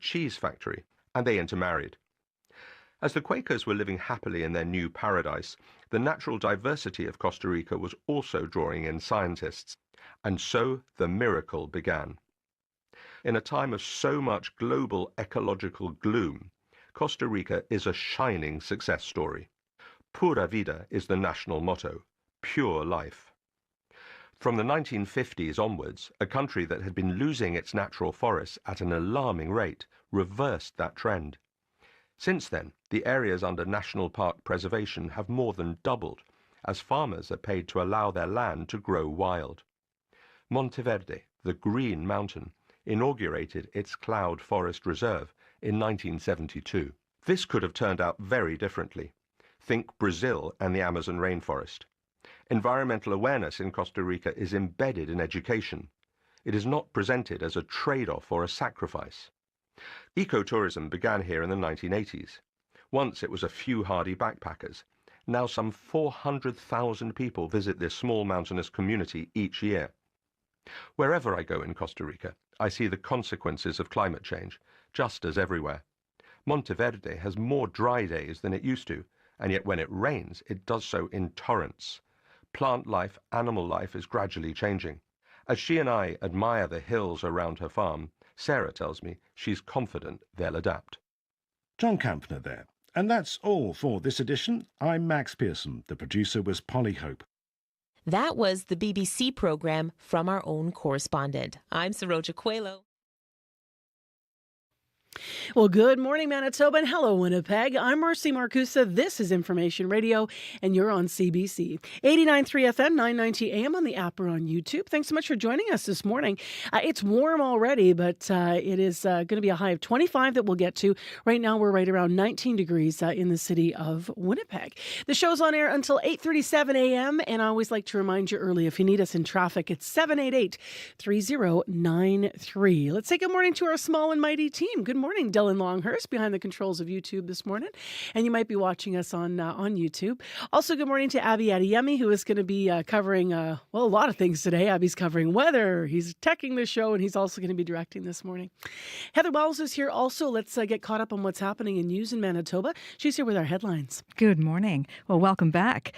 cheese factory, and they intermarried. As the Quakers were living happily in their new paradise, the natural diversity of Costa Rica was also drawing in scientists, and so the miracle began. In a time of so much global ecological gloom, Costa Rica is a shining success story. Pura vida is the national motto, pure life. From the 1950s onwards, a country that had been losing its natural forests at an alarming rate reversed that trend. Since then, the areas under national park preservation have more than doubled, as farmers are paid to allow their land to grow wild. Monteverde, the Green Mountain, inaugurated its Cloud Forest Reserve in 1972. This could have turned out very differently. Think Brazil and the Amazon rainforest. Environmental awareness in Costa Rica is embedded in education. It is not presented as a trade-off or a sacrifice. Ecotourism began here in the 1980s. Once it was a few hardy backpackers. Now some 400,000 people visit this small mountainous community each year. Wherever I go in Costa Rica, I see the consequences of climate change, just as everywhere. Monteverde has more dry days than it used to, and yet when it rains, it does so in torrents. Plant life, animal life is gradually changing. As she and I admire the hills around her farm, Sarah tells me she's confident they'll adapt. John Campner there. And that's all for this edition. I'm Max Pearson. The producer was Polly Hope. That was the BBC programme from our own correspondent. I'm Saroja Coelho. Well, good morning, Manitoba, and hello, Winnipeg. I'm Marcy Marcusa. This is Information Radio, and you're on CBC. 89.3 FM, 990 AM on the app or on YouTube. Thanks so much for joining us this morning. It's warm already, but it is going to be a high of 25 that we'll get to. Right now, we're right around 19 degrees in the city of Winnipeg. The show's on air until 8:37 AM, and I always like to remind you early, if you need us in traffic, it's 788-3093. Let's say good morning to our small and mighty team. Good morning, Dylan Longhurst, behind the controls of YouTube this morning. And you might be watching us on YouTube. Also, good morning to Abby Adeyemi, who is going to be covering, a lot of things today. Abby's covering weather. He's teching the show, and he's also going to be directing this morning. Heather Wells is here also. Let's get caught up on what's happening in news in Manitoba. She's here with our headlines. Good morning. Well, welcome back.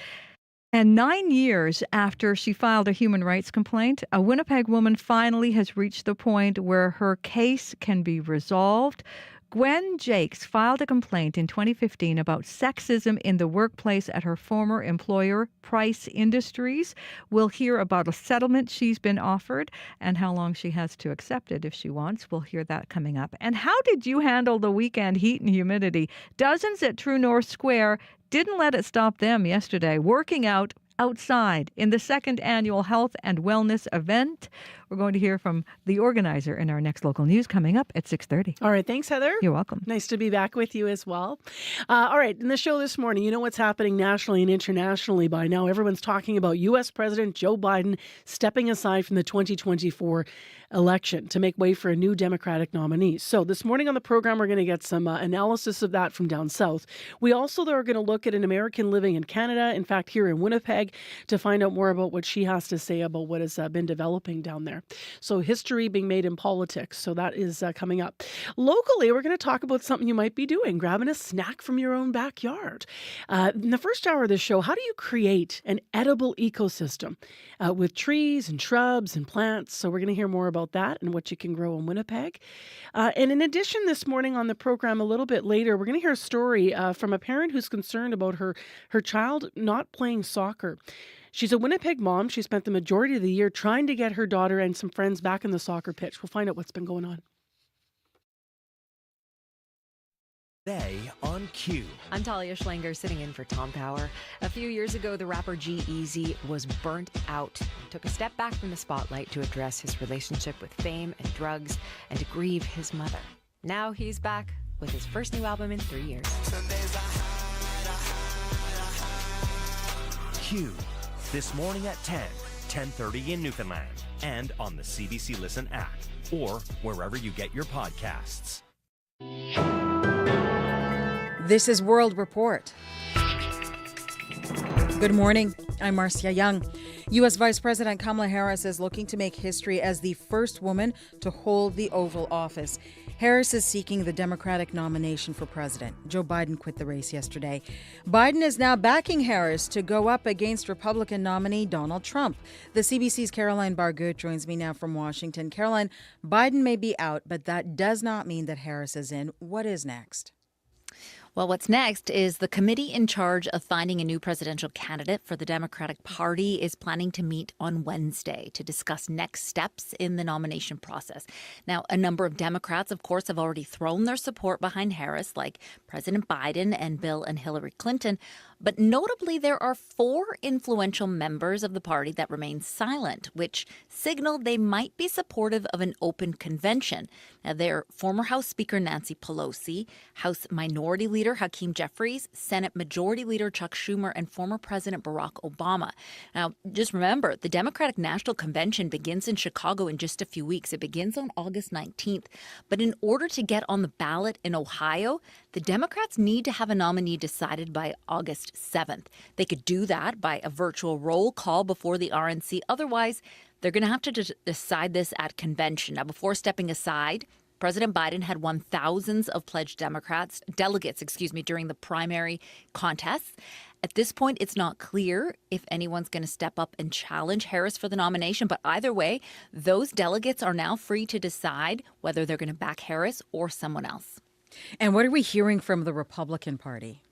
And 9 years after she filed a human rights complaint, a Winnipeg woman finally has reached the point where her case can be resolved. Gwen Jakes filed a complaint in 2015 about sexism in the workplace at her former employer, Price Industries. We'll hear about a settlement she's been offered and how long she has to accept it if she wants. We'll hear that coming up. And how did you handle the weekend heat and humidity? Dozens at True North Square didn't let it stop them yesterday, working out outside in the second annual health and wellness event. We're going to hear from the organizer in our next local news coming up at 6:30. All right. Thanks, Heather. You're welcome. Nice to be back with you as well. All right. In the show this morning, you know what's happening nationally and internationally by now. Everyone's talking about U.S. President Joe Biden stepping aside from the 2024 election to make way for a new Democratic nominee. So this morning on the program, we're going to get some analysis of that from down south. We also, though, are going to look at an American living in Canada, in fact, here in Winnipeg, to find out more about what she has to say about what has been developing down there. So history being made in politics. So that is coming up. Locally, we're going to talk about something you might be doing, grabbing a snack from your own backyard. In the first hour of the show, how do you create an edible ecosystem with trees and shrubs and plants? So we're going to hear more about that and what you can grow in Winnipeg. And in addition, this morning on the program, a little bit later, we're going to hear a story from a parent who's concerned about her child not playing soccer. She's a Winnipeg mom. She spent the majority of the year trying to get her daughter and some friends back in the soccer pitch. We'll find out what's been going on. Today on Q. I'm Talia Schlanger, sitting in for Tom Power. A few years ago, the rapper G-Eazy was burnt out and took a step back from the spotlight to address his relationship with fame and drugs and to grieve his mother. Now he's back with his first new album in 3 years. Q. This morning at 10:30 in Newfoundland, and on the CBC Listen app, or wherever you get your podcasts. This is World Report. Good morning. I'm Marcia Young. U.S. Vice President Kamala Harris is looking to make history as the first woman to hold the Oval Office. Harris is seeking the Democratic nomination for president. Joe Biden quit the race yesterday. Biden is now backing Harris to go up against Republican nominee Donald Trump. The CBC's Caroline Bargut joins me now from Washington. Caroline, Biden may be out, but that does not mean that Harris is in. What is next? Well, what's next is the committee in charge of finding a new presidential candidate for the Democratic Party is planning to meet on Wednesday to discuss next steps in the nomination process. Now, a number of Democrats, of course, have already thrown their support behind Harris, like President Biden and Bill and Hillary Clinton. But notably, there are 4 influential members of the party that remain silent, which signal they might be supportive of an open convention. Now, they're former House Speaker Nancy Pelosi, House Minority Leader Hakeem Jeffries, Senate Majority Leader Chuck Schumer, and former President Barack Obama. Now, just remember, the Democratic National Convention begins in Chicago in just a few weeks. It begins on August 19th. But in order to get on the ballot in Ohio, the Democrats need to have a nominee decided by August 7th. They could do that by a virtual roll call before the RNC. Otherwise, they're going to have to decide this at convention. Now, before stepping aside, President Biden had won thousands of pledged delegates, during the primary contests. At this point, it's not clear if anyone's going to step up and challenge Harris for the nomination. But either way, those delegates are now free to decide whether they're going to back Harris or someone else. And what are we hearing from the Republican Party?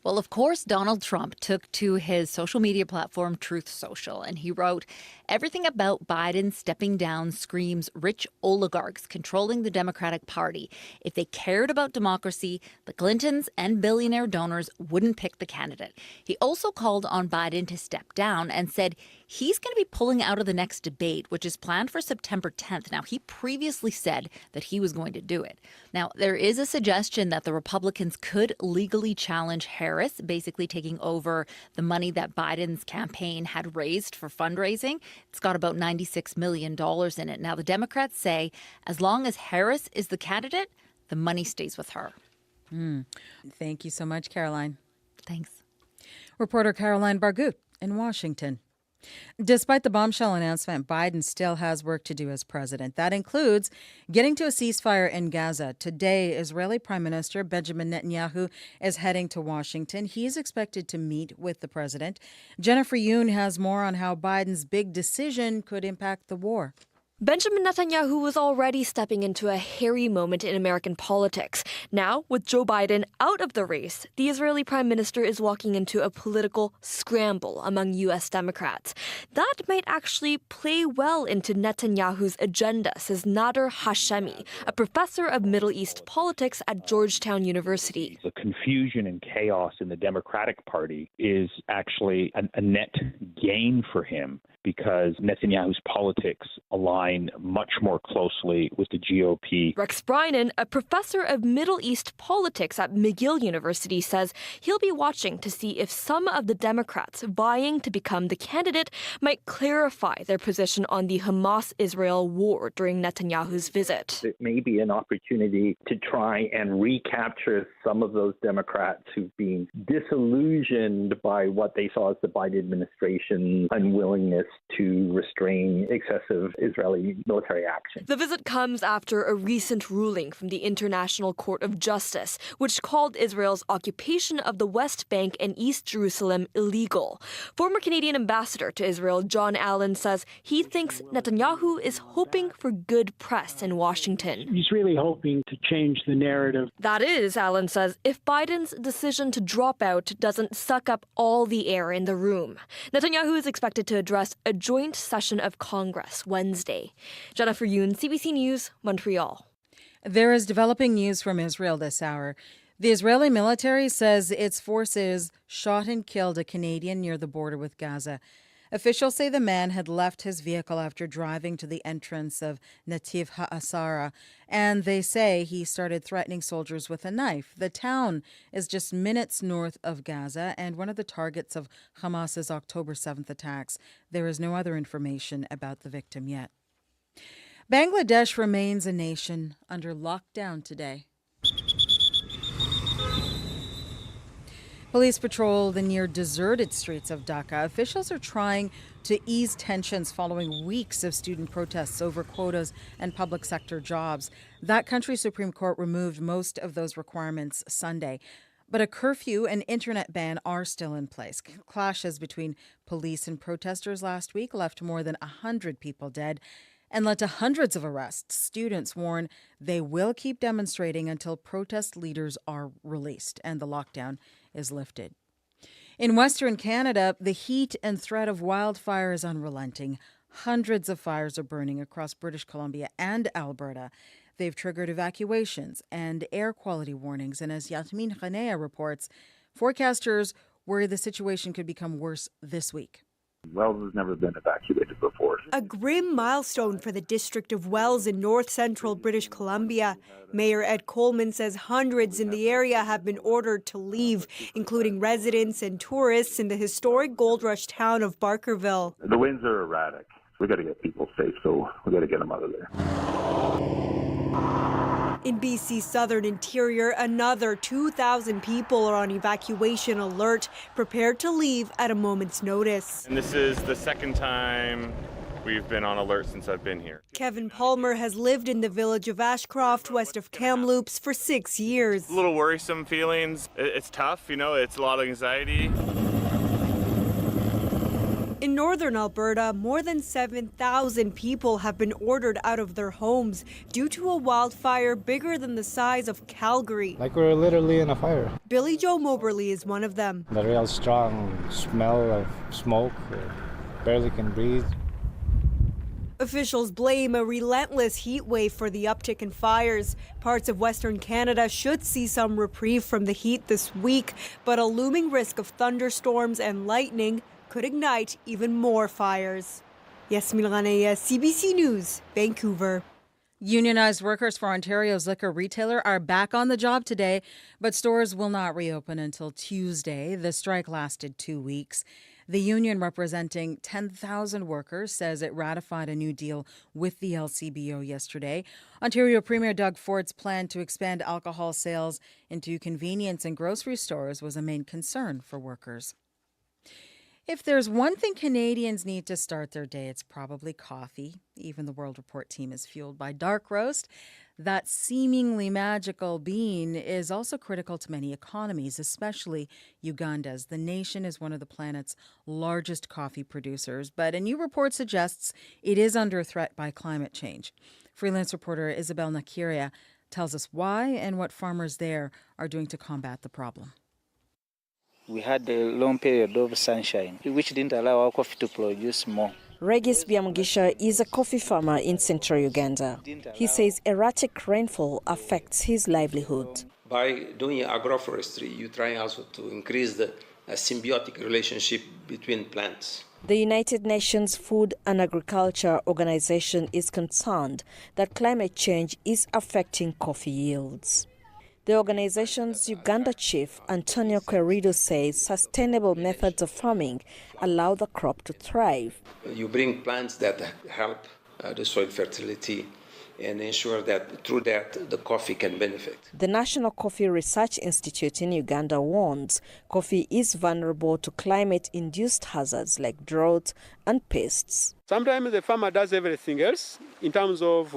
Well, of course, Donald Trump took to his social media platform, Truth Social, and he wrote, "Everything about Biden stepping down screams rich oligarchs controlling the Democratic Party. If they cared about democracy, the Clintons and billionaire donors wouldn't pick the candidate." He also called on Biden to step down and said he's going to be pulling out of the next debate, which is planned for September 10th. Now, he previously said that he was going to do it. Now, there is a suggestion that the Republicans could legally challenge Harris, basically taking over the money that Biden's campaign had raised for fundraising. It's got about $96 million in it. Now, the Democrats say as long as Harris is the candidate, the money stays with her. Thank you so much, Caroline. Thanks. Reporter Caroline Bargut in Washington. Despite the bombshell announcement, Biden still has work to do as president. That includes getting to a ceasefire in Gaza. Today, Israeli Prime Minister Benjamin Netanyahu is heading to Washington. He is expected to meet with the president. Jennifer Yoon has more on how Biden's big decision could impact the war. Benjamin Netanyahu was already stepping into a hairy moment in American politics. Now, with Joe Biden out of the race, the Israeli prime minister is walking into a political scramble among U.S. Democrats. That might actually play well into Netanyahu's agenda, says Nader Hashemi, a professor of Middle East politics at Georgetown University. The confusion and chaos in the Democratic Party is actually a net gain for him, because Netanyahu's politics align much more closely with the GOP. Rex Brynan, a professor of Middle East politics at McGill University, says he'll be watching to see if some of the Democrats vying to become the candidate might clarify their position on the Hamas-Israel war during Netanyahu's visit. It may be an opportunity to try and recapture some of those Democrats who've been disillusioned by what they saw as the Biden administration's unwillingness to restrain excessive Israeli military action. The visit comes after a recent ruling from the International Court of Justice, which called Israel's occupation of the West Bank and East Jerusalem illegal. Former Canadian ambassador to Israel, John Allen, says he thinks Netanyahu is hoping for good press in Washington. He's really hoping to change the narrative. That is, Allen says, if Biden's decision to drop out doesn't suck up all the air in the room. Netanyahu is expected to address a joint session of Congress Wednesday. Jennifer Yoon, CBC News, Montreal. There is developing news from Israel this hour. The Israeli military says its forces shot and killed a Canadian near the border with Gaza. Officials say the man had left his vehicle after driving to the entrance of Nativ HaAsara, and they say he started threatening soldiers with a knife. The town is just minutes north of Gaza and one of the targets of Hamas's October 7th attacks. There is no other information about the victim yet. Bangladesh remains a nation under lockdown today. Police patrol the near-deserted streets of Dhaka. Officials are trying to ease tensions following weeks of student protests over quotas and public sector jobs. That country's Supreme Court removed most of those requirements Sunday. But a curfew and internet ban are still in place. Clashes between police and protesters last week left more than 100 people dead and led to hundreds of arrests. Students warn they will keep demonstrating until protest leaders are released and the lockdown is lifted. In Western Canada, the heat and threat of wildfire is unrelenting. Hundreds of fires are burning across British Columbia and Alberta. They've triggered evacuations and air quality warnings. And as Yasmin Khanea reports, forecasters worry the situation could become worse this week. Wells has never been evacuated before. A grim milestone for the district of Wells in north-central British Columbia. Mayor Ed Coleman says hundreds in the area have been ordered to leave, including residents and tourists in the historic gold rush town of Barkerville. The winds are erratic. We got to get people safe, so we got to get them out of there. In BC's southern interior, another 2,000 people are on evacuation alert, prepared to leave at a moment's notice. And this is the second time we've been on alert since I've been here. Kevin Palmer has lived in the village of Ashcroft, west of Kamloops, for 6 years. A little worrisome feelings. It's tough, it's a lot of anxiety. In northern Alberta, more than 7,000 people have been ordered out of their homes due to a wildfire bigger than the size of Calgary. Like we're literally in a fire. Billy Joe Moberly is one of them. The real strong smell of smoke, barely can breathe. Officials blame a relentless heat wave for the uptick in fires. Parts of Western Canada should see some reprieve from the heat this week, but a looming risk of thunderstorms and lightning could ignite even more fires. Yasmin Khanea, CBC News, Vancouver. Unionized workers for Ontario's liquor retailer are back on the job today, but stores will not reopen until Tuesday. The strike lasted 2 weeks. The union, representing 10,000 workers, says it ratified a new deal with the LCBO yesterday. Ontario Premier Doug Ford's plan to expand alcohol sales into convenience and grocery stores was a main concern for workers. If there's one thing Canadians need to start their day, it's probably coffee. Even the World Report team is fueled by dark roast. That seemingly magical bean is also critical to many economies, especially Uganda's. The nation is one of the planet's largest coffee producers, but a new report suggests it is under threat by climate change. Freelance reporter Isabel Nakiria tells us why and what farmers there are doing to combat the problem. We had a long period of sunshine, which didn't allow our coffee to produce more. Regis Biamugisha is a coffee farmer in central Uganda. He says erratic rainfall affects his livelihood. By doing agroforestry, you try also to increase the symbiotic relationship between plants. The United Nations Food and Agriculture Organization is concerned that climate change is affecting coffee yields. The organization's Uganda chief, Antonio Querido, says sustainable methods of farming allow the crop to thrive. You bring plants that help the soil fertility and ensure that through that the coffee can benefit. The National Coffee Research Institute in Uganda warns coffee is vulnerable to climate-induced hazards like drought and pests. Sometimes the farmer does everything else in terms of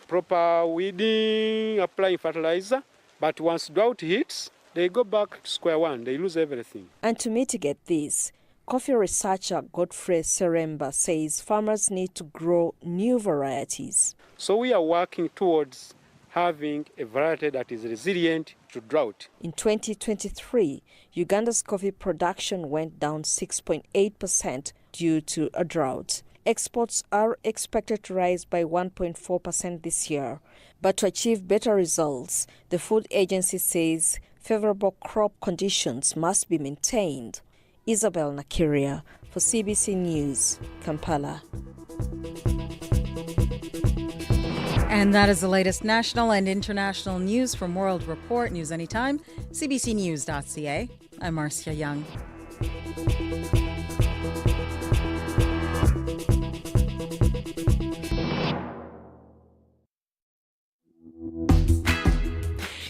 proper weeding, applying fertilizer. But once drought hits, they go back to square one. They lose everything. And to mitigate this, coffee researcher Godfrey Seremba says farmers need to grow new varieties. So we are working towards having a variety that is resilient to drought. In 2023, Uganda's coffee production went down 6.8% due to a drought. Exports are expected to rise by 1.4% this year. But to achieve better results, the food agency says favorable crop conditions must be maintained. Isabel Nakiria for CBC News, Kampala. And that is the latest national and international news from World Report. News anytime, cbcnews.ca. I'm Marcia Young.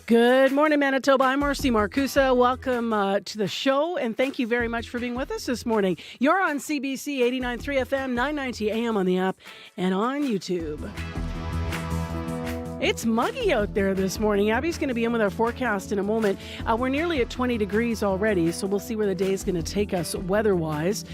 Good morning, Manitoba. I'm Marcy Marcusa. Welcome to the show, and thank you very much for being with us this morning. You're on CBC 89.3 FM, 990 AM on the app, and on YouTube. It's muggy out there this morning. Abby's going to be in with our forecast in a moment. We're nearly at 20 degrees already, so we'll see where the day is going to take us weather-wise.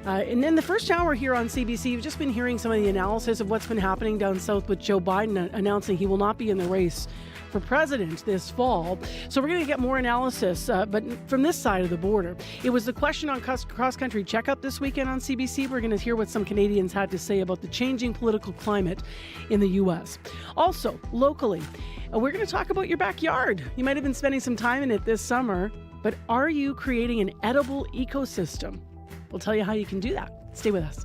And then the first hour here on CBC, you've just been hearing some of the analysis of what's been happening down south with Joe Biden announcing he will not be in the race for president this fall. So we're going to get more analysis, but from this side of the border. It was the question on cross-country checkup this weekend on CBC. We're going to hear what some Canadians had to say about the changing political climate in the U.S. Also, locally, we're going to talk about your backyard. You might have been spending some time in it this summer, but are you creating an edible ecosystem? We'll tell you how you can do that. Stay with us.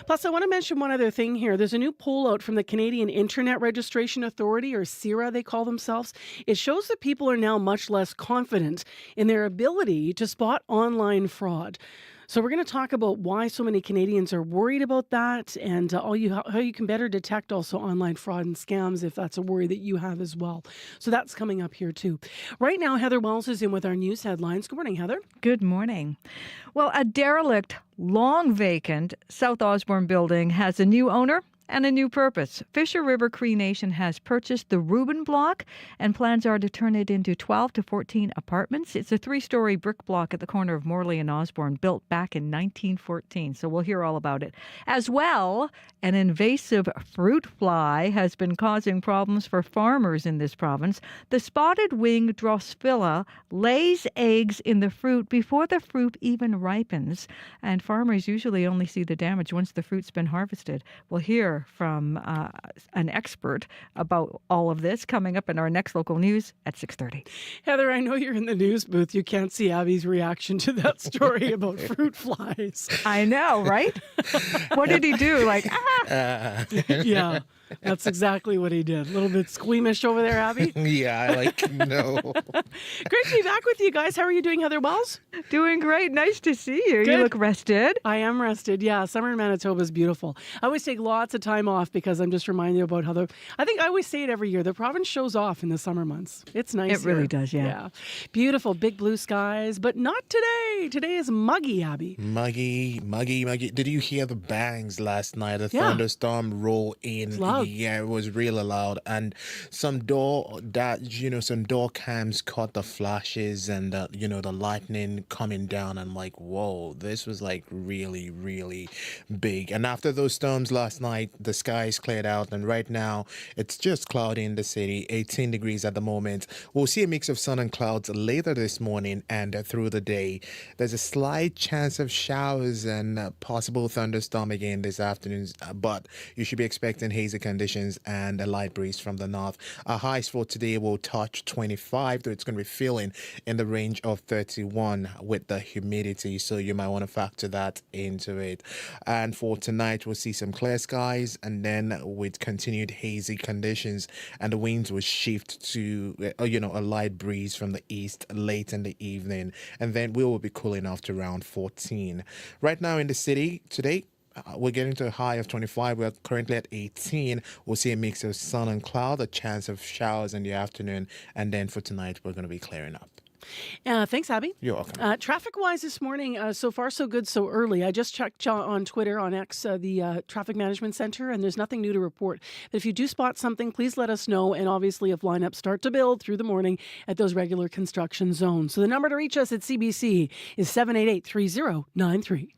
Plus, I want to mention one other thing here. There's a new poll out from the Canadian Internet Registration Authority, or CIRA they call themselves. It shows that people are now much less confident in their ability to spot online fraud. So we're going to talk about why so many Canadians are worried about that, and how you can better detect also online fraud and scams if that's a worry that you have as well. So that's coming up here too. Right now, Heather Wells is in with our news headlines. Good morning, Heather. Good morning. Well, a derelict, long vacant South Osborne building has a new owner and a new purpose. Fisher River Cree Nation has purchased the Reuben Block, and plans are to turn it into 12 to 14 apartments. It's a 3-story brick block at the corner of Morley and Osborne, built back in 1914. So we'll hear all about it. As well, an invasive fruit fly has been causing problems for farmers in this province. The spotted wing Drosophila lays eggs in the fruit before the fruit even ripens, and farmers usually only see the damage once the fruit's been harvested. We'll hear from an expert about all of this coming up in our next local news at 6:30. Heather, I know you're in the news booth. You can't see Abby's reaction to that story about fruit flies. I know, right? What did he do? Like, Yeah, that's exactly what he did. A little bit squeamish over there, Abby. Yeah, no. Great to be back with you guys. How are you doing, Heather Wells? Doing great. Nice to see you. Good. You look rested. I am rested. Yeah, summer in Manitoba is beautiful. I always take lots of time off because I'm just reminding you about how I think I always say it every year, the province shows off in the summer months. It's nice. It really here. does, yeah. Beautiful, big blue skies, but not today. Today is muggy, Abby. Muggy. Did you hear the bangs last night? The Yeah. thunderstorm roll in. It's loud. Yeah, it was really loud. And some door cams caught the flashes and the lightning coming down. I'm like, whoa, this was like really, really big. And after those storms last night, the skies cleared out, and right now it's just cloudy in the city, 18 degrees at the moment. We'll see a mix of sun and clouds later this morning and through the day. There's a slight chance of showers and possible thunderstorm again this afternoon, but you should be expecting hazy conditions and a light breeze from the north. Our highs for today will touch 25, though it's going to be feeling in the range of 31 with the humidity, so you might want to factor that into it. And for tonight, we'll see some clear skies, and then with continued hazy conditions, and the winds will shift to a light breeze from the east late in the evening, and then we will be cooling off to around 14. Right now in the city today, we're getting to a high of 25. We're currently at 18. We'll see a mix of sun and cloud, a chance of showers in the afternoon, and then for tonight we're going to be clearing up. Thanks, Abby. You're welcome. Traffic-wise this morning, so far so good, so early. I just checked on Twitter, on X, the Traffic Management Center, and there's nothing new to report. But if you do spot something, please let us know. And obviously, if lineups start to build through the morning at those regular construction zones. So the number to reach us at CBC is 788-3093.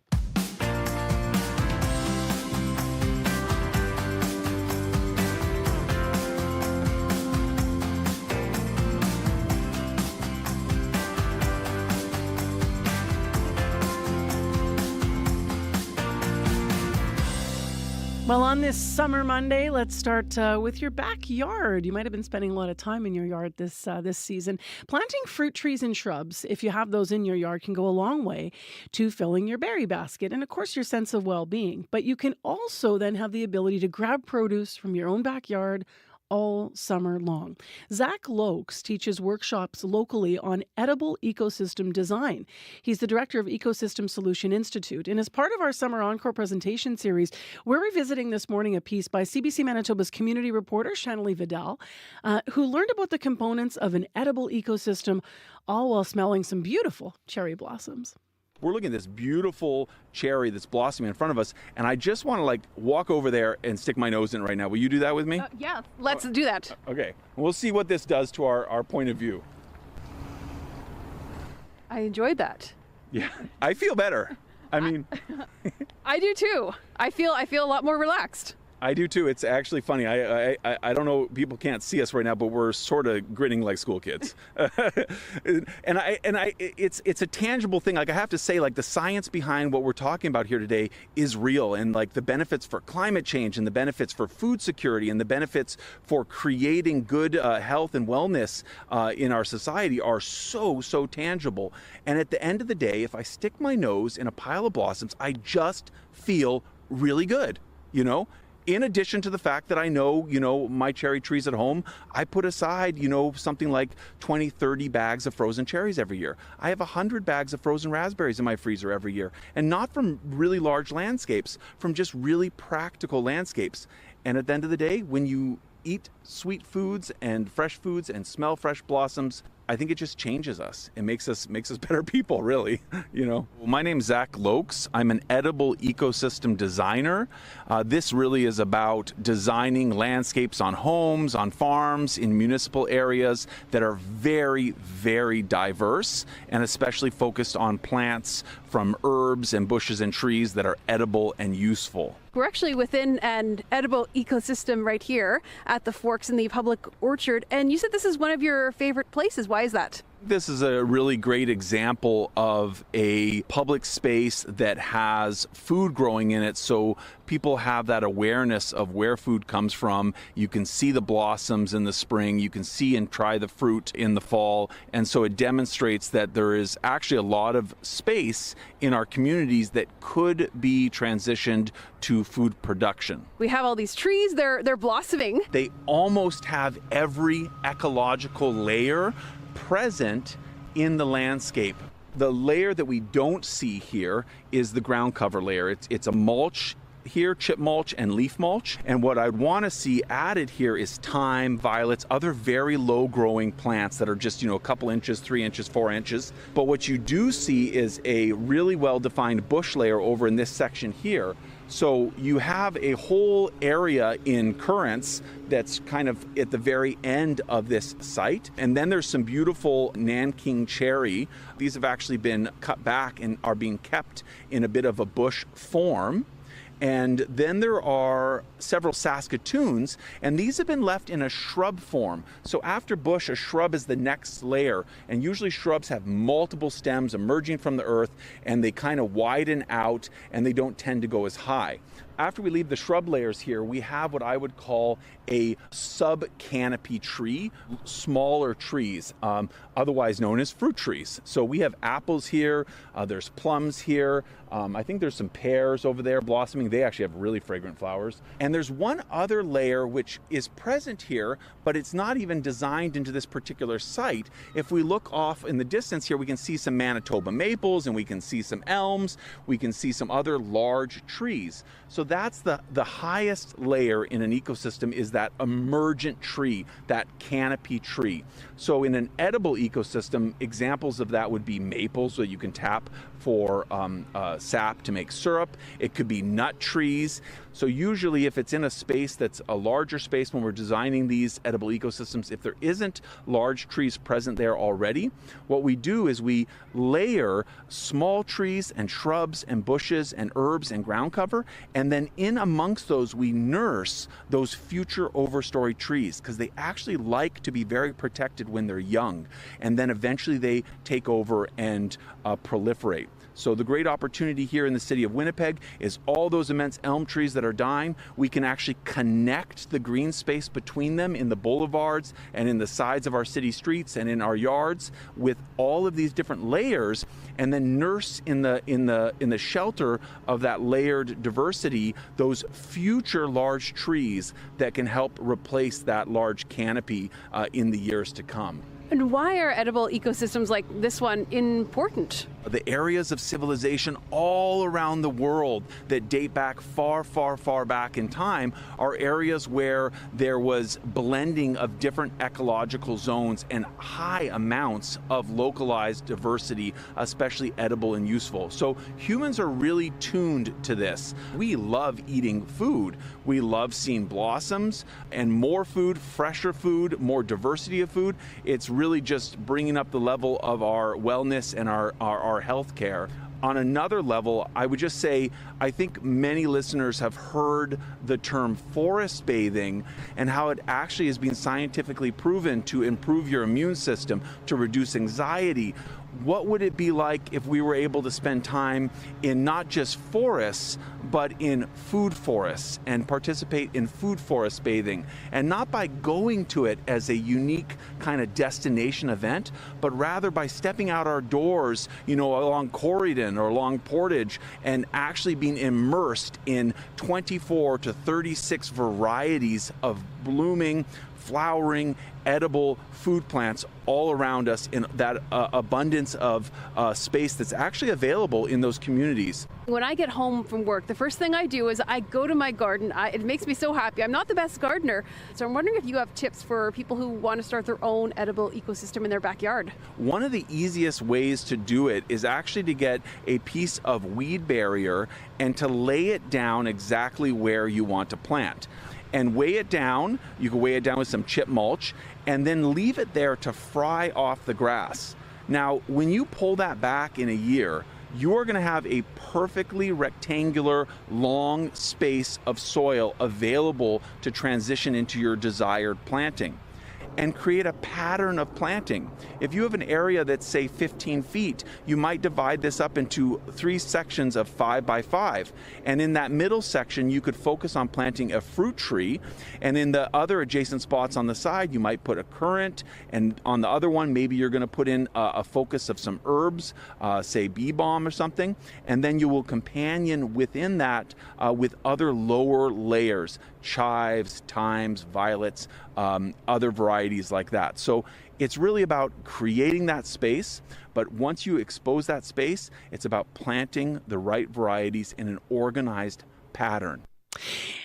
Well, on this summer Monday, let's start with your backyard. You might have been spending a lot of time in your yard this season. Planting fruit trees and shrubs, if you have those in your yard, can go a long way to filling your berry basket and, of course, your sense of well-being. But you can also then have the ability to grab produce from your own backyard all summer long. Zach Lokes teaches workshops locally on edible ecosystem design. He's the director of Ecosystem Solution Institute. And as part of our Summer Encore presentation series, we're revisiting this morning a piece by CBC Manitoba's community reporter, Shanley Vidal, who learned about the components of an edible ecosystem, all while smelling some beautiful cherry blossoms. We're looking at this beautiful cherry that's blossoming in front of us, and I just want to walk over there and stick my nose in right now. Will you do that with me? Yeah, let's do that. Okay. We'll see what this does to our point of view. I enjoyed that. Yeah, I feel better. I mean, I do too. I feel a lot more relaxed. I do too. It's actually funny. I don't know. People can't see us right now, but we're sort of grinning like school kids. It's a tangible thing. I have to say, the science behind what we're talking about here today is real, and the benefits for climate change, and the benefits for food security, and the benefits for creating good health and wellness in our society are so tangible. And at the end of the day, if I stick my nose in a pile of blossoms, I just feel really good. In addition to the fact that I know, my cherry trees at home, I put aside, something like 20, 30 bags of frozen cherries every year. I have 100 bags of frozen raspberries in my freezer every year. And not from really large landscapes, from just really practical landscapes. And at the end of the day, when you eat sweet foods and smell fresh blossoms, I think it just changes us. It makes us better people, really. My name's Zach Lokes. I'm an edible ecosystem designer. This really is about designing landscapes on homes, on farms, in municipal areas that are very, very diverse, and especially focused on plants from herbs and bushes and trees that are edible and useful. We're actually within an edible ecosystem right here at the Forks in the Public Orchard, and you said this is one of your favorite places. Why is that? This is a really great example of a public space that has food growing in it, so people have that awareness of where food comes from. You can see the blossoms in the spring, you can see and try the fruit in the fall, and so it demonstrates that there is actually a lot of space in our communities that could be transitioned to food production. We have all these trees, they're blossoming. They almost have every ecological layer present in the landscape. The layer that we don't see here is the ground cover layer. It's a mulch here, chip mulch and leaf mulch. And what I'd want to see added here is thyme, violets, other very low growing plants that are just, a couple inches, 3 inches, 4 inches. But what you do see is a really well defined bush layer over in this section here. So you have a whole area in currants that's kind of at the very end of this site. And then there's some beautiful Nanking cherry. These have actually been cut back and are being kept in a bit of a bush form. And then there are several Saskatoons, and these have been left in a shrub form. So after bush, a shrub is the next layer. And usually shrubs have multiple stems emerging from the earth, and they kind of widen out, and they don't tend to go as high. After we leave the shrub layers here, we have what I would call a sub-canopy tree, smaller trees, otherwise known as fruit trees. So we have apples here, there's plums here, I think there's some pears over there blossoming. They actually have really fragrant flowers. And there's one other layer which is present here, but it's not even designed into this particular site. If we look off in the distance here, we can see some Manitoba maples, and we can see some elms, we can see some other large trees. So that's the highest layer in an ecosystem, is that emergent tree, that canopy tree. So in an edible ecosystem, examples of that would be maples, so you can tap for sap to make syrup. It could be nut trees. So usually if it's in a space that's a larger space when we're designing these edible ecosystems, if there isn't large trees present there already, what we do is we layer small trees and shrubs and bushes and herbs and ground cover, and then in amongst those we nurse those future overstory trees, because they actually like to be very protected when they're young, and then eventually they take over and proliferate. So the great opportunity here in the city of Winnipeg is all those immense elm trees that are dying. We can actually connect the green space between them in the boulevards and in the sides of our city streets and in our yards with all of these different layers, and then nurse in the shelter of that layered diversity those future large trees that can help replace that large canopy in the years to come. And why are edible ecosystems like this one important? The areas of civilization all around the world that date back far, far, far back in time are areas where there was blending of different ecological zones and high amounts of localized diversity, especially edible and useful. So humans are really tuned to this. We love eating food. We love seeing blossoms and more food, fresher food, more diversity of food. It's really just bringing up the level of our wellness and our health care. On another level, I would just say, I think many listeners have heard the term forest bathing and how it actually has been scientifically proven to improve your immune system, to reduce anxiety. What would it be like if we were able to spend time in not just forests, but in food forests and participate in food forest bathing? And not by going to it as a unique kind of destination event, but rather by stepping out our doors, along Corridon or along Portage and actually being immersed in 24 to 36 varieties of blooming, flowering, edible food plants all around us in that abundance of space that's actually available in those communities. When I get home from work, the first thing I do is I go to my garden. It makes me so happy. I'm not the best gardener, so I'm wondering if you have tips for people who want to start their own edible ecosystem in their backyard. One of the easiest ways to do it is actually to get a piece of weed barrier and to lay it down exactly where you want to plant. And weigh it down. You can weigh it down with some chip mulch and then leave it there to fry off the grass. Now, when you pull that back in a year, you're going to have a perfectly rectangular, long space of soil available to transition into your desired planting and create a pattern of planting. If you have an area that's, say, 15 feet, you might divide this up into 3 sections of 5 by 5. And in that middle section, you could focus on planting a fruit tree. And in the other adjacent spots on the side, you might put a currant. And on the other one, maybe you're going to put in a focus of some herbs, say bee balm or something. And then you will companion within that with other lower layers, chives, thymes, violets, other varieties like that. So it's really about creating that space, but once you expose that space, it's about planting the right varieties in an organized pattern.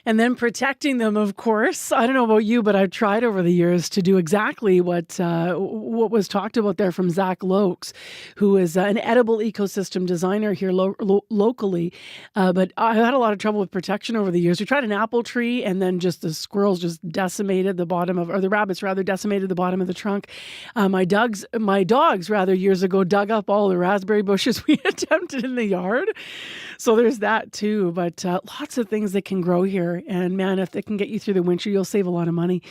And then protecting them, of course. I don't know about you, but I've tried over the years to do exactly what was talked about there from Zach Lokes, who is an edible ecosystem designer here locally. But I had a lot of trouble with protection over the years. We tried an apple tree, and then just the squirrels just decimated the bottom of, or the rabbits rather, decimated the bottom of the trunk. My dogs years ago dug up all the raspberry bushes we attempted in the yard. So there's that too. But lots of things that can grow here. And man, if it can get you through the winter, you'll save a lot of money.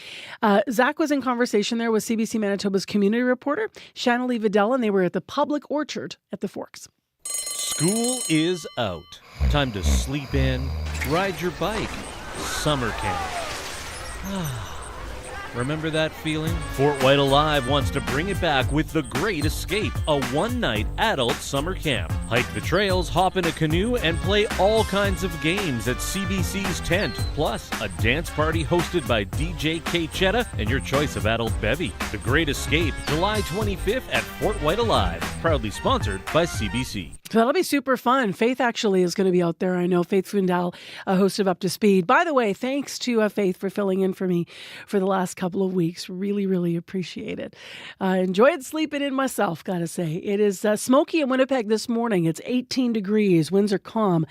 Zach was in conversation there with CBC Manitoba's community reporter, Shannalee Vidal, and they were at the public orchard at the Forks. School is out. Time to sleep in, ride your bike. Summer camp. Remember that feeling? Fort White Alive wants to bring it back with The Great Escape, a one-night adult summer camp. Hike the trails, hop in a canoe, and play all kinds of games at CBC's tent. Plus, a dance party hosted by DJ K. Chetta and your choice of adult bevy. The Great Escape, July 25th at Fort White Alive. Proudly sponsored by CBC. So that'll be super fun. Faith actually is going to be out there. I know Faith Fundal, host of Up to Speed. By the way, thanks to Faith for filling in for me for the last couple of weeks. Really, really appreciate it. Enjoyed sleeping in myself, gotta say. It is smoky in Winnipeg this morning. It's 18 degrees. Winds are calm.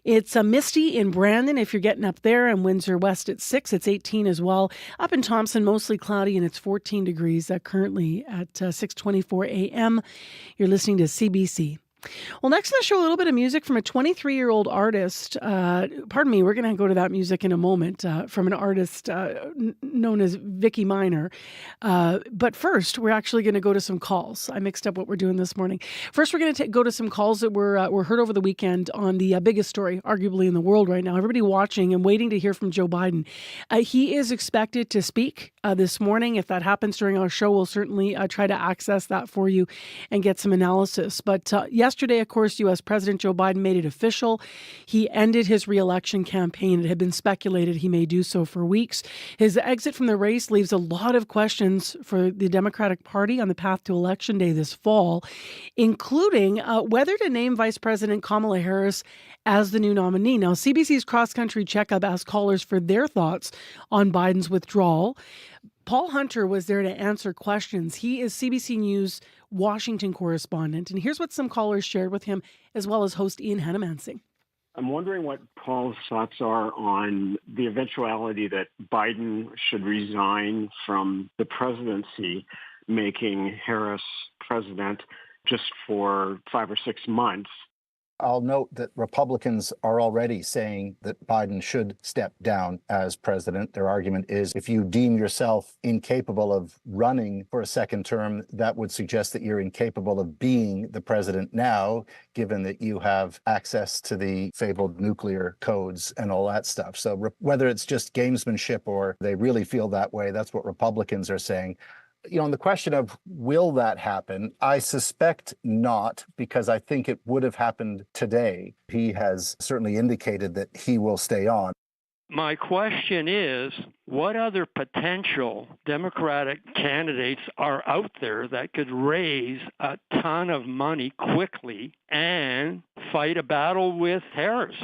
It's misty in Brandon if you're getting up there, and winds are west at 6. It's 18 as well. Up in Thompson, mostly cloudy, and it's 14 degrees currently at 6:24 a.m. You're listening to CBC. Well, next in the show, a little bit of music from a 23-year-old artist. Pardon me, we're going to go to that music in a moment from an artist known as Vicky Minor. But first, we're actually going to go to some calls. I mixed up what we're doing this morning. First, we're going to go to some calls that were heard over the weekend on the biggest story, arguably, in the world right now. Everybody watching and waiting to hear from Joe Biden. He is expected to speak this morning. If that happens during our show, we'll certainly try to access that for you and get some analysis. But yesterday, of course, U.S. President Joe Biden made it official. He ended his re-election campaign. It had been speculated he may do so for weeks. His exit from the race leaves a lot of questions for the Democratic Party on the path to Election Day this fall, including whether to name Vice President Kamala Harris as the new nominee. Now, CBC's Cross Country Checkup asked callers for their thoughts on Biden's withdrawal. Paul Hunter was there to answer questions. He is CBC News Washington correspondent. And here's what some callers shared with him, as well as host Ian Hannemansing. I'm wondering what Paul's thoughts are on the eventuality that Biden should resign from the presidency, making Harris president just for 5 or 6 months. I'll note that Republicans are already saying that Biden should step down as president. Their argument is if you deem yourself incapable of running for a second term, that would suggest that you're incapable of being the president now, given that you have access to the fabled nuclear codes and all that stuff. So whether it's just gamesmanship or they really feel that way, that's what Republicans are saying. On the question of will that happen, I suspect not, because I think it would have happened today. He has certainly indicated that he will stay on. My question is, what other potential Democratic candidates are out there that could raise a ton of money quickly and fight a battle with Harris?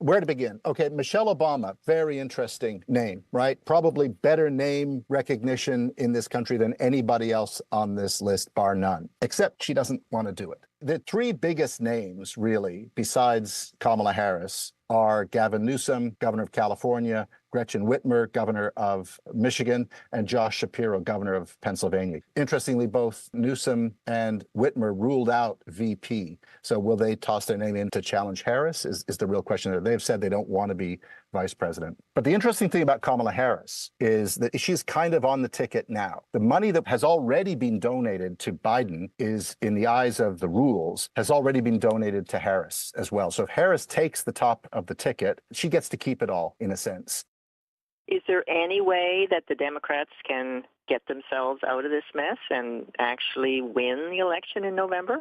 Where to begin? Okay, Michelle Obama, very interesting name, right? Probably better name recognition in this country than anybody else on this list, bar none, except she doesn't want to do it. The three biggest names, really, besides Kamala Harris, are Gavin Newsom, governor of California, Gretchen Whitmer, governor of Michigan, and Josh Shapiro, governor of Pennsylvania. Interestingly, both Newsom and Whitmer ruled out VP. So will they toss their name in to challenge Harris is the real question there. They've said they don't want to be vice president. But the interesting thing about Kamala Harris is that she's kind of on the ticket now. The money that has already been donated to Biden is, in the eyes of the rules, has already been donated to Harris as well. So if Harris takes the top of the ticket, she gets to keep it all, in a sense. Is there any way that the Democrats can get themselves out of this mess and actually win the election in November?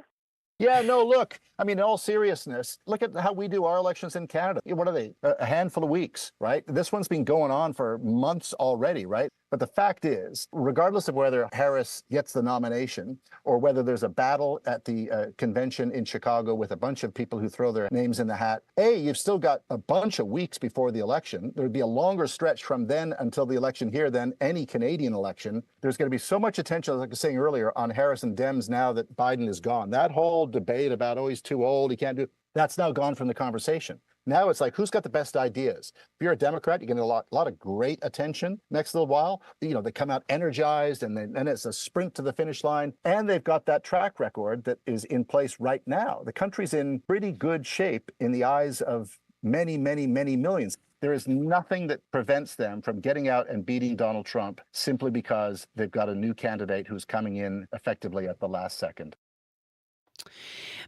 Yeah, no, look, I mean, in all seriousness, look at how we do our elections in Canada. What are they? A handful of weeks, right? This one's been going on for months already, right? But the fact is, regardless of whether Harris gets the nomination or whether there's a battle at the convention in Chicago with a bunch of people who throw their names in the hat, you've still got a bunch of weeks before the election. There would be a longer stretch from then until the election here than any Canadian election. There's going to be so much attention, like I was saying earlier, on Harris and Dems now that Biden is gone. That whole debate about, oh, he's too old, he can't do it, that's now gone from the conversation. Now it's like, who's got the best ideas? If you're a Democrat, you're getting a lot of great attention next little while. They come out energized, and then it's a sprint to the finish line. And they've got that track record that is in place right now. The country's in pretty good shape in the eyes of many, many, many millions. There is nothing that prevents them from getting out and beating Donald Trump simply because they've got a new candidate who's coming in effectively at the last second.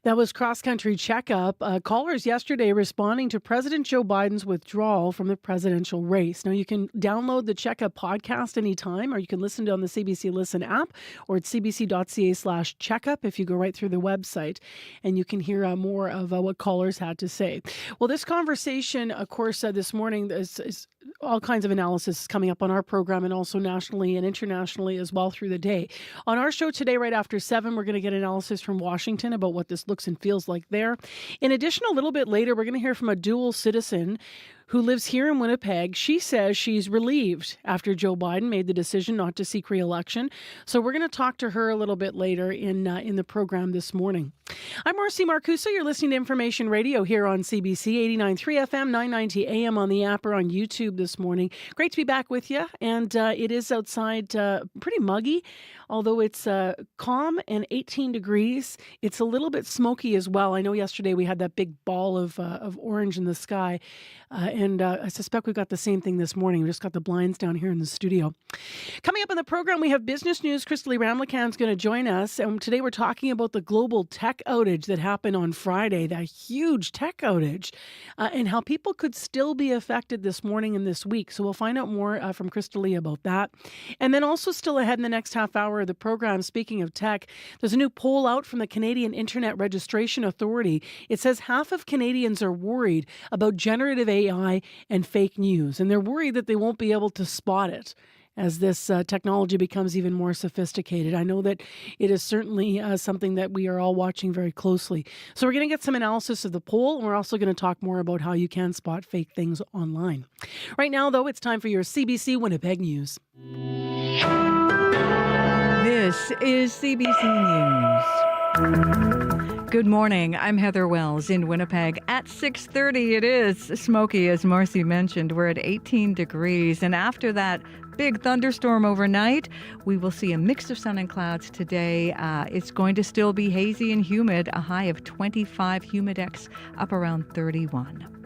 That was Cross Country Checkup. Callers yesterday responding to President Joe Biden's withdrawal from the presidential race. Now, you can download the Checkup podcast anytime, or you can listen to it on the CBC Listen app, or at cbc.ca/checkup if you go right through the website, and you can hear more of what callers had to say. Well, this conversation, of course, this morning is all kinds of analysis coming up on our program, and also nationally and internationally as well through the day. On our show today, right after 7, we're going to get analysis from Washington about what this looks and feels like there. In addition, a little bit later, we're going to hear from a dual citizen who lives here in Winnipeg. She says she's relieved after Joe Biden made the decision not to seek re-election. So we're going to talk to her a little bit later in the program this morning. I'm Marcy Marcusa. You're listening to Information Radio here on CBC 89.3 FM, 990 AM on the app or on YouTube this morning. Great to be back with you. And it is outside pretty muggy, although it's calm and 18 degrees. It's a little bit smoky as well. I know yesterday we had that big ball of orange in the sky. And I suspect we've got the same thing this morning. We just got the blinds down here in the studio. Coming up in the program, we have business news. Christelle Ramlakan's going to join us. And today we're talking about the global tech outage that happened on Friday, that huge tech outage, and how people could still be affected this morning and this week. So we'll find out more from Christelle about that. And then also still ahead in the next half hour of the program, speaking of tech, there's a new poll out from the Canadian Internet Registration Authority. It says half of Canadians are worried about generative AI and fake news, and they're worried that they won't be able to spot it as this technology becomes even more sophisticated. I know that it is certainly something that we are all watching very closely. So we're going to get some analysis of the poll, and we're also going to talk more about how you can spot fake things online. Right now, though, it's time for your CBC Winnipeg News. This is CBC News. Good morning. I'm Heather Wells in Winnipeg. At 6:30, it is smoky, as Marcy mentioned. We're at 18 degrees. And after that big thunderstorm overnight, we will see a mix of sun and clouds today. It's going to still be hazy and humid, a high of 25, humidex up around 31.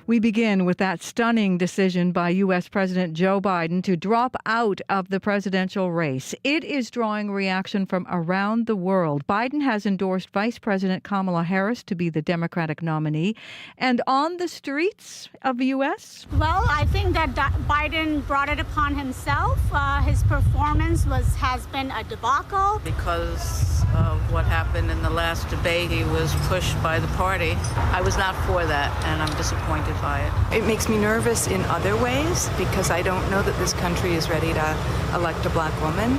We begin with that stunning decision by U.S. President Joe Biden to drop out of the presidential race. It is drawing reaction from around the world. Biden has endorsed Vice President Kamala Harris to be the Democratic nominee. And on the streets of the U.S.? Well, I think that Biden brought it upon himself. His performance has been a debacle. Because of what happened in the last debate, he was pushed by the party. I was not for that, and I'm disappointed by it. It makes me nervous in other ways because I don't know that this country is ready to elect a black woman.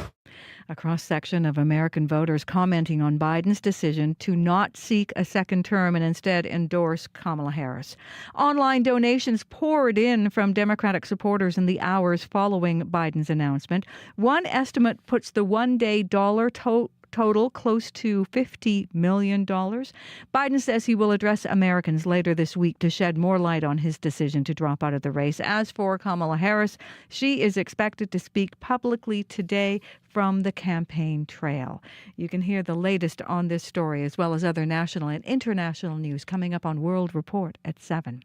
A cross-section of American voters commenting on Biden's decision to not seek a second term and instead endorse Kamala Harris. Online donations poured in from Democratic supporters in the hours following Biden's announcement. One estimate puts the one-day dollar total close to $50 million. Biden says he will address Americans later this week to shed more light on his decision to drop out of the race. As for Kamala Harris, she is expected to speak publicly today from the campaign trail. You can hear the latest on this story as well as other national and international news coming up on World Report at 7.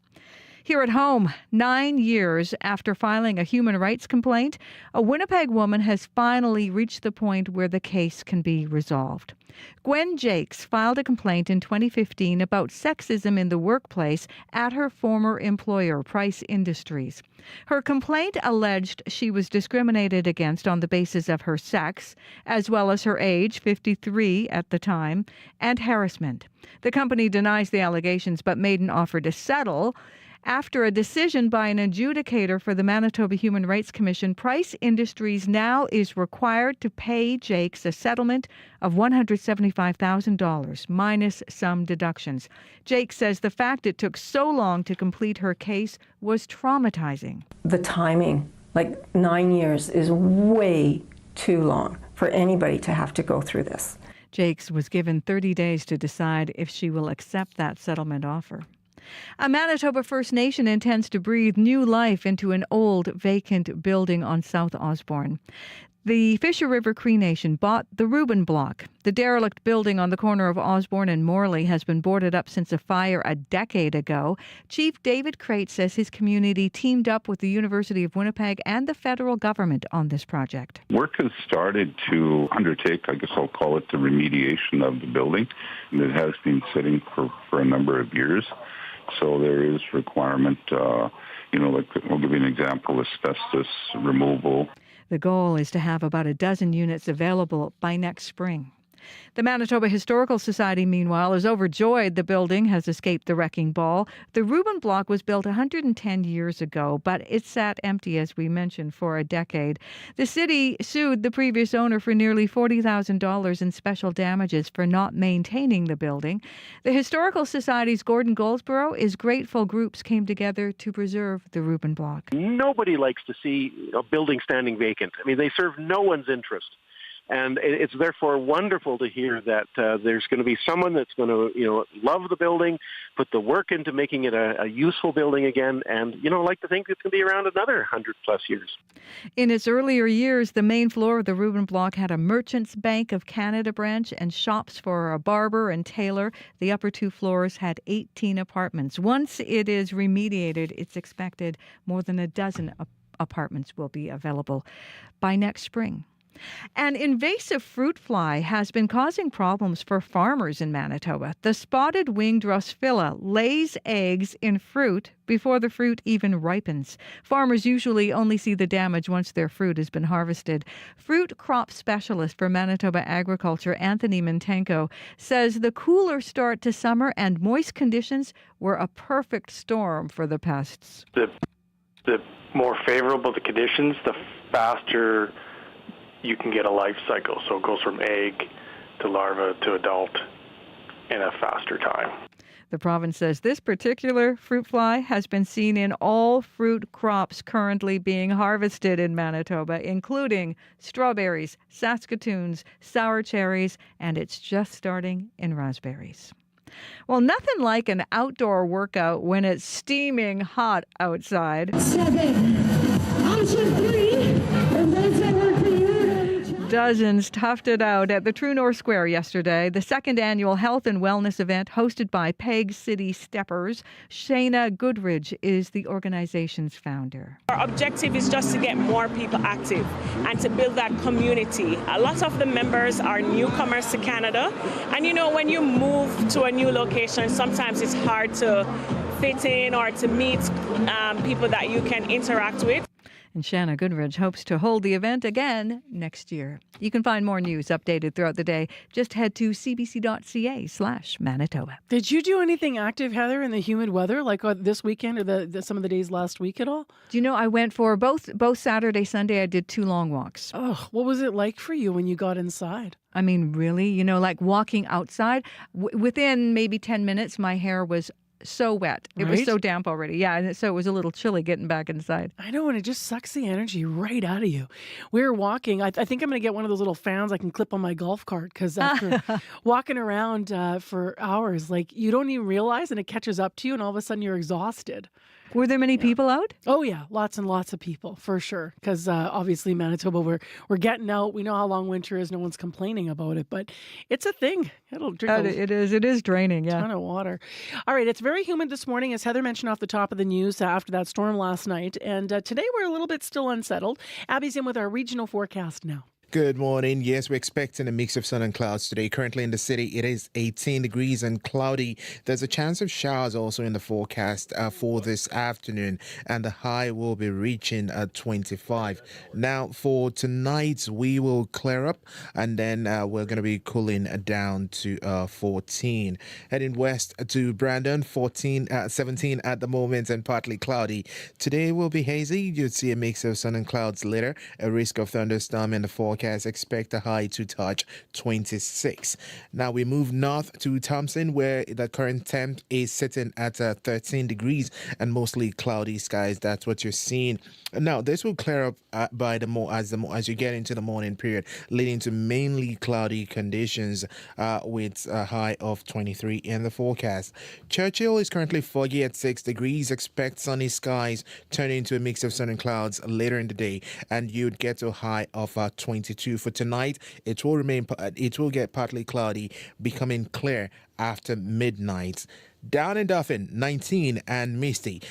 Here at home, 9 years after filing a human rights complaint, a Winnipeg woman has finally reached the point where the case can be resolved. Gwen Jakes filed a complaint in 2015 about sexism in the workplace at her former employer, Price Industries. Her complaint alleged she was discriminated against on the basis of her sex, as well as her age, 53 at the time, and harassment. The company denies the allegations but made an offer to settle. After a decision by an adjudicator for the Manitoba Human Rights Commission, Price Industries now is required to pay Jakes a settlement of $175,000, minus some deductions. Jakes says the fact it took so long to complete her case was traumatizing. The timing, 9 years, is way too long for anybody to have to go through this. Jakes was given 30 days to decide if she will accept that settlement offer. A Manitoba First Nation intends to breathe new life into an old, vacant building on South Osborne. The Fisher River Cree Nation bought the Reuben Block. The derelict building on the corner of Osborne and Morley has been boarded up since a fire a decade ago. Chief David Crate says his community teamed up with the University of Winnipeg and the federal government on this project. Work has started to undertake, I guess I'll call it, the remediation of the building. And it has been sitting for a number of years. So there is requirement, we'll give you an example, asbestos removal. The goal is to have about a dozen units available by next spring. The Manitoba Historical Society, meanwhile, is overjoyed the building has escaped the wrecking ball. The Rubin Block was built 110 years ago, but it sat empty, as we mentioned, for a decade. The city sued the previous owner for nearly $40,000 in special damages for not maintaining the building. The Historical Society's Gordon Goldsborough is grateful groups came together to preserve the Rubin Block. Nobody likes to see a building standing vacant. I mean, they serve no one's interest. And it's therefore wonderful to hear that there's going to be someone that's going to, love the building, put the work into making it a useful building again, and, like to think it's going to be around another 100+ years. In its earlier years, the main floor of the Rubin Block had a Merchants Bank of Canada branch and shops for a barber and tailor. The upper two floors had 18 apartments. Once it is remediated, it's expected more than a dozen apartments will be available by next spring. An invasive fruit fly has been causing problems for farmers in Manitoba. The spotted winged Drosophila lays eggs in fruit before the fruit even ripens. Farmers usually only see the damage once their fruit has been harvested. Fruit crop specialist for Manitoba Agriculture, Anthony Mintenko, says the cooler start to summer and moist conditions were a perfect storm for the pests. The more favorable the conditions, the faster you can get a life cycle. So it goes from egg to larva to adult in a faster time. The province says this particular fruit fly has been seen in all fruit crops currently being harvested in Manitoba, including strawberries, Saskatoons, sour cherries, and it's just starting in raspberries. Well, nothing like an outdoor workout when it's steaming hot outside. 7, option 3, and those that work for you. Dozens toughed it out at the True North Square yesterday, the second annual health and wellness event hosted by Peg City Steppers. Shayna Goodridge is the organization's founder. Our objective is just to get more people active and to build that community. A lot of the members are newcomers to Canada, and when you move to a new location, sometimes it's hard to fit in or to meet people that you can interact with. And Shanna Goodridge hopes to hold the event again next year. You can find more news updated throughout the day. Just head to cbc.ca/Manitoba. Did you do anything active, Heather, in the humid weather, like this weekend or some of the days last week at all? Do you know, I went for both Saturday, Sunday, I did 2 long walks. Oh, what was it like for you when you got inside? I mean, really, like walking outside, within maybe 10 minutes, my hair was so wet. It was so damp already. Yeah, and so it was a little chilly getting back inside. I know, and it just sucks the energy right out of you. We were walking. I think I'm going to get one of those little fans I can clip on my golf cart, because after walking around for hours, you don't even realize, and it catches up to you, and all of a sudden you're exhausted. Were there many people out? Oh, yeah. Lots and lots of people, for sure. Because obviously, Manitoba, we're getting out. We know how long winter is. No one's complaining about it. But it's a thing. It'll drink It is draining, yeah. A ton of water. All right. It's very humid this morning, as Heather mentioned off the top of the news after that storm last night. And today, we're a little bit still unsettled. Abby's in with our regional forecast now. Good morning. Yes, we're expecting a mix of sun and clouds today. Currently in the city, it is 18 degrees and cloudy. There's a chance of showers also in the forecast for this afternoon, and the high will be reaching 25. Now, for tonight, we will clear up, and then we're going to be cooling down to 14. Heading west to Brandon, 17 at the moment and partly cloudy. Today will be hazy. You'd see a mix of sun and clouds later. A risk of thunderstorm in the forecast. Expect a high to touch 26. Now we move north to Thompson, where the current temp is sitting at 13 degrees and mostly cloudy skies. That's what you're seeing. Now this will clear up as you get into the morning period, leading to mainly cloudy conditions with a high of 23 in the forecast. Churchill is currently foggy at 6 degrees. Expect sunny skies turning into a mix of sun and clouds later in the day, and you'd get to a high of 22 for tonight. It will get partly cloudy, becoming clear after midnight. Down in Dauphin, 19 and misty.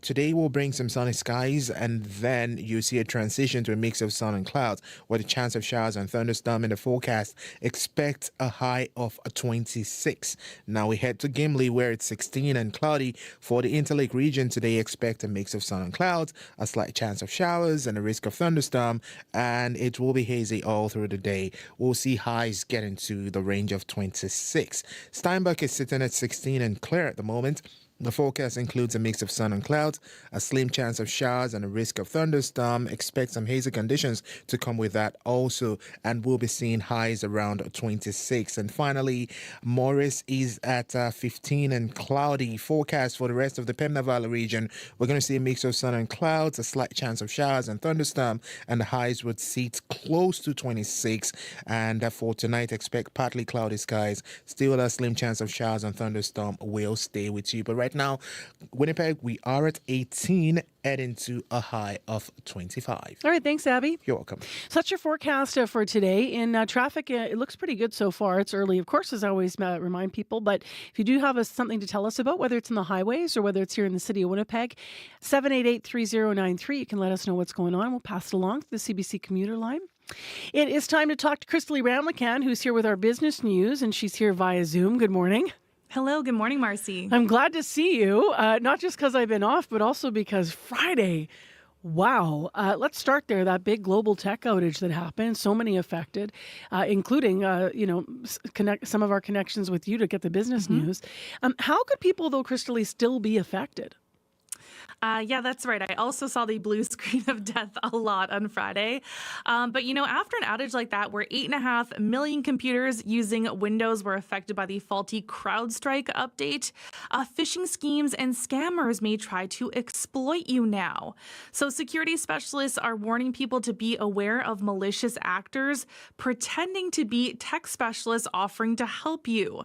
Today will bring some sunny skies, and then you see a transition to a mix of sun and clouds with a chance of showers and thunderstorm in the forecast. Expect a high of 26. Now we head to Gimli, where it's 16 and cloudy. For the Interlake region today, expect a mix of sun and clouds, a slight chance of showers and a risk of thunderstorm, and it will be hazy all through the day. We'll see highs get into the range of 26. Steinbach is sitting at 16 and clear at the moment. The forecast includes a mix of sun and clouds, a slim chance of showers and a risk of thunderstorm. Expect some hazy conditions to come with that also, and we'll be seeing highs around 26. And finally, Morris is at 15 and cloudy. Forecast for the rest of the Pembina Valley region, we're going to see a mix of sun and clouds, a slight chance of showers and thunderstorm, and the highs would seat close to 26. And for tonight, expect partly cloudy skies. Still a slim chance of showers and thunderstorm will stay with you. But right now, Winnipeg, we are at 18, heading to a high of 25. All right, thanks, Abby. You're welcome. So that's your forecast for today. In traffic, it looks pretty good so far. It's early, of course, as I always remind people. But if you do have something to tell us about, whether it's in the highways or whether it's here in the city of Winnipeg, 788-3093, you can let us know what's going on. We'll pass it along to the CBC commuter line. It is time to talk to Crystalie Ramlakan, who's here with our business news, and she's here via Zoom. Good morning. Hello, good morning, Marcy. I'm glad to see you, not just because I've been off, but also because Friday, wow. Let's start there. That big global tech outage that happened, so many affected, including, some of our connections with you to get the business news. How could people, though, Crystalie, still be affected? Yeah, that's right. I also saw the blue screen of death a lot on Friday. But, after an outage like that, where 8.5 million computers using Windows were affected by the faulty CrowdStrike update, phishing schemes and scammers may try to exploit you now. So security specialists are warning people to be aware of malicious actors pretending to be tech specialists offering to help you.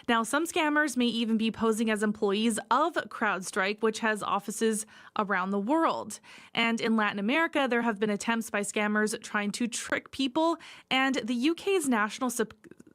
Now, some scammers may even be posing as employees of CrowdStrike, which has offices around the world. And in Latin America, there have been attempts by scammers trying to trick people. And the UK's National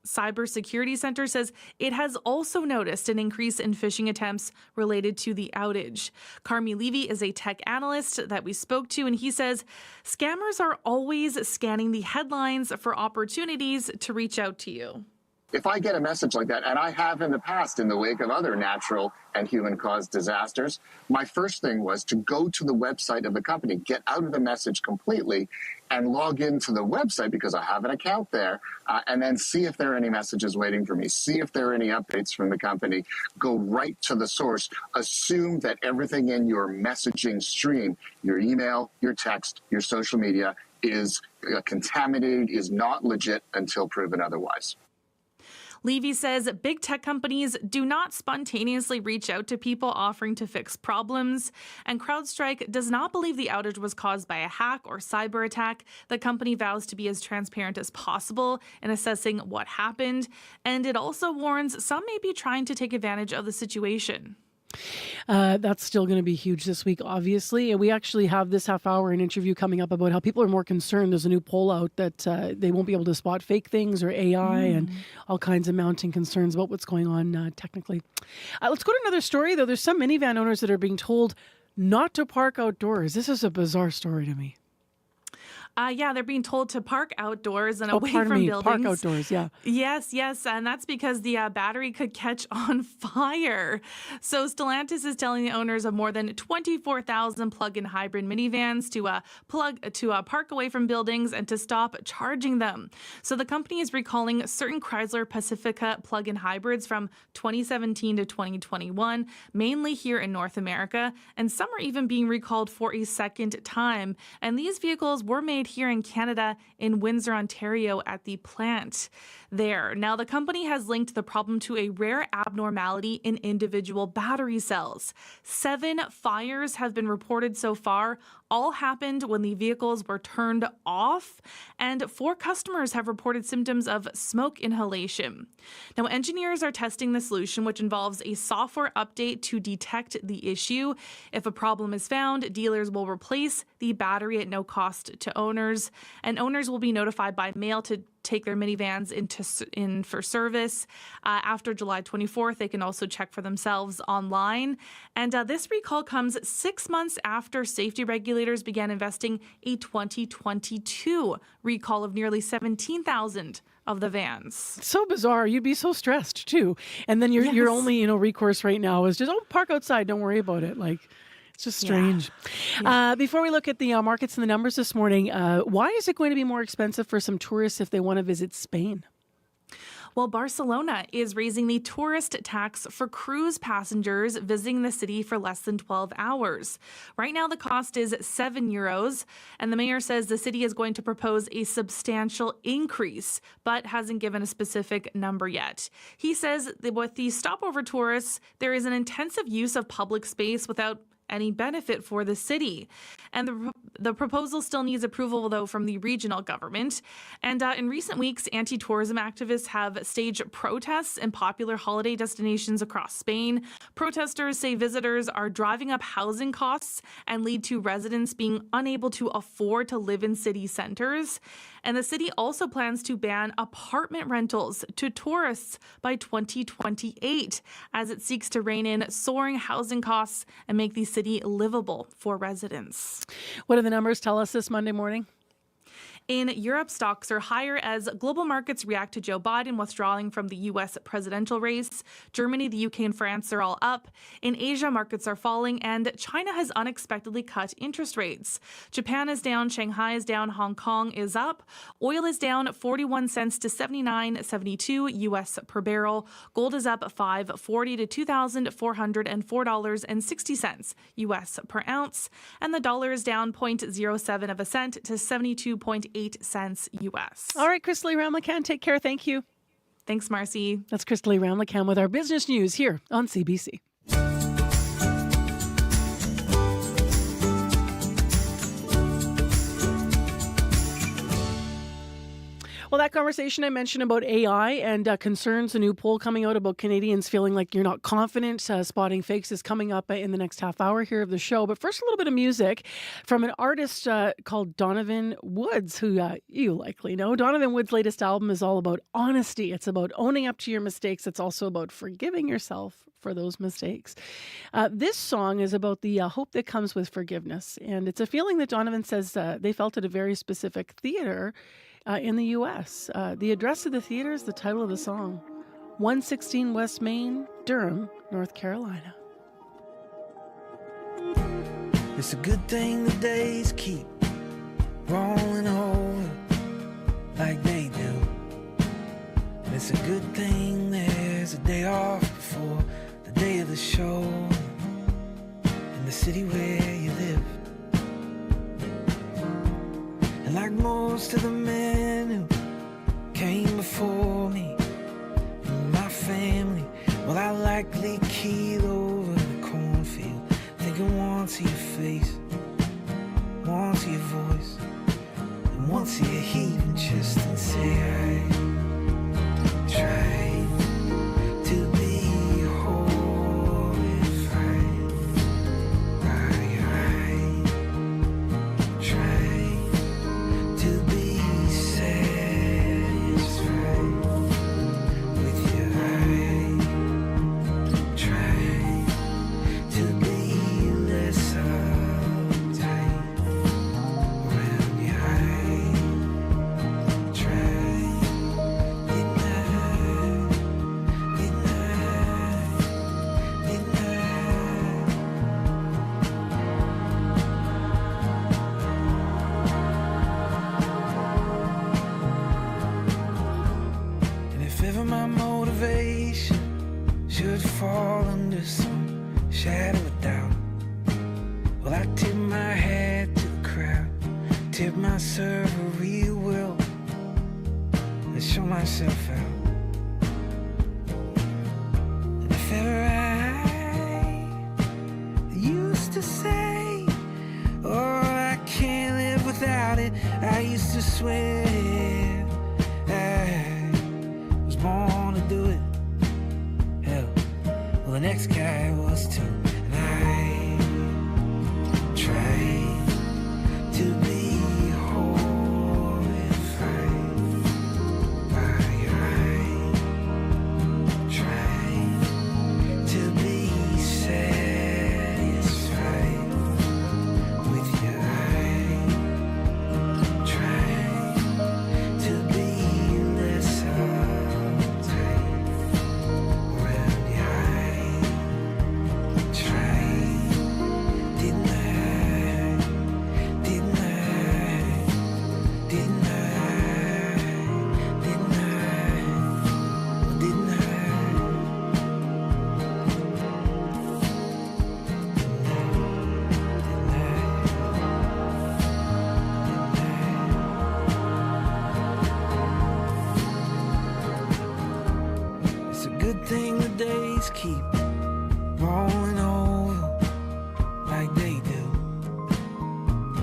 Cybersecurity Center says it has also noticed an increase in phishing attempts related to the outage. Carmi Levy is a tech analyst that we spoke to, and he says scammers are always scanning the headlines for opportunities to reach out to you. If I get a message like that, and I have in the past in the wake of other natural and human-caused disasters, my first thing was to go to the website of the company, get out of the message completely, and log into the website because I have an account there, and then see if there are any messages waiting for me, see if there are any updates from the company, go right to the source, assume that everything in your messaging stream, your email, your text, your social media, is contaminated, is not legit until proven otherwise. Levy says big tech companies do not spontaneously reach out to people offering to fix problems, and CrowdStrike does not believe the outage was caused by a hack or cyber attack. The company vows to be as transparent as possible in assessing what happened, and it also warns some may be trying to take advantage of the situation. That's still going to be huge this week, obviously. And we actually have this half hour an interview coming up about how people are more concerned. There's a new poll out that they won't be able to spot fake things or AI and all kinds of mounting concerns about what's going on technically. Let's go to another story, though. There's some minivan owners that are being told not to park outdoors. This is a bizarre story to me. Yeah, they're being told to park outdoors and away from buildings. Park outdoors, yeah. Yes, and that's because the battery could catch on fire. So Stellantis is telling the owners of more than 24,000 plug-in hybrid minivans to park away from buildings and to stop charging them. So the company is recalling certain Chrysler Pacifica plug-in hybrids from 2017 to 2021, mainly here in North America, and some are even being recalled for a second time. And these vehicles were made here in Canada in Windsor, Ontario at the plant there. Now, the company has linked the problem to a rare abnormality in individual battery cells. 7 fires have been reported so far. All happened when the vehicles were turned off, and 4 customers have reported symptoms of smoke inhalation. Now, engineers are testing the solution, which involves a software update to detect the issue. If a problem is found, dealers will replace the battery at no cost to owners. owners, and owners will be notified by mail to take their minivans in for service. After July 24th, they can also check for themselves online. And this recall comes 6 months after safety regulators began investing a 2022 recall of nearly 17,000 of the vans. So bizarre. You'd be so stressed too. And then your only, recourse right now is just, park outside. Don't worry about it. Like, it's just strange. Yeah. Before we look at the markets and the numbers this morning, why is it going to be more expensive for some tourists if they want to visit Spain? Well, Barcelona is raising the tourist tax for cruise passengers visiting the city for less than 12 hours. Right now, the cost is €7, and the mayor says the city is going to propose a substantial increase, but hasn't given a specific number yet. He says that with the stopover tourists, there is an intensive use of public space without any benefit for the city. And the proposal still needs approval, though, from the regional government. And in recent weeks, anti-tourism activists have staged protests in popular holiday destinations across Spain. Protesters say visitors are driving up housing costs and lead to residents being unable to afford to live in city centers. And the city also plans to ban apartment rentals to tourists by 2028 as it seeks to rein in soaring housing costs and make the city livable for residents. What do the numbers tell us this Monday morning? In Europe, stocks are higher as global markets react to Joe Biden withdrawing from the U.S. presidential race. Germany, the UK, and France are all up. In Asia, markets are falling, and China has unexpectedly cut interest rates. Japan is down, Shanghai is down, Hong Kong is up. Oil is down 41 cents to $79.72 U.S. per barrel. Gold is up $5.40 to $2,404.60 U.S. per ounce. And the dollar is down 0.07 of a cent to 72.8 cents U.S. All right, Crystal Ramlakan, take care. Thank you. Thanks, Marcy. That's Crystal Ramlakan with our business news here on CBC. Well, that conversation I mentioned about AI and concerns, a new poll coming out about Canadians feeling like you're not confident spotting fakes is coming up in the next half hour here of the show. But first, a little bit of music from an artist called Donovan Woods, who you likely know. Donovan Woods' latest album is all about honesty. It's about owning up to your mistakes. It's also about forgiving yourself for those mistakes. This song is about the hope that comes with forgiveness. And it's a feeling that Donovan says they felt at a very specific theater in the U.S. The address of the theater is the title of the song. 116 West Main, Durham, North Carolina. It's a good thing the days keep rolling over like they do. It's a good thing there's a day off before the day of the show in the city where you live. And like most of the men who came before me in my family, well, I likely keyed over the cornfield, thinking once of your face, once of your voice, and once of your heaving chest, and say I tried to be horrified. I tried to be satisfied with your eye. Tried to be less uptight around your eye. Tried, didn't I? And if ever my motivation should fall under some shadow of doubt, well, I tip my hat to the crowd, tip my server real well, and show myself out. And if ever I used to say, oh, I can't live without it, I used to swear I was born to do it. Hell, well, the next guy was too. And I tried to be whole. keep rolling over like they do.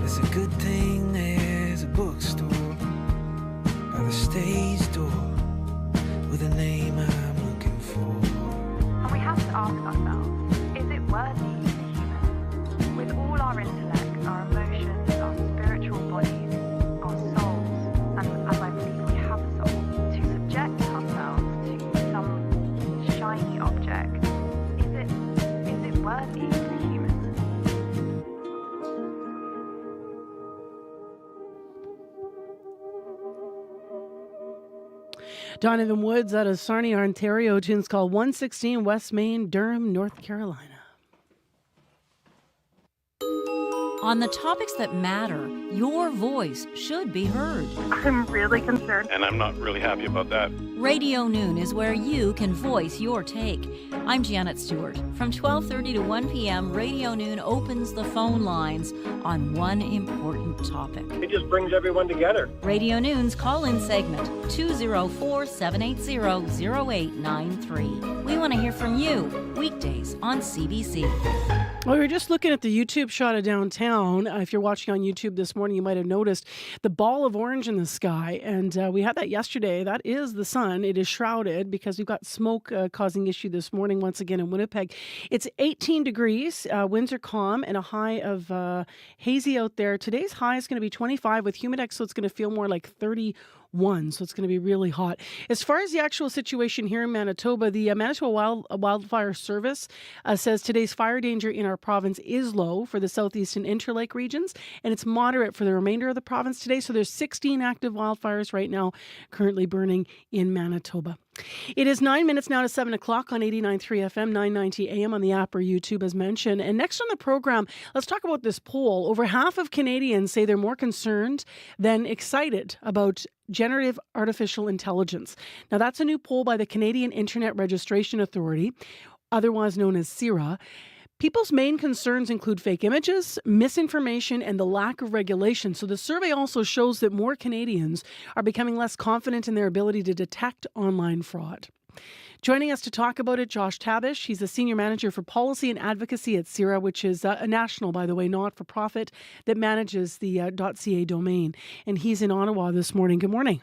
It's a good thing there's a bookstore by the stage door with a name I'm looking for. And we have to ask ourselves, is it worthy to be human? With all our intellect, our emotions, our spiritual bodies, our souls, and as I believe we have souls, to subject ourselves to some shiny object, is it worthy to be human? Donovan Woods out of Sarnia, Ontario. Tune's called 116 West Main, Durham, North Carolina. On the topics that matter, your voice should be heard. I'm really concerned. And I'm not really happy about that. Radio Noon is where you can voice your take. I'm Janet Stewart. From 12:30 to 1 p.m., Radio Noon opens the phone lines on one important topic. It just brings everyone together. Radio Noon's call-in segment, 204-780-0893. We want to hear from you, weekdays on CBC. Well, we were just looking at the YouTube shot of downtown. If you're watching on YouTube this morning, you might have noticed the ball of orange in the sky. And we had that yesterday. That is the sun. It is shrouded because we've got smoke causing issue this morning once again in Winnipeg. It's 18 degrees. Winds are calm and a high of hazy out there. Today's high is going to be 25 with humidex, so it's going to feel more like 31, so it's going to be really hot. As far as the actual situation here in Manitoba, the Manitoba Wildfire Service says today's fire danger in our province is low for the southeast and interlake regions, and it's moderate for the remainder of the province today. So there's 16 active wildfires right now currently burning in Manitoba. It is 9 minutes now to 7 o'clock on 89.3 FM, 990 AM on the app or YouTube as mentioned. And next on the program, let's talk about this poll. Over half of Canadians say they're more concerned than excited about generative artificial intelligence. Now, that's a new poll by the Canadian Internet Registration Authority, otherwise known as CIRA. People's main concerns include fake images, misinformation, and the lack of regulation. So the survey also shows that more Canadians are becoming less confident in their ability to detect online fraud. Joining us to talk about it, Josh Tabish. He's the Senior Manager for Policy and Advocacy at CIRA, which is a national, by the way, not-for-profit that manages the .ca domain. And he's in Ottawa this morning. Good morning.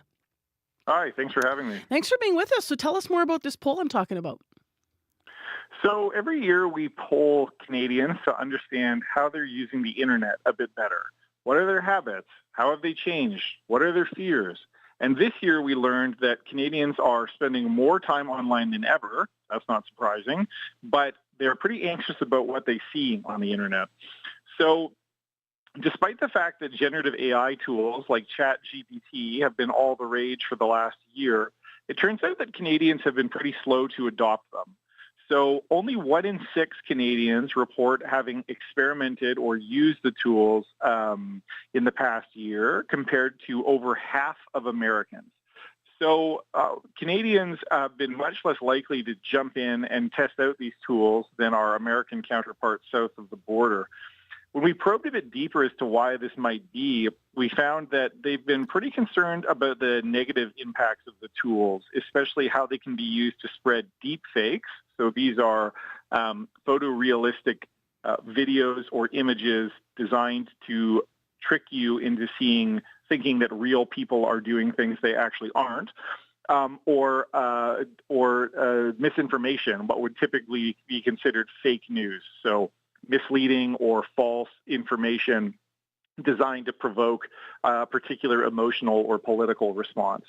Hi, thanks for having me. Thanks for being with us. So tell us more about this poll I'm talking about. So every year we poll Canadians to understand how they're using the internet a bit better. What are their habits? How have they changed? What are their fears? And this year we learned that Canadians are spending more time online than ever. That's not surprising, but they're pretty anxious about what they see on the internet. So despite the fact that generative AI tools like ChatGPT have been all the rage for the last year, it turns out that Canadians have been pretty slow to adopt them. So only 1 in 6 Canadians report having experimented or used the tools in the past year, compared to over half of Americans. So Canadians have been much less likely to jump in and test out these tools than our American counterparts south of the border. When we probed a bit deeper as to why this might be, we found that they've been pretty concerned about the negative impacts of the tools, especially how they can be used to spread deep fakes. So these are photorealistic videos or images designed to trick you into thinking that real people are doing things they actually aren't, or misinformation, what would typically be considered fake news. So misleading or false information designed to provoke a particular emotional or political response.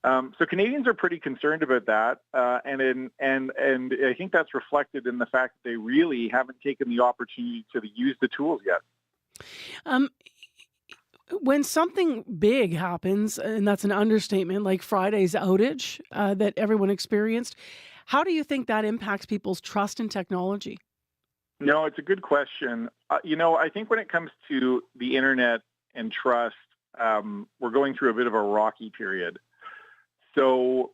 So Canadians are pretty concerned about that, and I think that's reflected in the fact that they really haven't taken the opportunity to use the tools yet. When something big happens, and that's an understatement, like Friday's outage that everyone experienced, how do you think that impacts people's trust in technology? No, it's a good question. I think when it comes to the internet and trust, we're going through a bit of a rocky period. So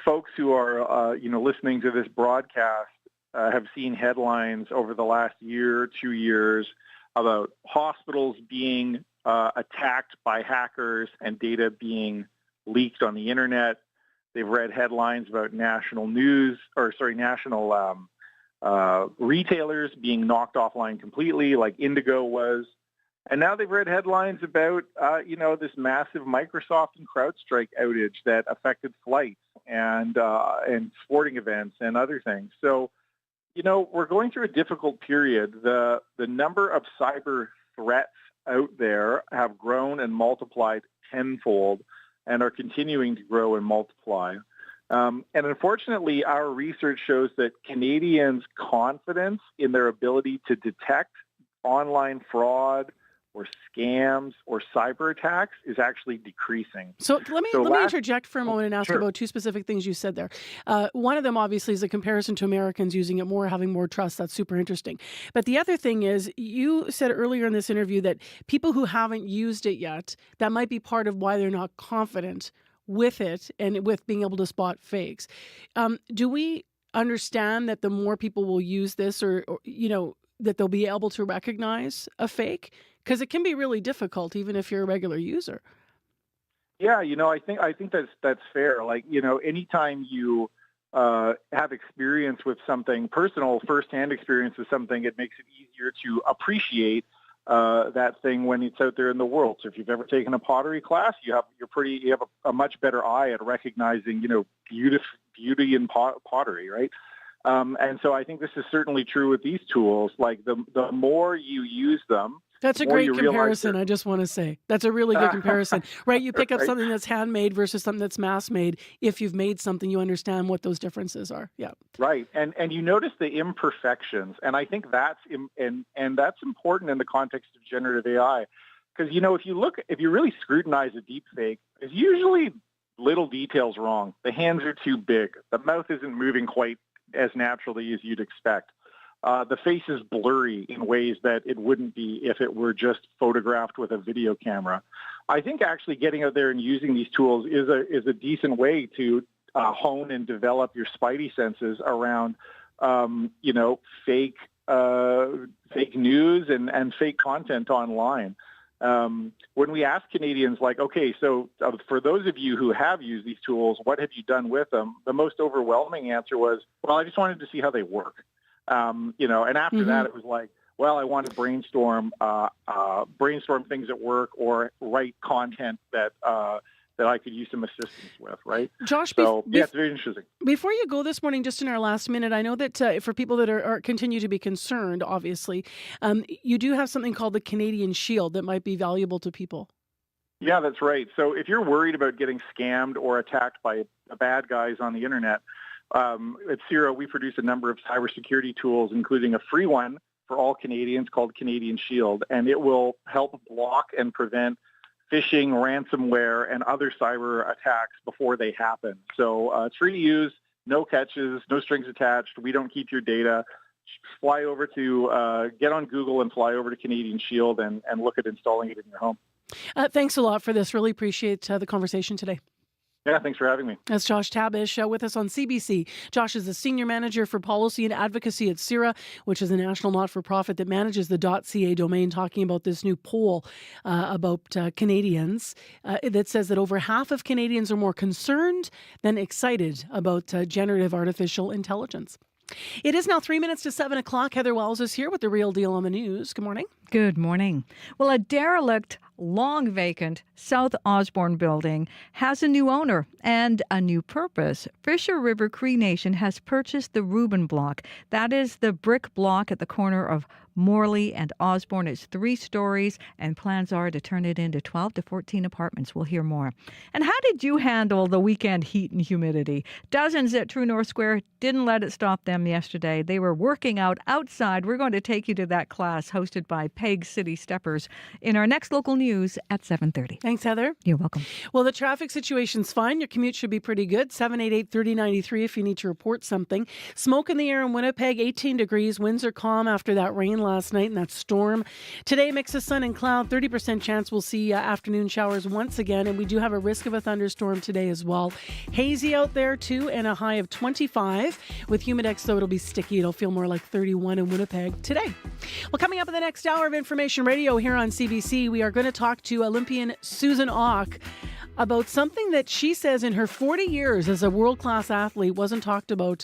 folks who are, listening to this broadcast have seen headlines over the last year, 2 years about hospitals being attacked by hackers and data being leaked on the internet. They've read headlines about national retailers being knocked offline completely, like Indigo was. And now they've read headlines about, this massive Microsoft and CrowdStrike outage that affected flights and sporting events and other things. So, we're going through a difficult period. The number of cyber threats out there have grown and multiplied tenfold and are continuing to grow and multiply. And unfortunately, our research shows that Canadians' confidence in their ability to detect online fraud or scams or cyber attacks is actually decreasing. So let me interject for a moment and ask about two specific things you said there. One of them obviously is a comparison to Americans using it more, having more trust. That's super interesting. But the other thing is, you said earlier in this interview that people who haven't used it yet, that might be part of why they're not confident with it and with being able to spot fakes. Do we understand that the more people will use this or that they'll be able to recognize a fake? Because it can be really difficult, even if you're a regular user. Yeah, I think that's fair. Like, anytime you have experience with something, personal firsthand experience with something, it makes it easier to appreciate that thing when it's out there in the world. So if you've ever taken a pottery class, you have a much better eye at recognizing, beauty in pottery, right? And so I think this is certainly true with these tools. Like the more you use them, that's a great comparison. I just want to say that's a really good comparison, right? You pick up something that's handmade versus something that's mass made. If you've made something, you understand what those differences are. Yeah. Right. And you notice the imperfections. And I think that's important in the context of generative AI. Because, if you really scrutinize a deep fake, there's usually little details wrong. The hands are too big. The mouth isn't moving quite as naturally as you'd expect. The face is blurry in ways that it wouldn't be if it were just photographed with a video camera. I think actually getting out there and using these tools is a decent way to hone and develop your spidey senses around, fake news and fake content online. When we ask Canadians, like, okay, so for those of you who have used these tools, what have you done with them? The most overwhelming answer was, well, I just wanted to see how they work. And after that, it was like, well, I want to brainstorm things at work or write content that I could use some assistance with, right? Josh, it's very interesting. Before you go this morning, just in our last minute, I know that for people that are continue to be concerned, obviously, you do have something called the Canadian Shield that might be valuable to people. Yeah, that's right. So if you're worried about getting scammed or attacked by bad guys on the internet, at CIRA, we produce a number of cybersecurity tools, including a free one for all Canadians called Canadian Shield, and it will help block and prevent phishing, ransomware, and other cyber attacks before they happen. So it's free to use, no catches, no strings attached. We don't keep your data. Fly over to, get on Google and fly over to Canadian Shield and look at installing it in your home. Thanks a lot for this. Really appreciate the conversation today. Yeah, thanks for having me. That's Josh Tabish with us on CBC. Josh is the Senior Manager for Policy and Advocacy at CIRA, which is a national not-for-profit that manages the .ca domain, talking about this new poll about Canadians that says that over half of Canadians are more concerned than excited about generative artificial intelligence. It is now 3 minutes to 7 o'clock. Heather Wells is here with The Real Deal on the News. Good morning. Good morning. Well, a derelict, long vacant South Osborne building has a new owner and a new purpose. Fisher River Cree Nation has purchased the Reuben block. That is the brick block at the corner of Morley and Osborne. It's 3 stories, and plans are to turn it into 12 to 14 apartments. We'll hear more. And how did you handle the weekend heat and humidity? Dozens at True North Square didn't let it stop them yesterday. They were working out outside. We're going to take you to that class hosted by Peg City Steppers in our next local news at 7:30. Thanks, Heather. You're welcome. Well, the traffic situation's fine. Your commute should be pretty good. 788-3093 if you need to report something. Smoke in the air in Winnipeg, 18 degrees. Winds are calm after that rain last night and that storm. Today, mix of sun and cloud. 30% chance we'll see afternoon showers once again, and we do have a risk of a thunderstorm today as well. Hazy out there too, and a high of 25. With Humidex, though, it'll be sticky. It'll feel more like 31 in Winnipeg today. Well, coming up in the next hour of Information Radio here on CBC, we are going to talk to Olympian Susan Auck about something that she says in her 40 years as a world-class athlete wasn't talked about.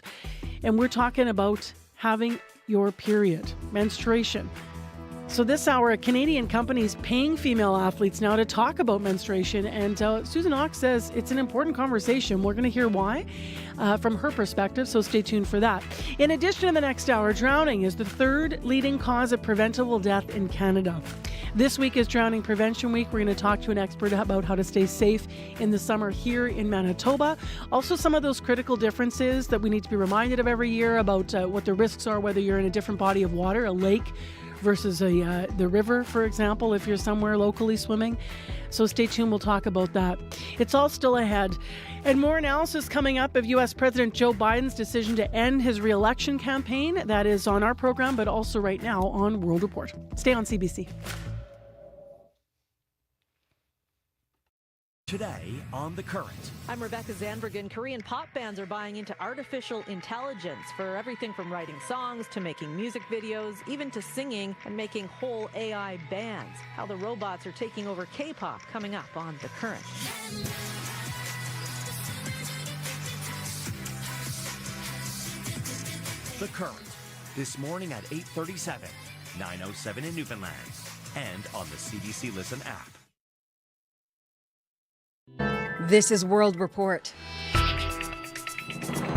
And we're talking about having your period, menstruation. So this hour, a Canadian company is paying female athletes now to talk about menstruation, and Susan Ox says it's an important conversation. We're going to hear why from her perspective, so stay tuned for that. In addition, in the next hour, drowning is the third leading cause of preventable death in Canada. This week is Drowning Prevention Week. We're going to talk to an expert about how to stay safe in the summer here in Manitoba. Also, some of those critical differences that we need to be reminded of every year about what the risks are, whether you're in a different body of water, a lake, versus the river, for example, if you're somewhere locally swimming. So stay tuned, we'll talk about that. It's all still ahead. And more analysis coming up of U.S. President Joe Biden's decision to end his re-election campaign. That is on our program, but also right now on World Report. Stay on CBC. Today on The Current. I'm Rebecca Zandbergen. Korean pop bands are buying into artificial intelligence for everything from writing songs to making music videos, even to singing and making whole AI bands. How the robots are taking over K-pop coming up on The Current. The Current. This morning at 8:37, 9:07 in Newfoundland, and on the CBC Listen app. This is World Report.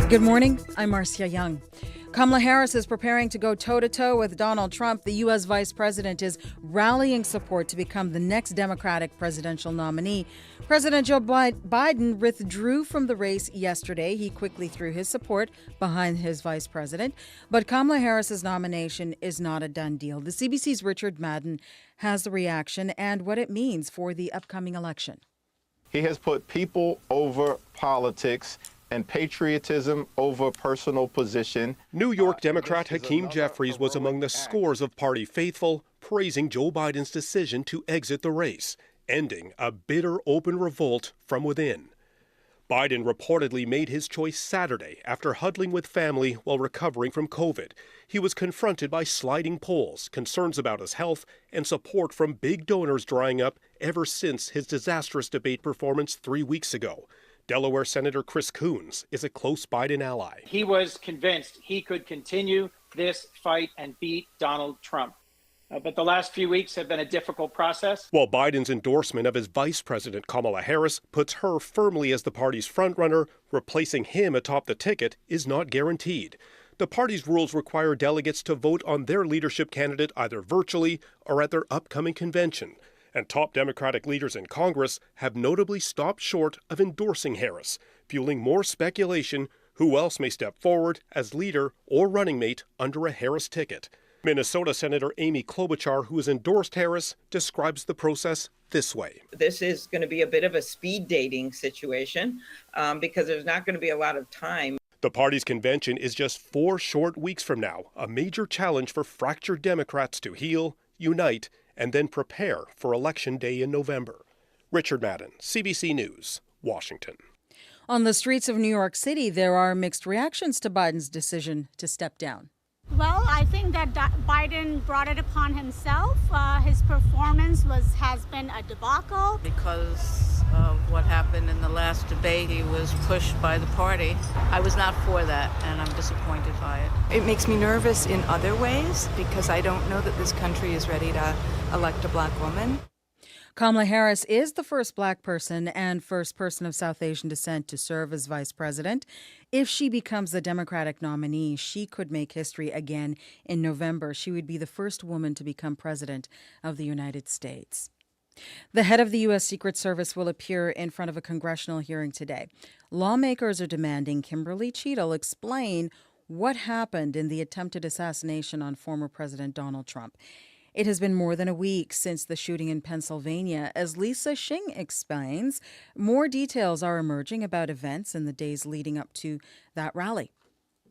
Good morning, I'm Marcia Young. Kamala Harris is preparing to go toe-to-toe with Donald Trump. The U.S. Vice President is rallying support to become the next Democratic presidential nominee. President Joe Biden withdrew from the race yesterday. He quickly threw his support behind his vice president. But Kamala Harris's nomination is not a done deal. The CBC's Richard Madden has the reaction and what it means for the upcoming election. He has put people over politics and patriotism over personal position. New York Democrat Hakeem Jeffries was among the scores of party faithful praising Joe Biden's decision to exit the race, ending a bitter open revolt from within. Biden reportedly made his choice Saturday after huddling with family while recovering from COVID. He was confronted by sliding polls, concerns about his health, and support from big donors drying up ever since his disastrous debate performance 3 weeks ago. Delaware Senator Chris Coons is a close Biden ally. He was convinced he could continue this fight and beat Donald Trump. But the last few weeks have been a difficult process. While Biden's endorsement of his vice president, Kamala Harris, puts her firmly as the party's frontrunner, replacing him atop the ticket is not guaranteed. The party's rules require delegates to vote on their leadership candidate either virtually or at their upcoming convention. And top Democratic leaders in Congress have notably stopped short of endorsing Harris, fueling more speculation who else may step forward as leader or running mate under a Harris ticket. Minnesota Senator Amy Klobuchar, who has endorsed Harris, describes the process this way. This is going to be a bit of a speed dating situation because there's not going to be a lot of time. The party's convention is just 4 short weeks from now, a major challenge for fractured Democrats to heal, unite, and then prepare for Election Day in November. Richard Madden, CBC News, Washington. On the streets of New York City, there are mixed reactions to Biden's decision to step down. Well, I think that Biden brought it upon himself. His performance has been a debacle. Because of what happened in the last debate, he was pushed by the party. I was not for that, and I'm disappointed by it. It makes me nervous in other ways because I don't know that this country is ready to elect a black woman. Kamala Harris is the first black person and first person of South Asian descent to serve as vice president. If she becomes the Democratic nominee, she could make history again in November. She would be the first woman to become president of the United States. The head of the U.S. Secret Service will appear in front of a congressional hearing today. Lawmakers are demanding Kimberly Cheadle explain what happened in the attempted assassination on former President Donald Trump. It has been more than a week since the shooting in Pennsylvania. As Lisa Shing explains, more details are emerging about events in the days leading up to that rally.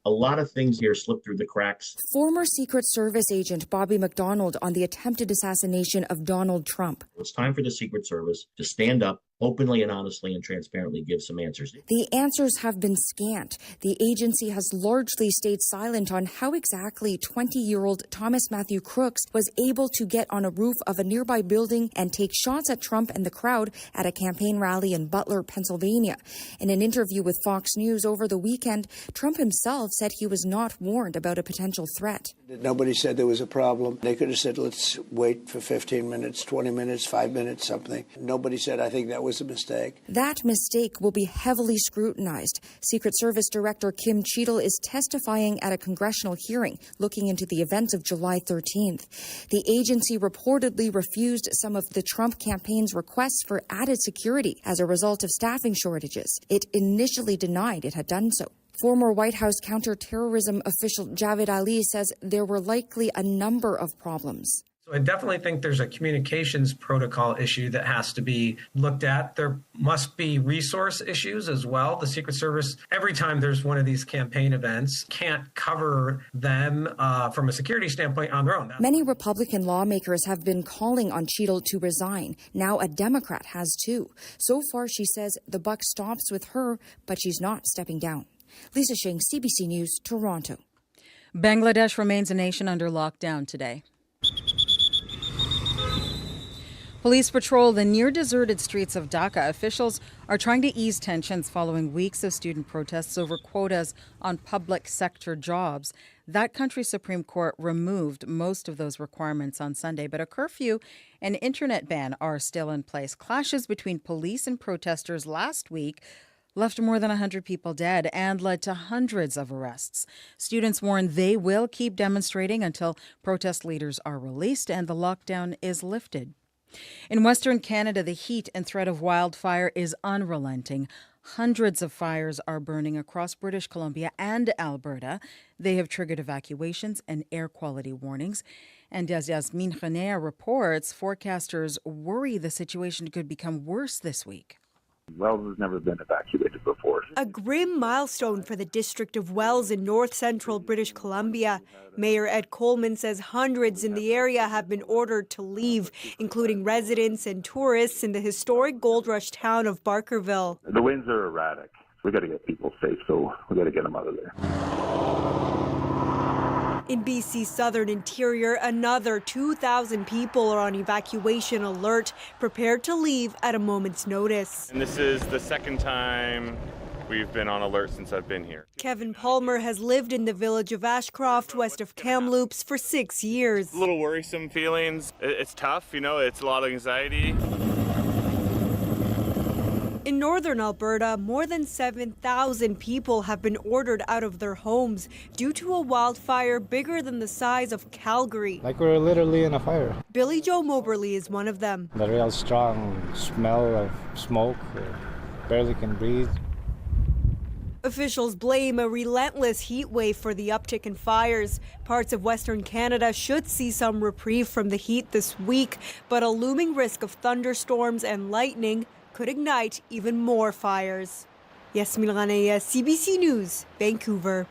A lot of things here slipped through the cracks. Former Secret Service agent Bobby McDonald on the attempted assassination of Donald Trump. It's time for the Secret Service to stand up, openly and honestly and transparently give some answers. The answers have been scant. The agency has largely stayed silent on how exactly 20-year-old Thomas Matthew Crooks was able to get on a roof of a nearby building and take shots at Trump and the crowd at a campaign rally in Butler, Pennsylvania. In an interview with Fox News over the weekend, Trump himself said he was not warned about a potential threat. Nobody said there was a problem. They could have said, let's wait for 15 minutes, 20 minutes, 5 minutes, something. Nobody said, I think that was a mistake. That mistake will be heavily scrutinized. Secret Service Director Kim Cheadle is testifying at a congressional hearing looking into the events of July 13th. The agency reportedly refused some of the Trump campaign's requests for added security as a result of staffing shortages. It initially denied it had done so. Former White House counterterrorism official Javed Ali says there were likely a number of problems. So I definitely think there's a communications protocol issue that has to be looked at. There must be resource issues as well. The Secret Service, every time there's one of these campaign events, can't cover them from a security standpoint on their own. Many Republican lawmakers have been calling on Cheadle to resign. Now a Democrat has too. So far, she says the buck stops with her, but she's not stepping down. Lisa Shing, CBC News, Toronto. Bangladesh remains a nation under lockdown today. Police patrol the near-deserted streets of Dhaka. Officials are trying to ease tensions following weeks of student protests over quotas on public sector jobs. That country's Supreme Court removed most of those requirements on Sunday, but a curfew and internet ban are still in place. Clashes between police and protesters last week left more than 100 people dead and led to hundreds of arrests. Students warn they will keep demonstrating until protest leaders are released and the lockdown is lifted. In Western Canada, the heat and threat of wildfire is unrelenting. Hundreds of fires are burning across British Columbia and Alberta. They have triggered evacuations and air quality warnings. And as Yasmin Khanea reports, forecasters worry the situation could become worse this week. Wells has never been evacuated before. A grim milestone for the district of Wells in north-central British Columbia. Mayor Ed Coleman says hundreds in the area have been ordered to leave, including residents and tourists in the historic gold rush town of Barkerville. The winds are erratic. We got to get people safe, so we got to get them out of there. In BC's southern interior, another 2,000 people are on evacuation alert, prepared to leave at a moment's notice. And this is the second time we've been on alert since I've been here. Kevin Palmer has lived in the village of Ashcroft, west of Kamloops, for 6 years. A little worrisome feelings. It's tough, it's a lot of anxiety. In northern Alberta, more than 7,000 people have been ordered out of their homes due to a wildfire bigger than the size of Calgary. Like we're literally in a fire. Billy Joe Moberly is one of them. The real strong smell of smoke, barely can breathe. Officials blame a relentless heat wave for the uptick in fires. Parts of Western Canada should see some reprieve from the heat this week, but a looming risk of thunderstorms and lightning could ignite even more fires. Yasmin Khanea, CBC News, Vancouver.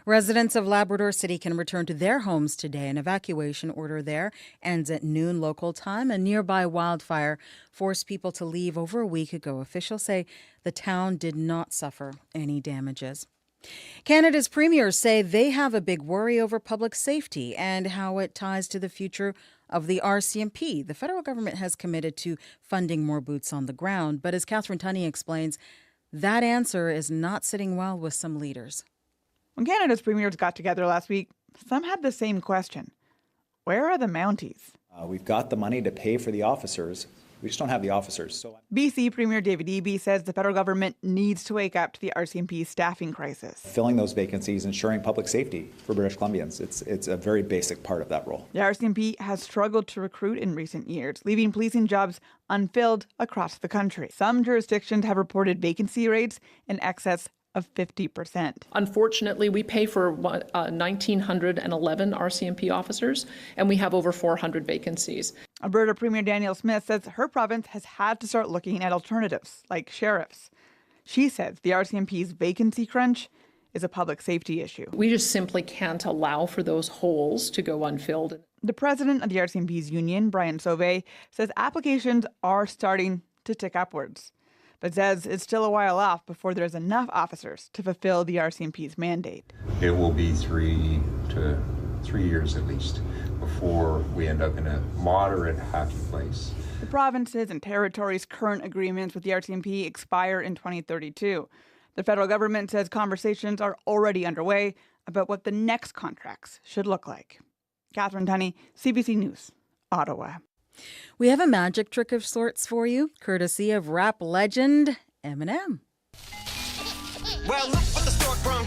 Residents of Labrador City can return to their homes today. An evacuation order there ends at noon local time. A nearby wildfire forced people to leave over a week ago. Officials say the town did not suffer any damages. Canada's premiers say they have a big worry over public safety and how it ties to the future of the RCMP. The federal government has committed to funding more boots on the ground, but as Catherine Tunney explains, that answer is not sitting well with some leaders. When Canada's premiers got together last week, some had the same question. Where are the Mounties? We've got the money to pay for the officers. We just don't have the officers. BC Premier David Eby says the federal government needs to wake up to the RCMP's staffing crisis. Filling those vacancies, ensuring public safety for British Columbians, it's a very basic part of that role. The RCMP has struggled to recruit in recent years, leaving policing jobs unfilled across the country. Some jurisdictions have reported vacancy rates in excess of 50%. Unfortunately, we pay for 1,911 RCMP officers, and we have over 400 vacancies. Alberta Premier Danielle Smith says her province has had to start looking at alternatives, like sheriffs. She says the RCMP's vacancy crunch is a public safety issue. We just simply can't allow for those holes to go unfilled. The president of the RCMP's union, Brian Sauvé, says applications are starting to tick upwards, but says it's still a while off before there's enough officers to fulfill the RCMP's mandate. It will be 3 years at least before we end up in a moderate happy place. The provinces and territories' current agreements with the RCMP expire in 2032. The federal government says conversations are already underway about what the next contracts should look like. Catherine Tunney, CBC News, Ottawa. We have a magic trick of sorts for you, courtesy of rap legend Eminem. Well, look what the stork brung.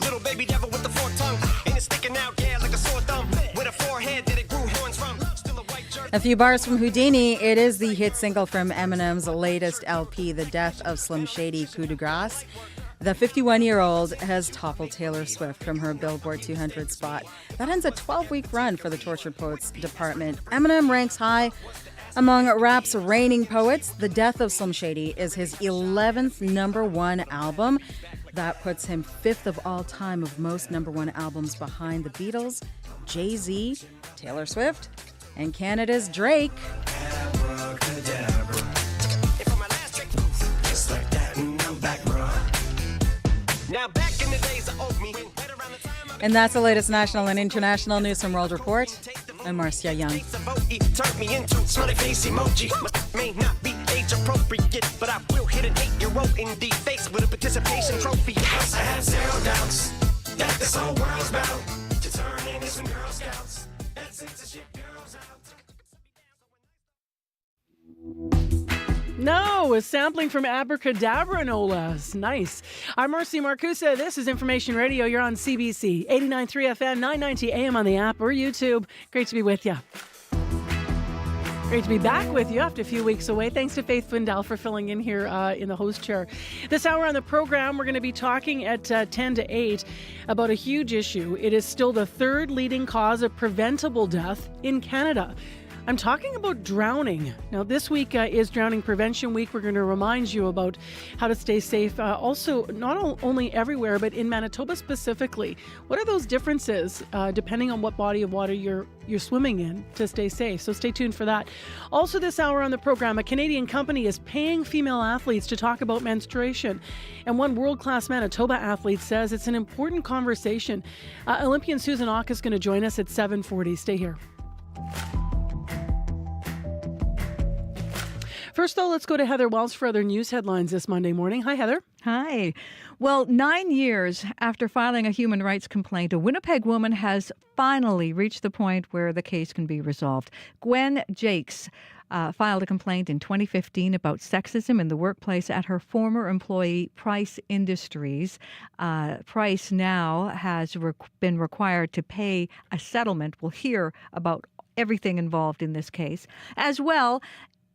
Little baby devil with the forked tongue. And it's sticking out, yeah, like a sore thumb. With a forehead that it grew horns from. Still a white jerk. A few bars from Houdini. It is the hit single from Eminem's latest LP, The Death of Slim Shady, Coup de Grace. The 51-year-old has toppled Taylor Swift from her Billboard 200 spot. That ends a 12-week run for the Tortured Poets department. Eminem ranks high among rap's reigning poets. The Death of Slim Shady is his 11th #1 album. That puts him 5th of all time of most #1 albums behind the Beatles, Jay-Z, Taylor Swift, and Canada's Drake. Now back in the days of old me. And that's the latest national and international news from World Report. I'm Marcia Young. Turned me into smiley face emoji. May not be age appropriate, but I will hit an 8-year-old in the face with a participation trophy. I have zero doubts that this whole world's bound to turn into some Girl Scouts. That censorship goes out. No, a sampling from Abracadabra, no less. Nice. I'm Marcy Marcusa. This is Information Radio. You're on CBC, 89.3 FM, 990 AM on the app or YouTube. Great to be with you. Great to be back with you after a few weeks away. Thanks to Faith Findell for filling in here in the host chair. This hour on the program, we're going to be talking at 10 to 8 about a huge issue. It is still the third leading cause of preventable death in Canada. I'm talking about drowning. Now, this week is Drowning Prevention Week. We're going to remind you about how to stay safe. Also, not only everywhere, but in Manitoba specifically. What are those differences depending on what body of water you're swimming in to stay safe? So stay tuned for that. Also this hour on the program, a Canadian company is paying female athletes to talk about menstruation. And one world-class Manitoba athlete says it's an important conversation. Olympian Susan Ock is going to join us at 7:40. Stay here. First, though, let's go to Heather Wells for other news headlines this Monday morning. Hi, Heather. Hi. Well, 9 years after filing a human rights complaint, a Winnipeg woman has finally reached the point where the case can be resolved. Gwen Jakes filed a complaint in 2015 about sexism in the workplace at her former employee, Price Industries. Price now has been required to pay a settlement. We'll hear about everything involved in this case. As well,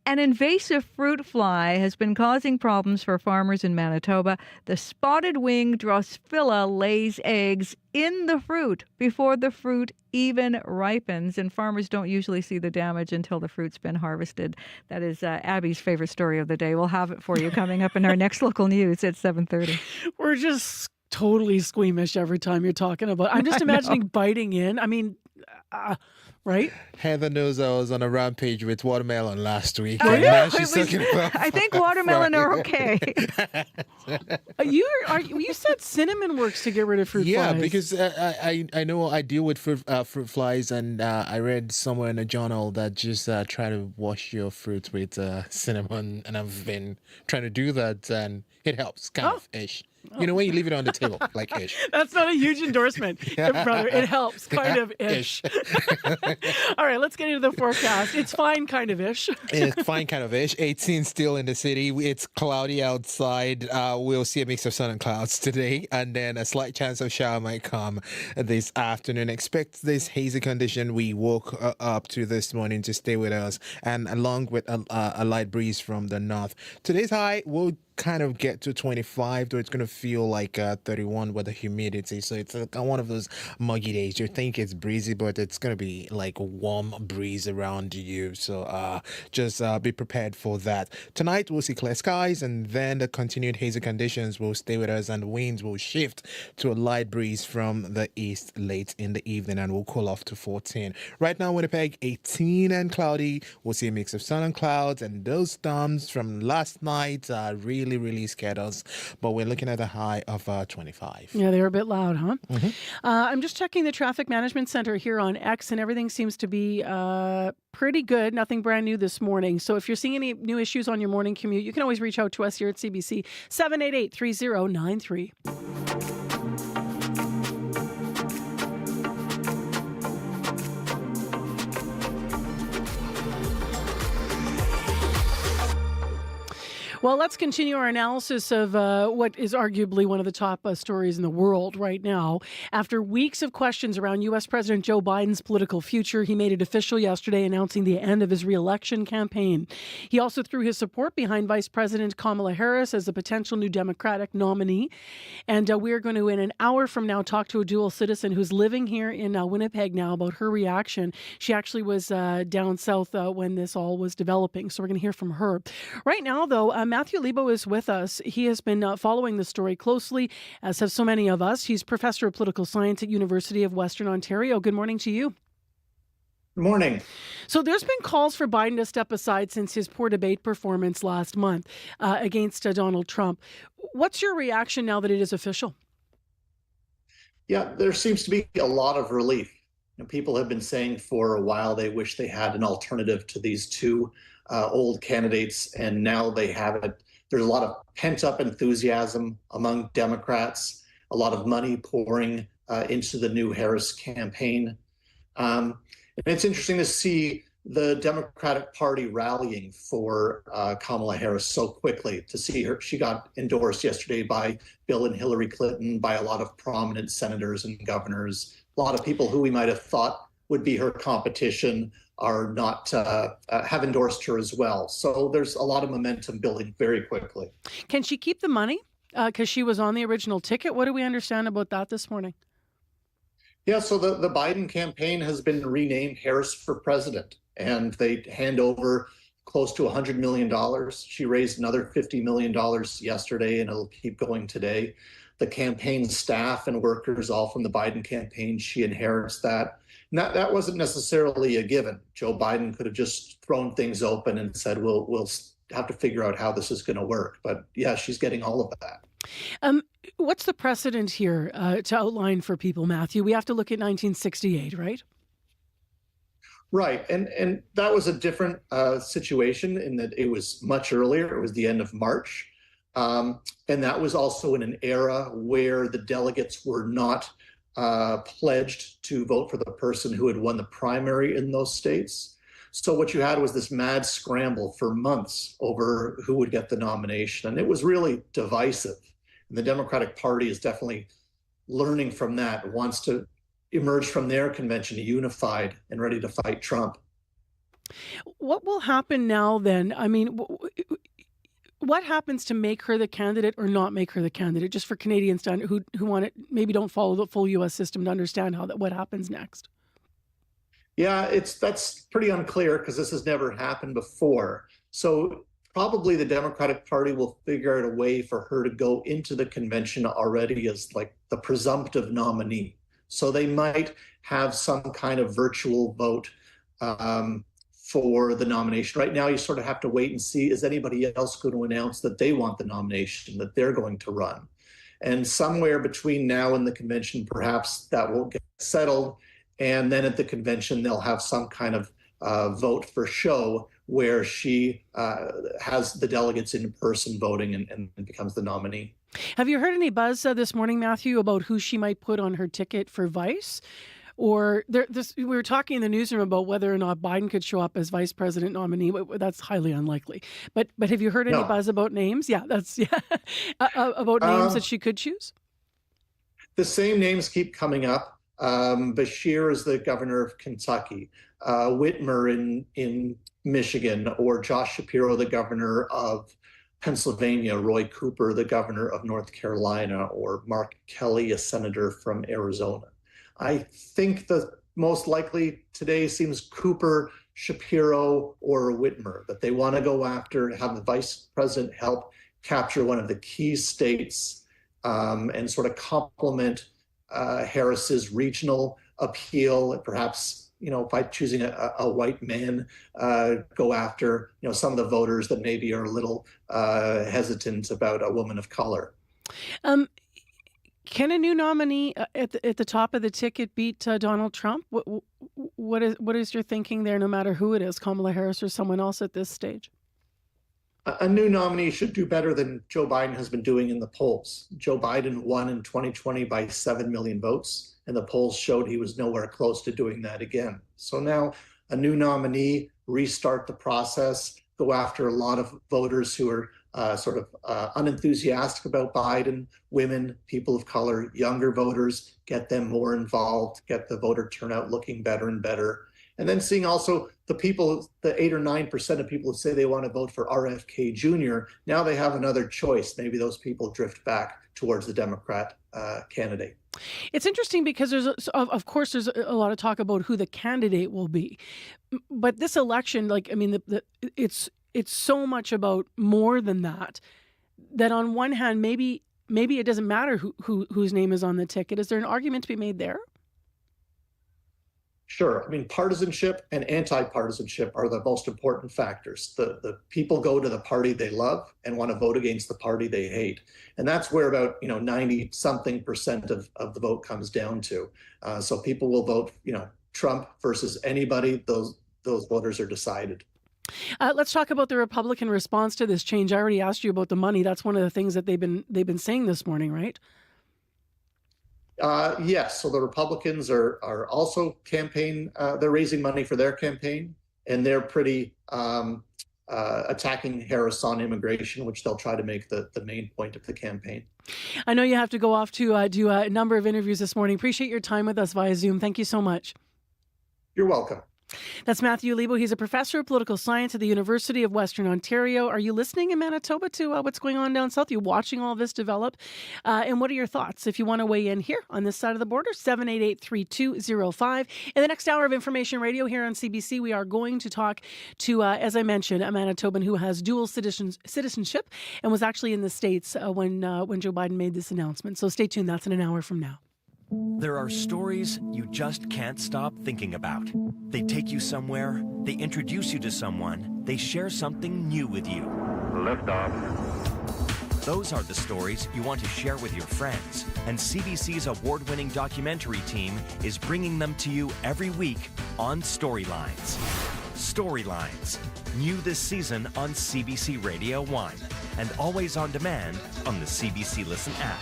an invasive fruit fly has been causing problems for farmers in Manitoba. The spotted wing Drosophila lays eggs in the fruit before the fruit even ripens, and farmers don't usually see the damage until the fruit's been harvested. That is Abby's favorite story of the day. We'll have it for you coming up in our next local news at 7:30. We're just totally squeamish every time you're talking about. I'm just imagining biting in. I mean, right? Heather knows I was on a rampage with watermelon last week. I And know, now she's talking about I think watermelon are okay. You said cinnamon works to get rid of fruit flies. Yeah, because I know I deal with fruit flies, and I read somewhere in a journal that just try to wash your fruit with cinnamon, and I've been trying to do that, and it helps, kind of ish. You know, when you leave it on the table, like ish. That's not a huge endorsement, brother. It helps, kind of ish. All right, let's get into the forecast. It's fine, kind of ish. It's fine, kind of ish. 18 still in the city. It's cloudy outside. We'll see a mix of sun and clouds today, and then a slight chance of shower might come this afternoon. Expect this hazy condition we woke up to this morning to stay with us, and along with a light breeze from the north. Today's high will kind of get to 25, though it's going to feel like 31 with the humidity. So it's like one of those muggy days. You think it's breezy, but it's going to be like a warm breeze around you. So just be prepared for that. Tonight, we'll see clear skies, and then the continued hazy conditions will stay with us, and the winds will shift to a light breeze from the east late in the evening, and will cool off to 14. Right now, Winnipeg, 18 and cloudy. We'll see a mix of sun and clouds, and those storms from last night really scared us, but we're looking at a high of 25. Yeah, they were a bit loud, huh? Mm-hmm. I'm just checking the Traffic Management Center here on X, and everything seems to be pretty good. Nothing brand new this morning. So if you're seeing any new issues on your morning commute, you can always reach out to us here at CBC, 788-3093. Well, let's continue our analysis of what is arguably one of the top stories in the world right now. After weeks of questions around U.S. President Joe Biden's political future, he made it official yesterday, announcing the end of his re-election campaign. He also threw his support behind Vice President Kamala Harris as a potential new Democratic nominee. And we're going to, in an hour from now, talk to a dual citizen who's living here in Winnipeg now about her reaction. She actually was down south when this all was developing, so we're going to hear from her. Right now, though, Matthew Lebo is with us. He has been following the story closely, as have so many of us. He's professor of political science at University of Western Ontario. Good morning to you. Good morning. So there's been calls for Biden to step aside since his poor debate performance last month against Donald Trump. What's your reaction now that it is official? Yeah, there seems to be a lot of relief. People have been saying for a while they wish they had an alternative to these two old candidates, and now they have it. There's a lot of pent-up enthusiasm among Democrats, a lot of money pouring into the new Harris campaign. And it's interesting to see the Democratic Party rallying for Kamala Harris so quickly, to see her. She got endorsed yesterday by Bill and Hillary Clinton, by a lot of prominent senators and governors. A lot of people who we might have thought would be her competition are not, have endorsed her as well. So there's a lot of momentum building very quickly. Can she keep the money? Because she was on the original ticket. What do we understand about that this morning? Yeah, so the Biden campaign has been renamed Harris for President, and they hand over close to $100 million. She raised another $50 million yesterday, and it'll keep going today. The campaign staff and workers, all from the Biden campaign, she inherits that. And that wasn't necessarily a given. Joe Biden could have just thrown things open and said, we'll have to figure out how this is going to work. But yeah, she's getting all of that. What's the precedent here to outline for people, Matthew? We have to look at 1968, right? Right. And that was a different situation in that it was much earlier. It was the end of March. And that was also in an era where the delegates were not pledged to vote for the person who had won the primary in those states. So what you had was this mad scramble for months over who would get the nomination. And it was really divisive. And the Democratic Party is definitely learning from that, wants to emerge from their convention unified and ready to fight Trump. What will happen now then? I mean, what happens to make her the candidate or not make her the candidate? Just for Canadians who want it, maybe don't follow the full U.S. system to understand what happens next. Yeah, that's pretty unclear because this has never happened before. So probably the Democratic Party will figure out a way for her to go into the convention already as like the presumptive nominee. So they might have some kind of virtual vote for the nomination. Right now, you sort of have to wait and see, is anybody else going to announce that they want the nomination, that they're going to run? And somewhere between now and the convention, perhaps that will get settled. And then at the convention, they'll have some kind of vote for show where she has the delegates in person voting and becomes the nominee. Have you heard any buzz this morning, Matthew, about who she might put on her ticket for vice? Or we were talking in the newsroom about whether or not Biden could show up as vice president nominee. That's highly unlikely. But have you heard any buzz about names? Yeah, about names that she could choose? The same names keep coming up. Beshear is the governor of Kentucky, Whitmer in Michigan, or Josh Shapiro, the governor of Pennsylvania, Roy Cooper, the governor of North Carolina, or Mark Kelly, a senator from Arizona. I think the most likely today seems Cooper, Shapiro, or Whitmer, that they want to go after, have the vice president help capture one of the key states and sort of complement Harris's regional appeal, perhaps, by choosing a white man, go after, some of the voters that maybe are a little hesitant about a woman of color. Can a new nominee at the top of the ticket beat Donald Trump? What is your thinking there, no matter who it is, Kamala Harris or someone else at this stage? A new nominee should do better than Joe Biden has been doing in the polls. Joe Biden won in 2020 by 7 million votes, and the polls showed he was nowhere close to doing that again. So now a new nominee, restart the process, go after a lot of voters who are unenthusiastic about Biden, women, people of color, younger voters, get them more involved, get the voter turnout looking better and better. And then seeing also the people, the 8 or 9% of people who say they want to vote for RFK Jr., now they have another choice. Maybe those people drift back towards the Democrat candidate. It's interesting because of course, there's a lot of talk about who the candidate will be. But this election, it's so much about more than that, that on one hand, maybe it doesn't matter whose name is on the ticket. Is there an argument to be made there? Sure. I mean, partisanship and anti-partisanship are the most important factors. The people go to the party they love and want to vote against the party they hate. And that's where about 90-something% of the vote comes down to. So people will vote, Trump versus anybody. Those voters are decided. Let's talk about the Republican response to this change. I already asked you about the money. That's one of the things that they've been saying this morning, right? Yes. So the Republicans are also they're raising money for their campaign, and they're pretty attacking Harris on immigration, which they'll try to make the main point of the campaign. I know you have to go off to do a number of interviews this morning. Appreciate your time with us via Zoom. Thank you so much. You're welcome. That's Matthew Lebo. He's a professor of political science at the University of Western Ontario. Are you listening in Manitoba to what's going on down south? Are you watching all this develop? And what are your thoughts? If you want to weigh in here on this side of the border, 788-3205. In the next hour of Information Radio here on CBC, we are going to talk to, as I mentioned, a Manitoban who has dual citizenship and was actually in the States when Joe Biden made this announcement. So stay tuned. That's in an hour from now. There are stories you just can't stop thinking about. They take you somewhere, they introduce you to someone, they share something new with you. Liftoff. Those are the stories you want to share with your friends, and CBC's award-winning documentary team is bringing them to you every week on Storylines. Storylines, new this season on CBC Radio 1, and always on demand on the CBC Listen app.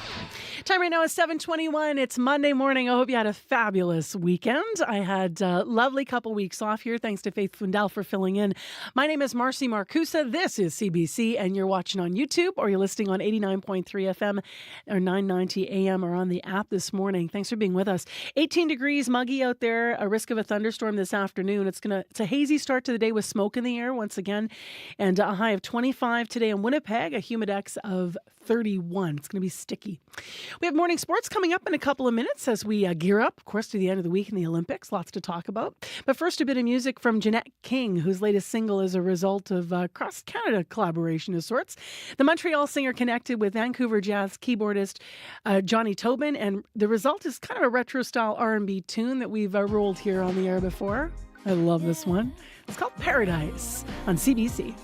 Time right now is 7:21. It's Monday morning. I hope you had a fabulous weekend. I had a lovely couple weeks off here. Thanks to Faith Fundal for filling in. My name is Marcy Marcusa. This is CBC, and you're watching on YouTube or you're listening on 89.3 FM or 990 AM or on the app this morning. Thanks for being with us. 18 degrees, muggy out there. A risk of a thunderstorm this afternoon. It's a hazy start to the day with smoke in the air once again, and a high of 25 today in Winnipeg. A humidex of 31. It's going to be sticky. We have morning sports coming up in a couple of minutes as we gear up, of course, to the end of the week in the Olympics. Lots to talk about. But first, a bit of music from Jeanette King, whose latest single is a result of a cross-Canada collaboration of sorts. The Montreal singer connected with Vancouver jazz keyboardist Johnny Tobin, and the result is kind of a retro-style R&B tune that we've rolled here on the air before. I love this one. It's called Paradise on CBC.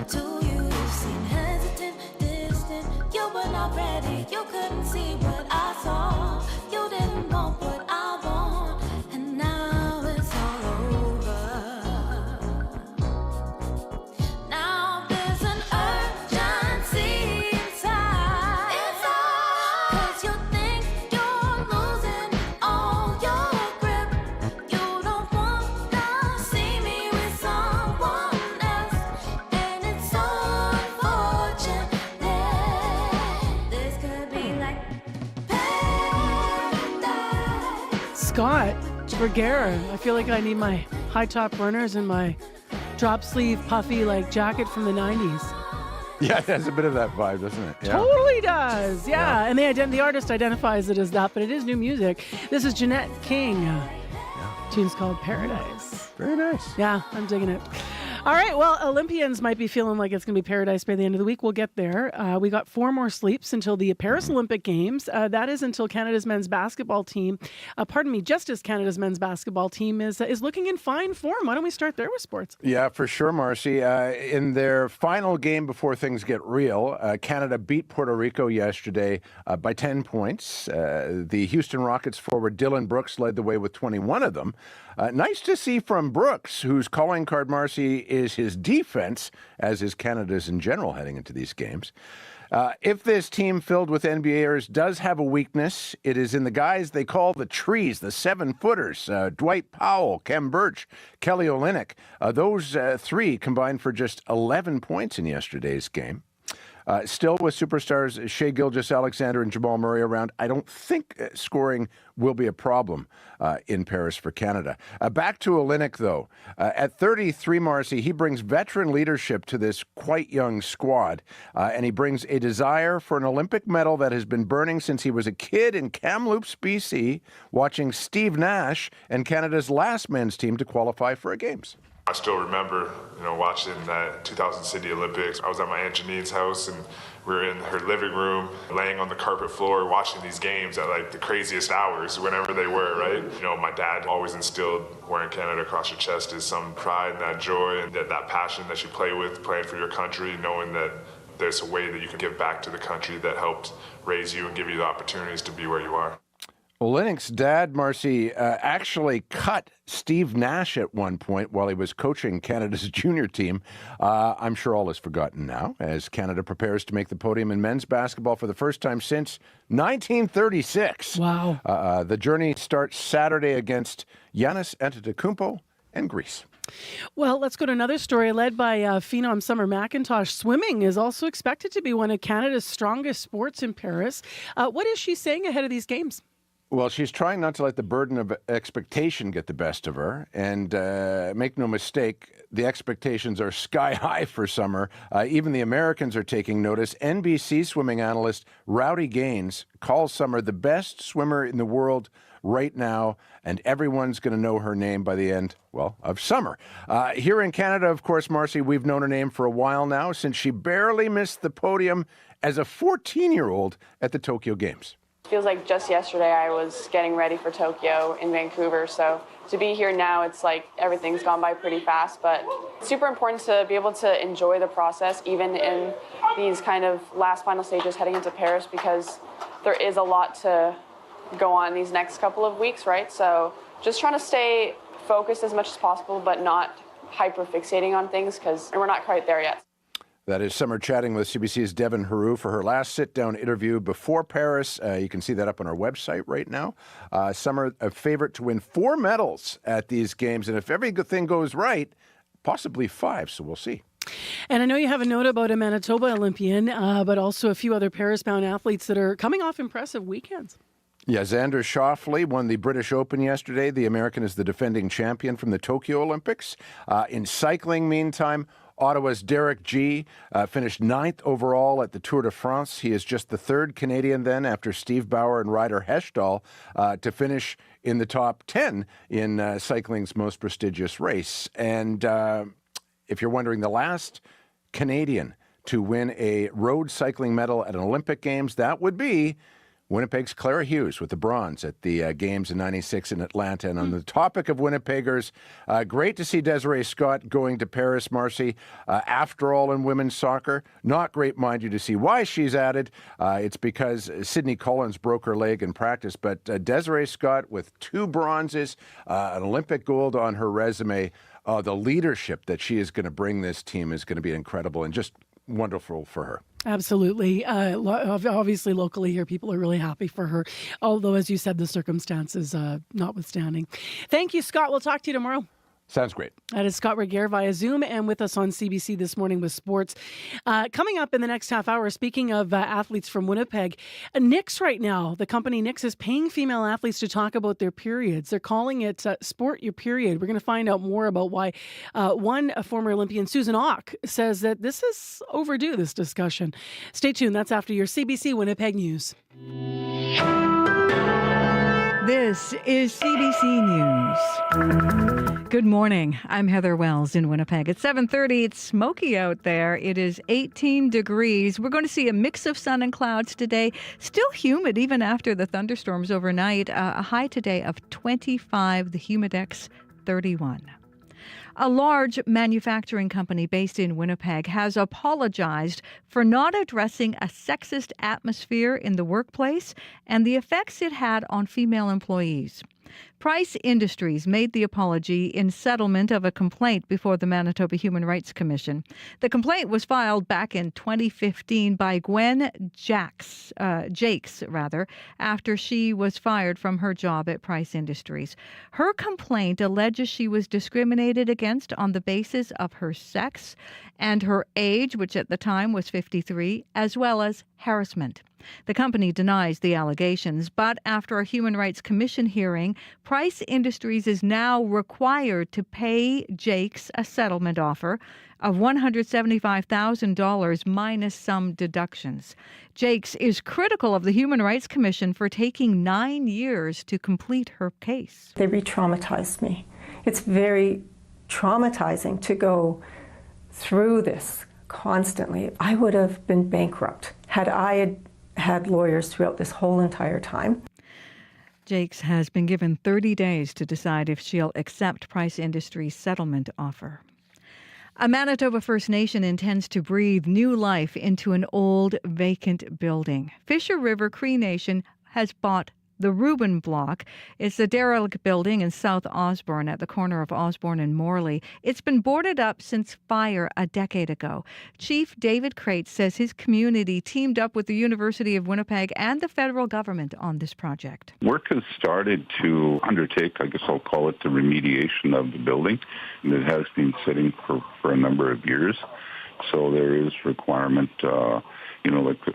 to you. You seem hesitant, distant. You were not ready. You couldn't see what I saw. You didn't want what I want, and now it's all over. Now there's an urgency inside. Cause you think you're losing all your grip. You don't wanna see me with someone else, and it's so unfortunate. This could be like Scott Vergara. I feel like I need my high top runners and my drop sleeve puffy like jacket from the 90s. Yeah, it has a bit of that vibe, doesn't it? Yeah. Totally does. Yeah. And the artist identifies it as that, but it is new music. This is Jeanette King. Tune's called Paradise. Very nice. Yeah, I'm digging it. All right, well, Olympians might be feeling like it's going to be paradise by the end of the week. We'll get there. We got 4 more sleeps until the Paris Olympic Games. That is until Canada's men's basketball team, just as Canada's men's basketball team is looking in fine form. Why don't we start there with sports? Yeah, for sure, Marcy. In their final game before things get real, Canada beat Puerto Rico yesterday by 10 points. The Houston Rockets forward Dylan Brooks led the way with 21 of them. Nice to see from Brooks, whose calling card, Marcy, is his defense, as is Canada's in general heading into these games. If this team filled with NBAers does have a weakness, it is in the guys they call the trees, the 7-footers, Dwight Powell, Kem Birch, Kelly Olynyk. Those 3 combined for just 11 points in yesterday's game. Still with superstars Shai Gilgeous-Alexander and Jamal Murray around, I don't think scoring will be a problem in Paris for Canada. Back to Olynyk, though. At 33, Marcy, he brings veteran leadership to this quite young squad, and he brings a desire for an Olympic medal that has been burning since he was a kid in Kamloops, BC, watching Steve Nash and Canada's last men's team to qualify for a Games. I still remember, watching that 2000 Sydney Olympics. I was at my Aunt Janine's house, and we were in her living room, laying on the carpet floor, watching these games at like the craziest hours, whenever they were, right? My dad always instilled wearing Canada across your chest is some pride and that joy and that passion that you play with, playing for your country, knowing that there's a way that you can give back to the country that helped raise you and give you the opportunities to be where you are. Olynyk's dad, Marcy, actually cut Steve Nash at one point while he was coaching Canada's junior team. I'm sure all is forgotten now as Canada prepares to make the podium in men's basketball for the first time since 1936. Wow. The journey starts Saturday against Giannis Antetokounmpo and Greece. Well, let's go to another story led by phenom Summer McIntosh. Swimming is also expected to be one of Canada's strongest sports in Paris. What is she saying ahead of these games? Well, she's trying not to let the burden of expectation get the best of her. And make no mistake, the expectations are sky high for Summer. Even the Americans are taking notice. NBC swimming analyst Rowdy Gaines calls Summer the best swimmer in the world right now, and everyone's going to know her name by the end, of summer. Here in Canada, of course, Marcy, we've known her name for a while now, since she barely missed the podium as a 14-year-old at the Tokyo Games. Feels like just yesterday I was getting ready for Tokyo in Vancouver, so to be here now, it's like everything's gone by pretty fast, but it's super important to be able to enjoy the process, even in these kind of last final stages heading into Paris, because there is a lot to go on these next couple of weeks, right? So just trying to stay focused as much as possible, but not hyper fixating on things, because we're not quite there yet. That is Summer chatting with CBC's Devin Haru for her last sit-down interview before Paris. You can see that up on our website right now. Summer, a favorite to win 4 medals at these games, and if everything goes right, possibly 5, so we'll see. And I know you have a note about a Manitoba Olympian, but also a few other Paris-bound athletes that are coming off impressive weekends. Yeah, Xander Schauffele won the British Open yesterday. The American is the defending champion from the Tokyo Olympics. In cycling, meantime, Ottawa's Derek G finished 9th overall at the Tour de France. He is just the 3rd Canadian then, after Steve Bauer and Ryder Hesjedal, to finish in the top 10 in cycling's most prestigious race. And if you're wondering, the last Canadian to win a road cycling medal at an Olympic Games, that would be Winnipeg's Clara Hughes with the bronze at the Games in '96 in Atlanta. And on the topic of Winnipeggers, great to see Desiree Scott going to Paris, Marcy. After all, in women's soccer, not great, mind you, to see why she's added. It's because Sydney Collins broke her leg in practice. But Desiree Scott with 2 bronzes, an Olympic gold on her resume. The leadership that she is going to bring this team is going to be incredible and just wonderful for her. Absolutely. Obviously, locally here, people are really happy for her. Although, as you said, the circumstances notwithstanding. Thank you, Scott. We'll talk to you tomorrow. Sounds great. That is Scott Regehr via Zoom and with us on CBC This Morning with sports. Coming up in the next half hour, speaking of athletes from Winnipeg, Nix right now, the company Nix is paying female athletes to talk about their periods. They're calling it Sport Your Period. We're going to find out more about why one former Olympian, Susan Ock, says that this is overdue, this discussion. Stay tuned. That's after your CBC Winnipeg News. This is CBC News. Good morning. I'm Heather Wells in Winnipeg. At 7:30, it's smoky out there. It is 18 degrees. We're going to see a mix of sun and clouds today. Still humid even after the thunderstorms overnight. A high today of 25, the humidex 31. A large manufacturing company based in Winnipeg has apologized for not addressing a sexist atmosphere in the workplace and the effects it had on female employees. Price Industries made the apology in settlement of a complaint before the Manitoba Human Rights Commission. The complaint was filed back in 2015 by Gwen Jakes, after she was fired from her job at Price Industries. Her complaint alleges she was discriminated against on the basis of her sex and her age, which at the time was 53, as well as harassment. The company denies the allegations, but after a Human Rights Commission hearing, Price Industries is now required to pay Jakes a settlement offer of $175,000 minus some deductions. Jakes is critical of the Human Rights Commission for taking 9 years to complete her case. They re-traumatized me. It's very traumatizing to go through this constantly. I would have been bankrupt had I had lawyers throughout this whole entire time. Jakes has been given 30 days to decide if she'll accept Price Industries' settlement offer. A Manitoba First Nation intends to breathe new life into an old, vacant building. Fisher River Cree Nation has bought the Rubin Block. It's a derelict building in South Osborne at the corner of Osborne and Morley. It's been boarded up since fire a decade ago. Chief David Crates says his community teamed up with the University of Winnipeg and the federal government on this project. Work has started to undertake, I guess I'll call it, the remediation of the building. And it has been sitting for a number of years. So there is requirement, like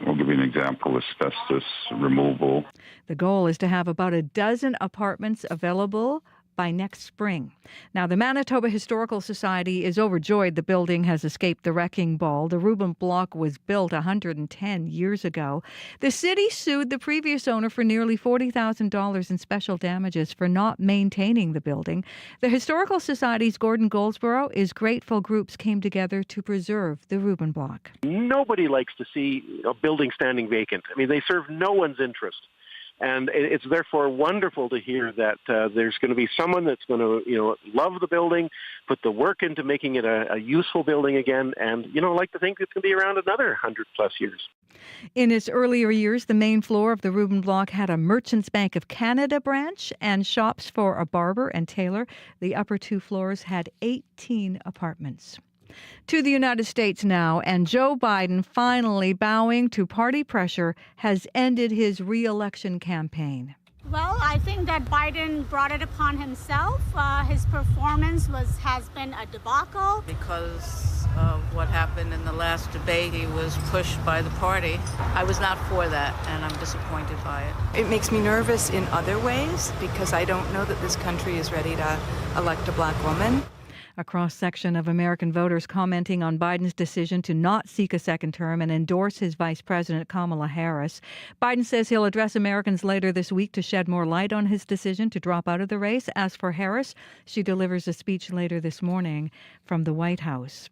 I'll give you an example, asbestos removal. The goal is to have about a dozen apartments available by next spring. Now, the Manitoba Historical Society is overjoyed the building has escaped the wrecking ball. The Rubin Block was built 110 years ago. The city sued the previous owner for nearly $40,000 in special damages for not maintaining the building. The Historical Society's Gordon Goldsborough is grateful groups came together to preserve the Rubin Block. Nobody likes to see a building standing vacant. I mean, they serve no one's interest. And it's therefore wonderful to hear that there's going to be someone that's going to, love the building, put the work into making it a useful building again, and, like to think it's going to be around another 100-plus years. In its earlier years, the main floor of the Rubin Block had a Merchants Bank of Canada branch and shops for a barber and tailor. The upper 2 floors had 18 apartments. To the United States now, and Joe Biden, finally bowing to party pressure, has ended his re-election campaign. Well, I think that Biden brought it upon himself. His performance has been a debacle. Because of what happened in the last debate, he was pushed by the party. I was not for that, and I'm disappointed by it. It makes me nervous in other ways because I don't know that this country is ready to elect a black woman. A cross-section of American voters commenting on Biden's decision to not seek a second term and endorse his Vice President Kamala Harris. Biden says he'll address Americans later this week to shed more light on his decision to drop out of the race. As for Harris, she delivers a speech later this morning from the White House.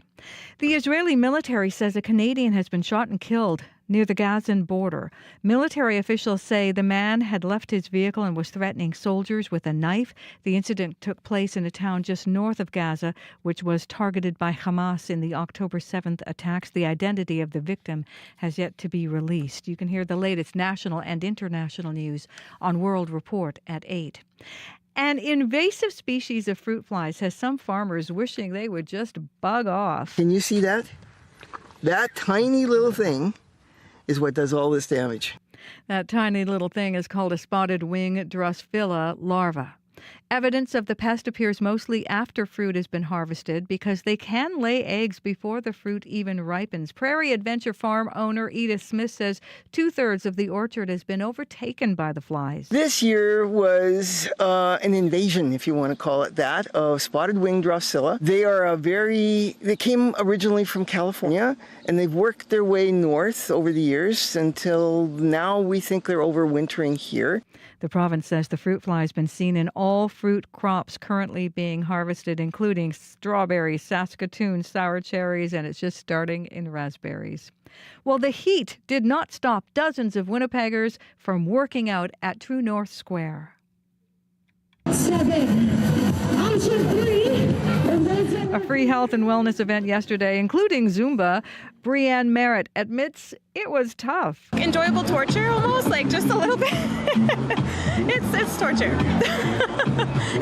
The Israeli military says a Canadian has been shot and killed near the Gazan border. Military officials say the man had left his vehicle and was threatening soldiers with a knife. The incident took place in a town just north of Gaza, which was targeted by Hamas in the October 7th attacks. The identity of the victim has yet to be released. You can hear the latest national and international news on World Report at 8. An invasive species of fruit flies has some farmers wishing they would just bug off. Can you see that? That tiny little thing is what does all this damage. That tiny little thing is called a spotted wing Drosophila larva. Evidence of the pest appears mostly after fruit has been harvested because they can lay eggs before the fruit even ripens. Prairie Adventure Farm owner Edith Smith says 2/3 of the orchard has been overtaken by the flies. This year was an invasion, if you want to call it that, of spotted wing Drosophila. They came originally from California, and they've worked their way north over the years until now we think they're overwintering here. The province says the fruit fly has been seen in all fruit crops currently being harvested, including strawberries, Saskatoon, sour cherries, and it's just starting in raspberries. Well, the heat did not stop dozens of Winnipeggers from working out at True North Square. 7, option 3. A free health and wellness event yesterday, including Zumba. Brianne Merritt admits it was tough. Enjoyable torture, almost, like just a little bit. It's torture,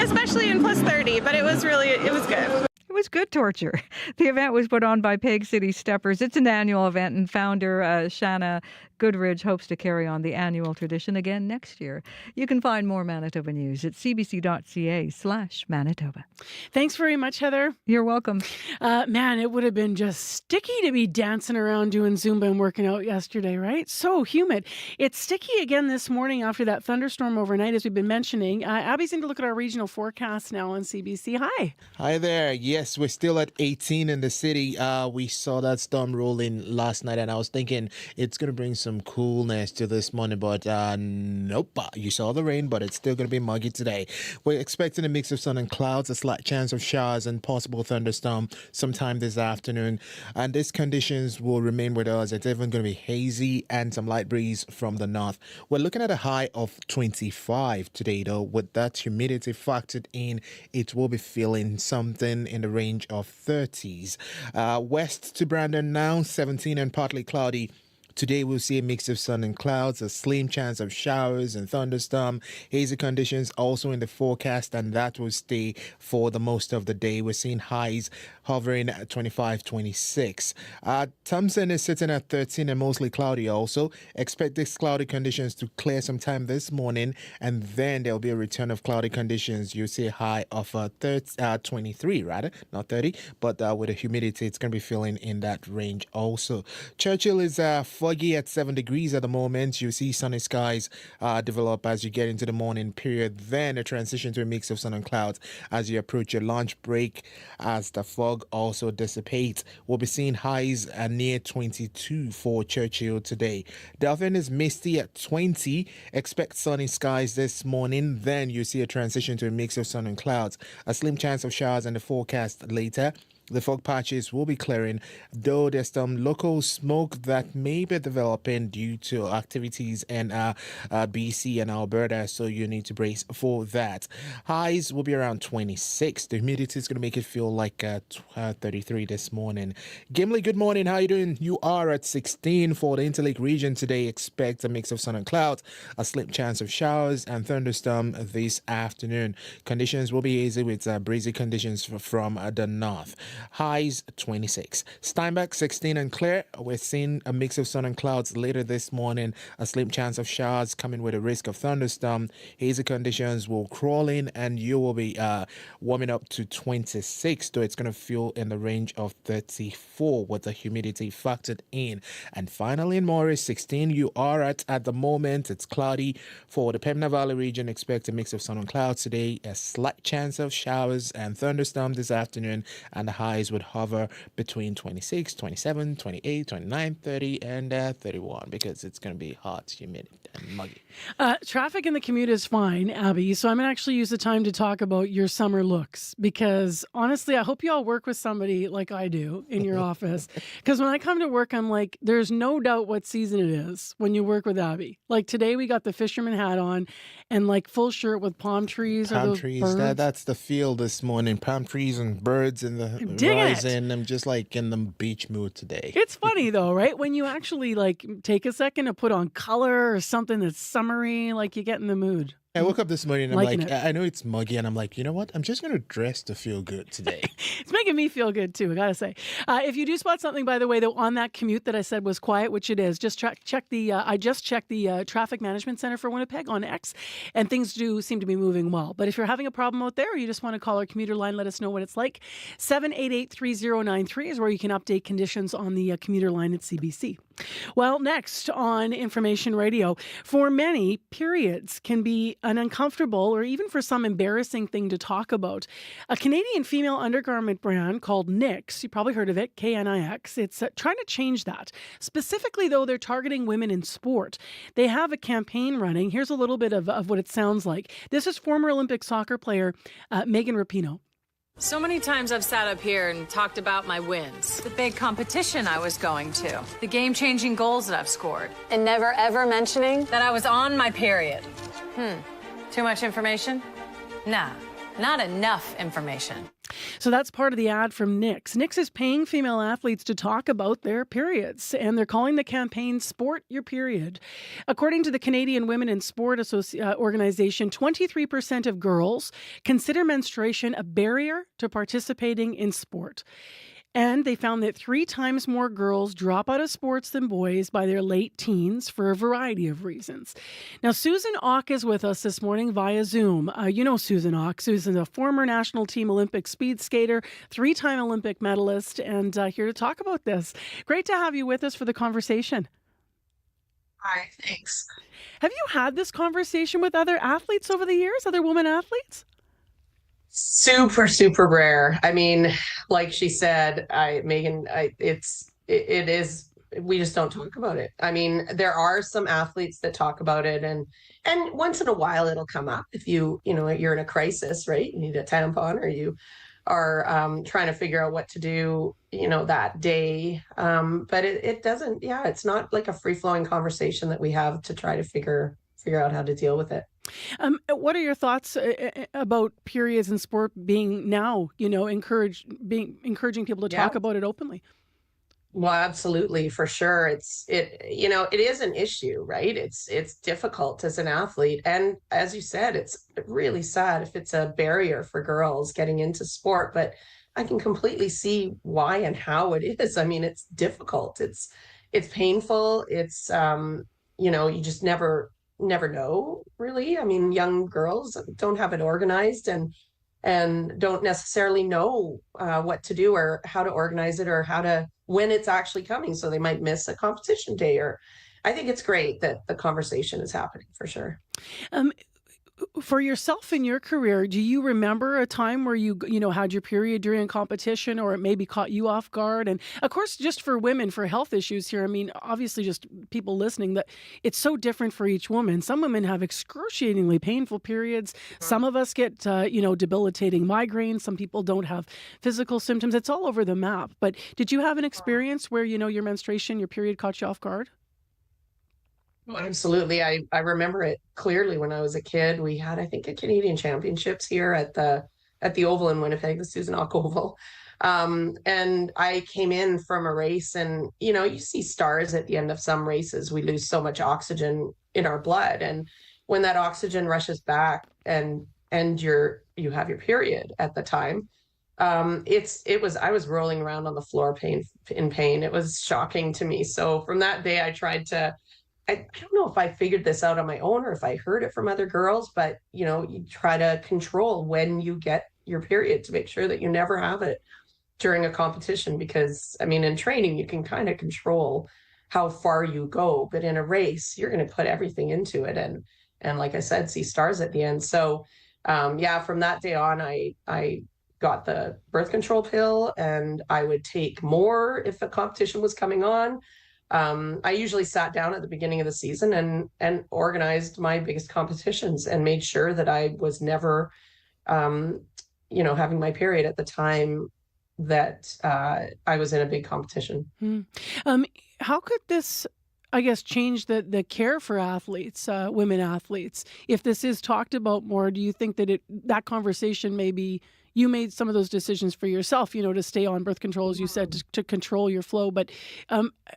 especially in plus 30, but it was good. It was good torture. The event was put on by Peg City Steppers. It's an annual event, and founder Shanna Goodridge hopes to carry on the annual tradition again next year. You can find more Manitoba news at cbc.ca/Manitoba. Thanks very much, Heather. You're welcome. Man, it would have been just sticky to be dancing around doing Zumba and working out yesterday, right? So humid. It's sticky again this morning after that thunderstorm overnight, as we've been mentioning. Abby's going to look at our regional forecast now on CBC. Hi. Hi there. Yes, we're still at 18 in the city. We saw that storm rolling last night, and I was thinking it's going to bring some coolness to this morning, but nope. You saw the rain, but it's still going to be muggy today. We're expecting a mix of sun and clouds, a slight chance of showers and possible thunderstorm sometime this afternoon. And these conditions will remain with us. It's even going to be hazy and some light breeze from the north. We're looking at a high of 25 today, though. With that humidity factored in, it will be feeling something in the range of 30s. West to Brandon now, 17 and partly cloudy. Today we'll see a mix of sun and clouds, a slim chance of showers and thunderstorm. Hazy conditions also in the forecast, and that will stay for the most of the day. We're seeing highs hovering at 25, 26. Thompson is sitting at 13 and mostly cloudy also. Expect these cloudy conditions to clear sometime this morning, and then there'll be a return of cloudy conditions. You'll see a high of 23, rather, not 30, but with the humidity, it's going to be feeling in that range also. Churchill is foggy at 7 degrees at the moment. You see sunny skies develop as you get into the morning period. Then a transition to a mix of sun and clouds as you approach your lunch break as the fog also dissipates. We'll be seeing highs near 22 for Churchill today. Delphin is misty at 20. Expect sunny skies this morning. Then you see a transition to a mix of sun and clouds. A slim chance of showers in the forecast later. The fog patches will be clearing, though there's some local smoke that may be developing due to activities in BC and Alberta, so you need to brace for that. Highs will be around 26. The humidity is going to make it feel like 33 this morning. Gimli, good morning. How you doing? You are at 16 for the Interlake region today. Expect a mix of sun and clouds, a slim chance of showers and thunderstorm this afternoon. Conditions will be hazy with breezy conditions from the north. Highs 26. Steinbach 16 and clear. We're seeing a mix of sun and clouds later this morning. A slim chance of showers coming with a risk of thunderstorm. Hazy conditions will crawl in, and you will be warming up to 26, though it's going to feel in the range of 34 with the humidity factored in. And finally in Morris 16, you are at the moment. It's cloudy for the Pembina Valley region. Expect a mix of sun and clouds today. A slight chance of showers and thunderstorm this afternoon, and the high highs would hover between 26, 27, 28, 29, 30, and 31 because it's going to be hot, humid, and muggy. Traffic in the commute is fine, Abby. So I'm going to actually use the time to talk about your summer looks because honestly, I hope you all work with somebody like I do in your office. Because when I come to work, I'm like, there's no doubt what season it is when you work with Abby. Like today, we got the fisherman hat on and like full shirt with palm trees. Palm trees. That's the field this morning. Palm trees and birds in the horizon. I'm just like in the beach mood today. It's funny though, right? When you actually like take a second to put on color or something that's summery, like you get in the mood. I woke up this morning and I'm like, it. I know it's muggy, and I'm like, you know what? I'm just going to dress to feel good today. It's making me feel good too, I gotta say. If you do spot something, by the way, though, on that commute that I said was quiet, which it is, just check the. I just checked the Traffic Management Center for Winnipeg on X, and things do seem to be moving well. But if you're having a problem out there, or you just want to call our commuter line, let us know what it's like. 788-3093 is where you can update conditions on the commuter line at CBC. Well, next on Information Radio, for many, periods can be an uncomfortable or even for some embarrassing thing to talk about. A Canadian female undergarment brand called Knix, you probably heard of it, Knix, it's trying to change that. Specifically, though, they're targeting women in sport. They have a campaign running. Here's a little bit of what it sounds like. This is former Olympic soccer player Megan Rapinoe. So many times I've sat up here and talked about my wins, the big competition I was going to, the game-changing goals that I've scored. And never ever mentioning that I was on my period. Too much information? Nah, not enough information. So that's part of the ad from Knix. Knix is paying female athletes to talk about their periods, and they're calling the campaign Sport Your Period. According to the Canadian Women in Sport Organization, 23% of girls consider menstruation a barrier to participating in sport. And they found that 3 times more girls drop out of sports than boys by their late teens for a variety of reasons. Now, Susan Auck is with us this morning via Zoom. You know Susan Auck. Susan's a former national team Olympic speed skater, 3-time Olympic medalist, and here to talk about this. Great to have you with us for the conversation. Hi, thanks. Have you had this conversation with other athletes over the years, other women athletes? Super rare. I mean, like she said, Megan, it is, we just don't talk about it. I mean, there are some athletes that talk about it, and once in a while it'll come up if you're in a crisis, right? You need a tampon, or you are trying to figure out what to do, that day. But it doesn't, it's not like a free-flowing conversation that we have to try to figure out how to deal with it. What are your thoughts about periods in sport being now, encouraging people to talk about it openly? Well, absolutely, for sure. It is an issue, right? It's difficult as an athlete. And as you said, it's really sad if it's a barrier for girls getting into sport, but I can completely see why and how it is. I mean, it's difficult. It's painful. It's, you just never know, really. I mean, young girls don't have it organized and don't necessarily know what to do or how to organize it or when it's actually coming. So they might miss a competition day. Or I think it's great that the conversation is happening, for sure. For yourself in your career, do you remember a time where you had your period during a competition, or it maybe caught you off guard? And of course, just for women, for health issues here, I mean, obviously just people listening, that it's so different for each woman. Some women have excruciatingly painful periods. Some of us get, debilitating migraines. Some people don't have physical symptoms. It's all over the map. But did you have an experience where, your menstruation, your period caught you off guard? Well, absolutely. I remember it clearly when I was a kid. We had, I think, a Canadian Championships here at the Oval in Winnipeg, the Susan Auck Oval. And I came in from a race, and, you see stars at the end of some races. We lose so much oxygen in our blood. And when that oxygen rushes back and you have your period at the time, I was rolling around on the floor in pain. It was shocking to me. So from that day, I tried to, I don't know if I figured this out on my own or if I heard it from other girls, but, you try to control when you get your period to make sure that you never have it during a competition. Because, I mean, in training, you can kind of control how far you go, but in a race, you're going to put everything into it. And like I said, see stars at the end. So, from that day on, I got the birth control pill, and I would take more if a competition was coming on. I usually sat down at the beginning of the season and organized my biggest competitions and made sure that I was never, having my period at the time that I was in a big competition. How could this, I guess, change the care for athletes, women athletes? If this is talked about more, do you think that that conversation, maybe you made some of those decisions for yourself, to stay on birth control, as you said, to control your flow, but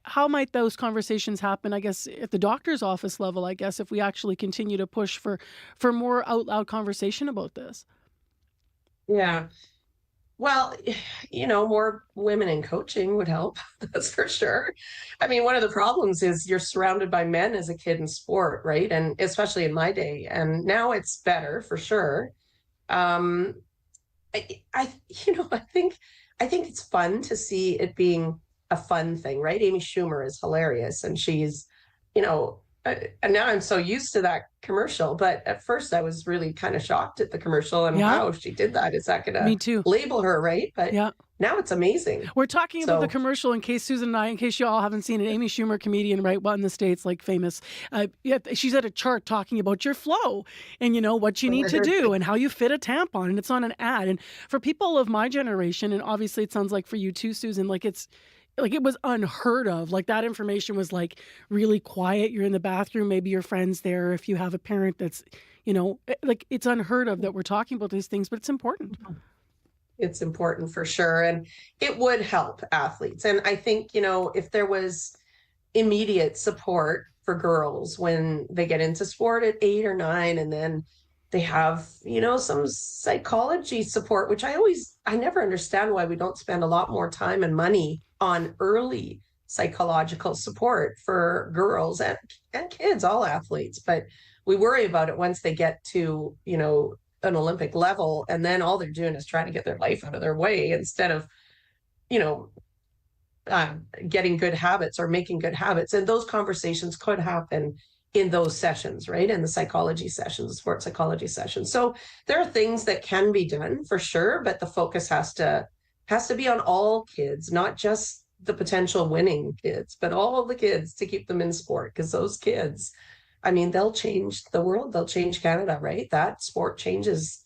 how might those conversations happen, I guess, at the doctor's office level, I guess, if we actually continue to push for more out loud conversation about this? Yeah. Well, more women in coaching would help. That's for sure. I mean, one of the problems is you're surrounded by men as a kid in sport, right? And especially in my day. And now it's better for sure. I think it's fun to see it being a fun thing, right? Amy Schumer is hilarious, and she's, and now I'm so used to that commercial. But at first, I was really kind of shocked at the commercial, and wow, she did that. Is that going to label her, right? But now it's amazing. We're talking about the commercial in case Susan and I, in case you all haven't seen it. Amy Schumer, comedian, right? Well, in the States, like famous. She's at a chart talking about your flow and, what you need to do and how you fit a tampon. And it's on an ad. And for people of my generation, and obviously it sounds like for you too, Susan, it was unheard of. Like, that information was really quiet. You're in the bathroom, maybe your friend's there. If you have a parent that's, it's unheard of that we're talking about these things, but it's important. It's important for sure. And it would help athletes. And I think, if there was immediate support for girls when they get into sport at 8 or 9, and then they have, some psychology support, which I never understand why we don't spend a lot more time and money on early psychological support for girls and kids, all athletes. But we worry about it once they get to, an Olympic level, and then all they're doing is trying to get their life out of their way instead of, getting good habits or making good habits. And those conversations could happen in those sessions, right? In the psychology sessions, the sports psychology sessions. So there are things that can be done for sure, but the focus has to be on all kids, not just the potential winning kids, but all the kids, to keep them in sport, because those kids, they'll change the world. They'll change Canada, right? That sport changes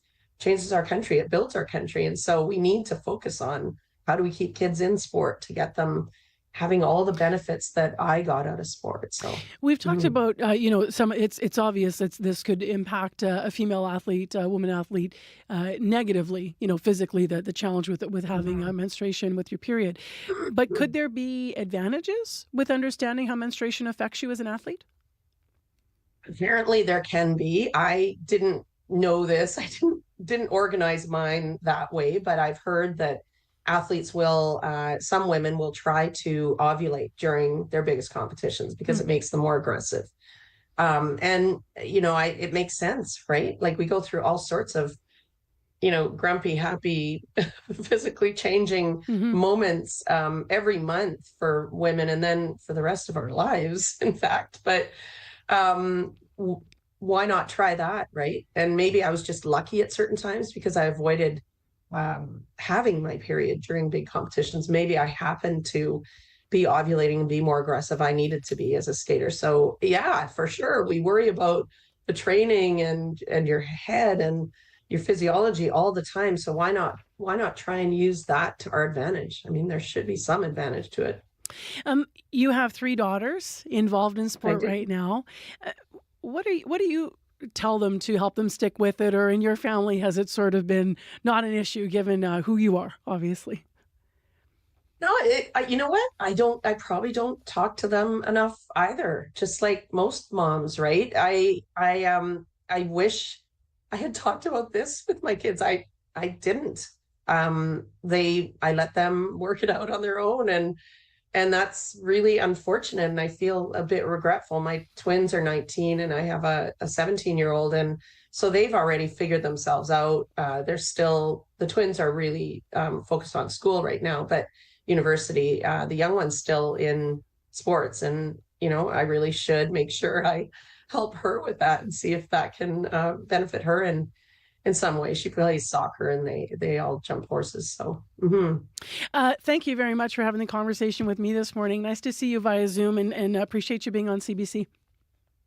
our country. It builds our country. And so we need to focus on how do we keep kids in sport to get them having all the benefits that I got out of sport. So we've talked about, it's obvious that this could impact a female athlete, a woman athlete, negatively, physically, the challenge with having menstruation with your period. But could there be advantages with understanding how menstruation affects you as an athlete? Apparently there can be. I didn't know this. I didn't organize mine that way, but I've heard that athletes will, some women will try to ovulate during their biggest competitions because it makes them more aggressive. It makes sense, right? Like, we go through all sorts of, grumpy, happy, physically changing moments every month for women, and then for the rest of our lives, in fact. But why not try that, right? And maybe I was just lucky at certain times because I avoided having my period during big competitions. Maybe I happened to be ovulating and be more aggressive. I needed to be as a skater. So yeah, for sure. We worry about the training and your head and your physiology all the time. So why not try and use that to our advantage? There should be some advantage to it. You have 3 daughters involved in sport right now. What do you tell them to help them stick with it, or in your family has it sort of been not an issue given who you are, obviously? No, you know what? I probably don't talk to them enough either. Just like most moms, right? I wish I had talked about this with my kids. I didn't. I let them work it out on their own, and that's really unfortunate. And I feel a bit regretful. My twins are 19 and I have a 17-year-old. And so they've already figured themselves out. The twins are really focused on school right now, but university, the young one's still in sports. And, I really should make sure I help her with that and see if that can benefit her. And in some way. She plays soccer, and they all jump horses. So, thank you very much for having the conversation with me this morning. Nice to see you via Zoom, and appreciate you being on CBC.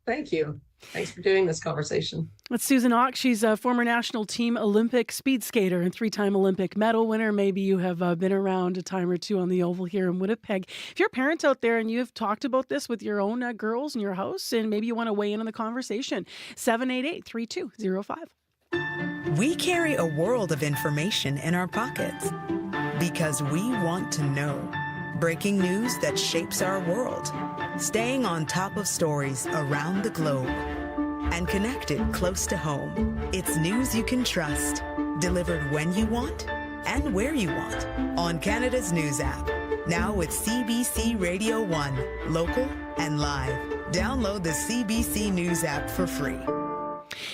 Thank you. Thanks for doing this conversation. That's Susan Ock. She's a former national team Olympic speed skater and 3-time Olympic medal winner. Maybe you have been around a time or two on the oval here in Winnipeg. If you're a parent out there and you've talked about this with your own girls in your house, and maybe you want to weigh in on the conversation, 788-3205. We carry a world of information in our pockets because we want to know. Breaking news that shapes our world. Staying on top of stories around the globe. And connected close to home. It's news you can trust. Delivered when you want and where you want. On Canada's News app. Now with CBC Radio 1. Local and live. Download the CBC News app for free.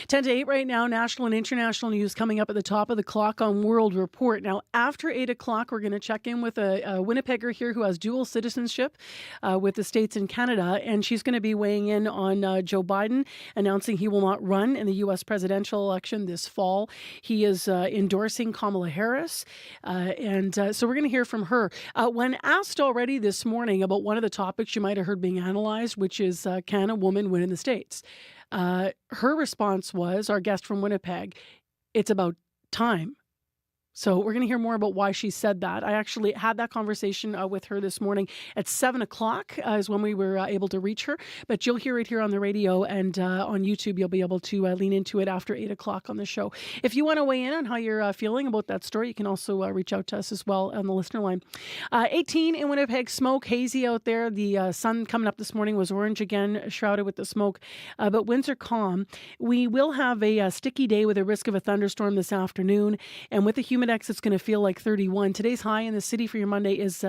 10 to 8 right now, national and international news coming up at the top of the clock on World Report. Now, after 8 o'clock, we're going to check in with a Winnipegger here who has dual citizenship with the States and Canada, and she's going to be weighing in on Joe Biden announcing he will not run in the U.S. presidential election this fall. He is endorsing Kamala Harris, and so we're going to hear from her. When asked already this morning about one of the topics you might have heard being analyzed, which is can a woman win in the States? Her response was, our guest from Winnipeg, it's about time. So we're going to hear more about why she said that. I actually had that conversation with her this morning at 7 o'clock is when we were able to reach her. But you'll hear it here on the radio, and on YouTube you'll be able to lean into it after 8 o'clock on the show. If you want to weigh in on how you're feeling about that story, you can also reach out to us as well on the listener line. 18 in Winnipeg, smoke, hazy out there. The sun coming up this morning was orange again, shrouded with the smoke. But winds are calm. We will have a sticky day with a risk of a thunderstorm this afternoon. And with the humid index, it's going to feel like 31. Today's high in the city for your Monday is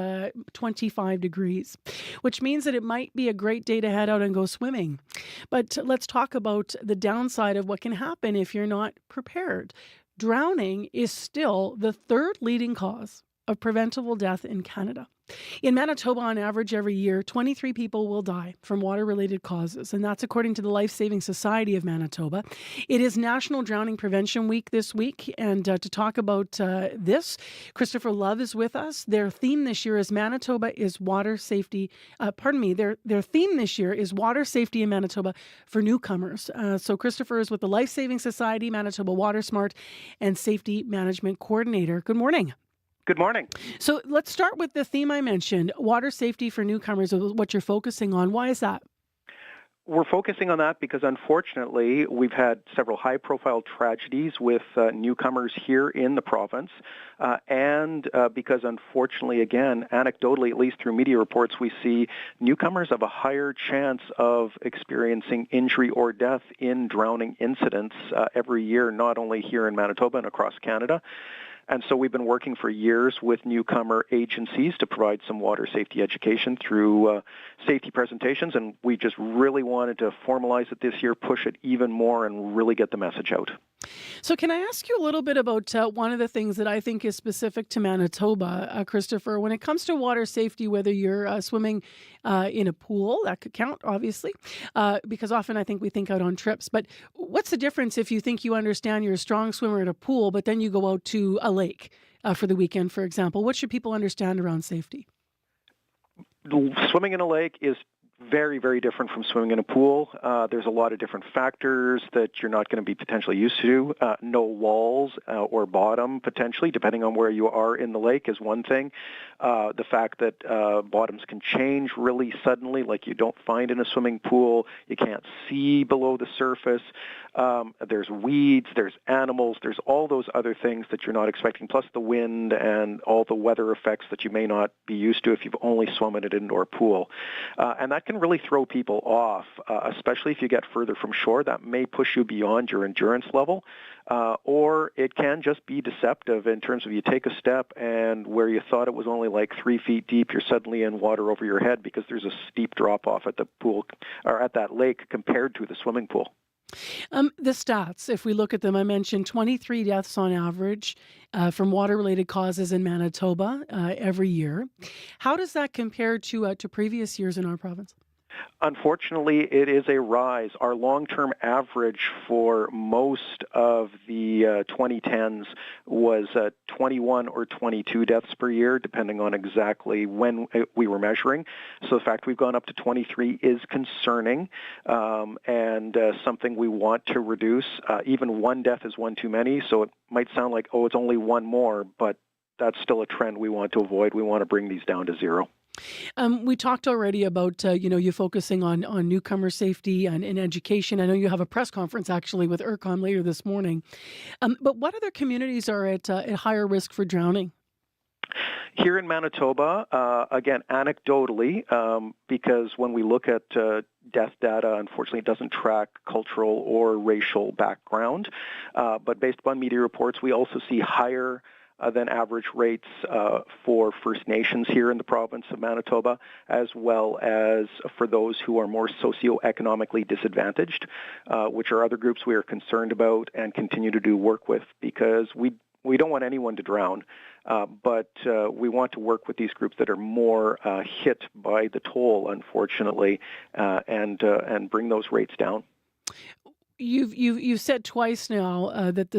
25 degrees, which means that it might be a great day to head out and go swimming. But let's talk about the downside of what can happen if you're not prepared. Drowning is still the third leading cause of preventable death in Canada. In Manitoba, on average, every year, 23 people will die from water-related causes, and that's according to the Life Saving Society of Manitoba. It is National Drowning Prevention Week this week, and to talk about this, Christopher Love is with us. Their theme this year is Manitoba is water safety. Their theme this year is water safety in Manitoba for newcomers. So Christopher is with the Life Saving Society, Manitoba Water Smart, and Safety Management Coordinator. Good morning. Good morning. So let's start with the theme I mentioned, water safety for newcomers, what you're focusing on. Why is that? We're focusing on that because, unfortunately, we've had several high-profile tragedies with newcomers here in the province, and because, unfortunately, again, anecdotally, at least through media reports, we see newcomers have a higher chance of experiencing injury or death in drowning incidents every year, not only here in Manitoba and across Canada. And so we've been working for years with newcomer agencies to provide some water safety education through safety presentations, and we just really wanted to formalize it this year, push it even more, and really get the message out. So can I ask you a little bit about one of the things that I think is specific to Manitoba, Christopher, when it comes to water safety, whether you're swimming in a pool, that could count, obviously, because often I think we think out on trips, but what's the difference if you think you understand you're a strong swimmer at a pool, but then you go out to a lake for the weekend, for example? What should people understand around safety? Swimming in a lake is very, very different from swimming in a pool. There's a lot of different factors that you're not going to be potentially used to. No walls or bottom, potentially, depending on where you are in the lake is one thing. The fact that bottoms can change really suddenly, like you don't find in a swimming pool. You can't see below the surface. There's weeds, there's animals, there's all those other things that you're not expecting, plus the wind and all the weather effects that you may not be used to if you've only swum in an indoor pool. And that can really throw people off, especially if you get further from shore. That may push you beyond your endurance level, or it can just be deceptive in terms of you take a step and where you thought it was only like 3 feet deep, you're suddenly in water over your head because there's a steep drop-off at the pool or at that lake compared to the swimming pool. The stats, if we look at them, I mentioned 23 deaths on average from water-related causes in Manitoba every year. How does that compare to previous years in our province? Unfortunately, it is a rise. Our long-term average for most of the 2010s was 21 or 22 deaths per year, depending on exactly when we were measuring. So the fact we've gone up to 23 is concerning and something we want to reduce. Even one death is one too many, so it might sound like, oh, it's only one more, but that's still a trend we want to avoid. We want to bring these down to zero. We talked already about, you focusing on newcomer safety and in education. I know you have a press conference actually with IRCOM later this morning. But what other communities are at higher risk for drowning? Here in Manitoba, again, anecdotally, because when we look at death data, unfortunately, it doesn't track cultural or racial background. But based upon media reports, we also see higher than average rates for First Nations here in the province of Manitoba, as well as for those who are more socioeconomically disadvantaged, which are other groups we are concerned about and continue to do work with, because we don't want anyone to drown, but we want to work with these groups that are more hit by the toll, unfortunately, and bring those rates down. You've said twice now that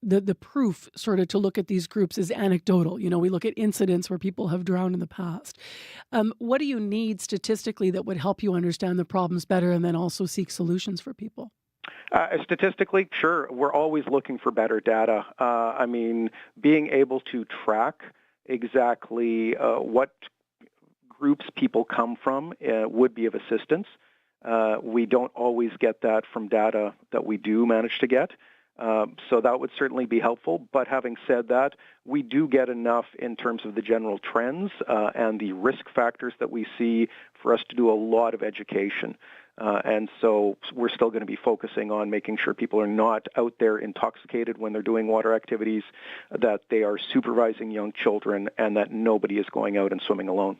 the proof sort of to look at these groups is anecdotal. We look at incidents where people have drowned in the past. What do you need statistically that would help you understand the problems better and then also seek solutions for people? Statistically, sure. We're always looking for better data. Being able to track exactly what groups people come from would be of assistance. We don't always get that from data that we do manage to get. So that would certainly be helpful. But having said that, we do get enough in terms of the general trends and the risk factors that we see for us to do a lot of education. And so we're still going to be focusing on making sure people are not out there intoxicated when they're doing water activities, that they are supervising young children, and that nobody is going out and swimming alone.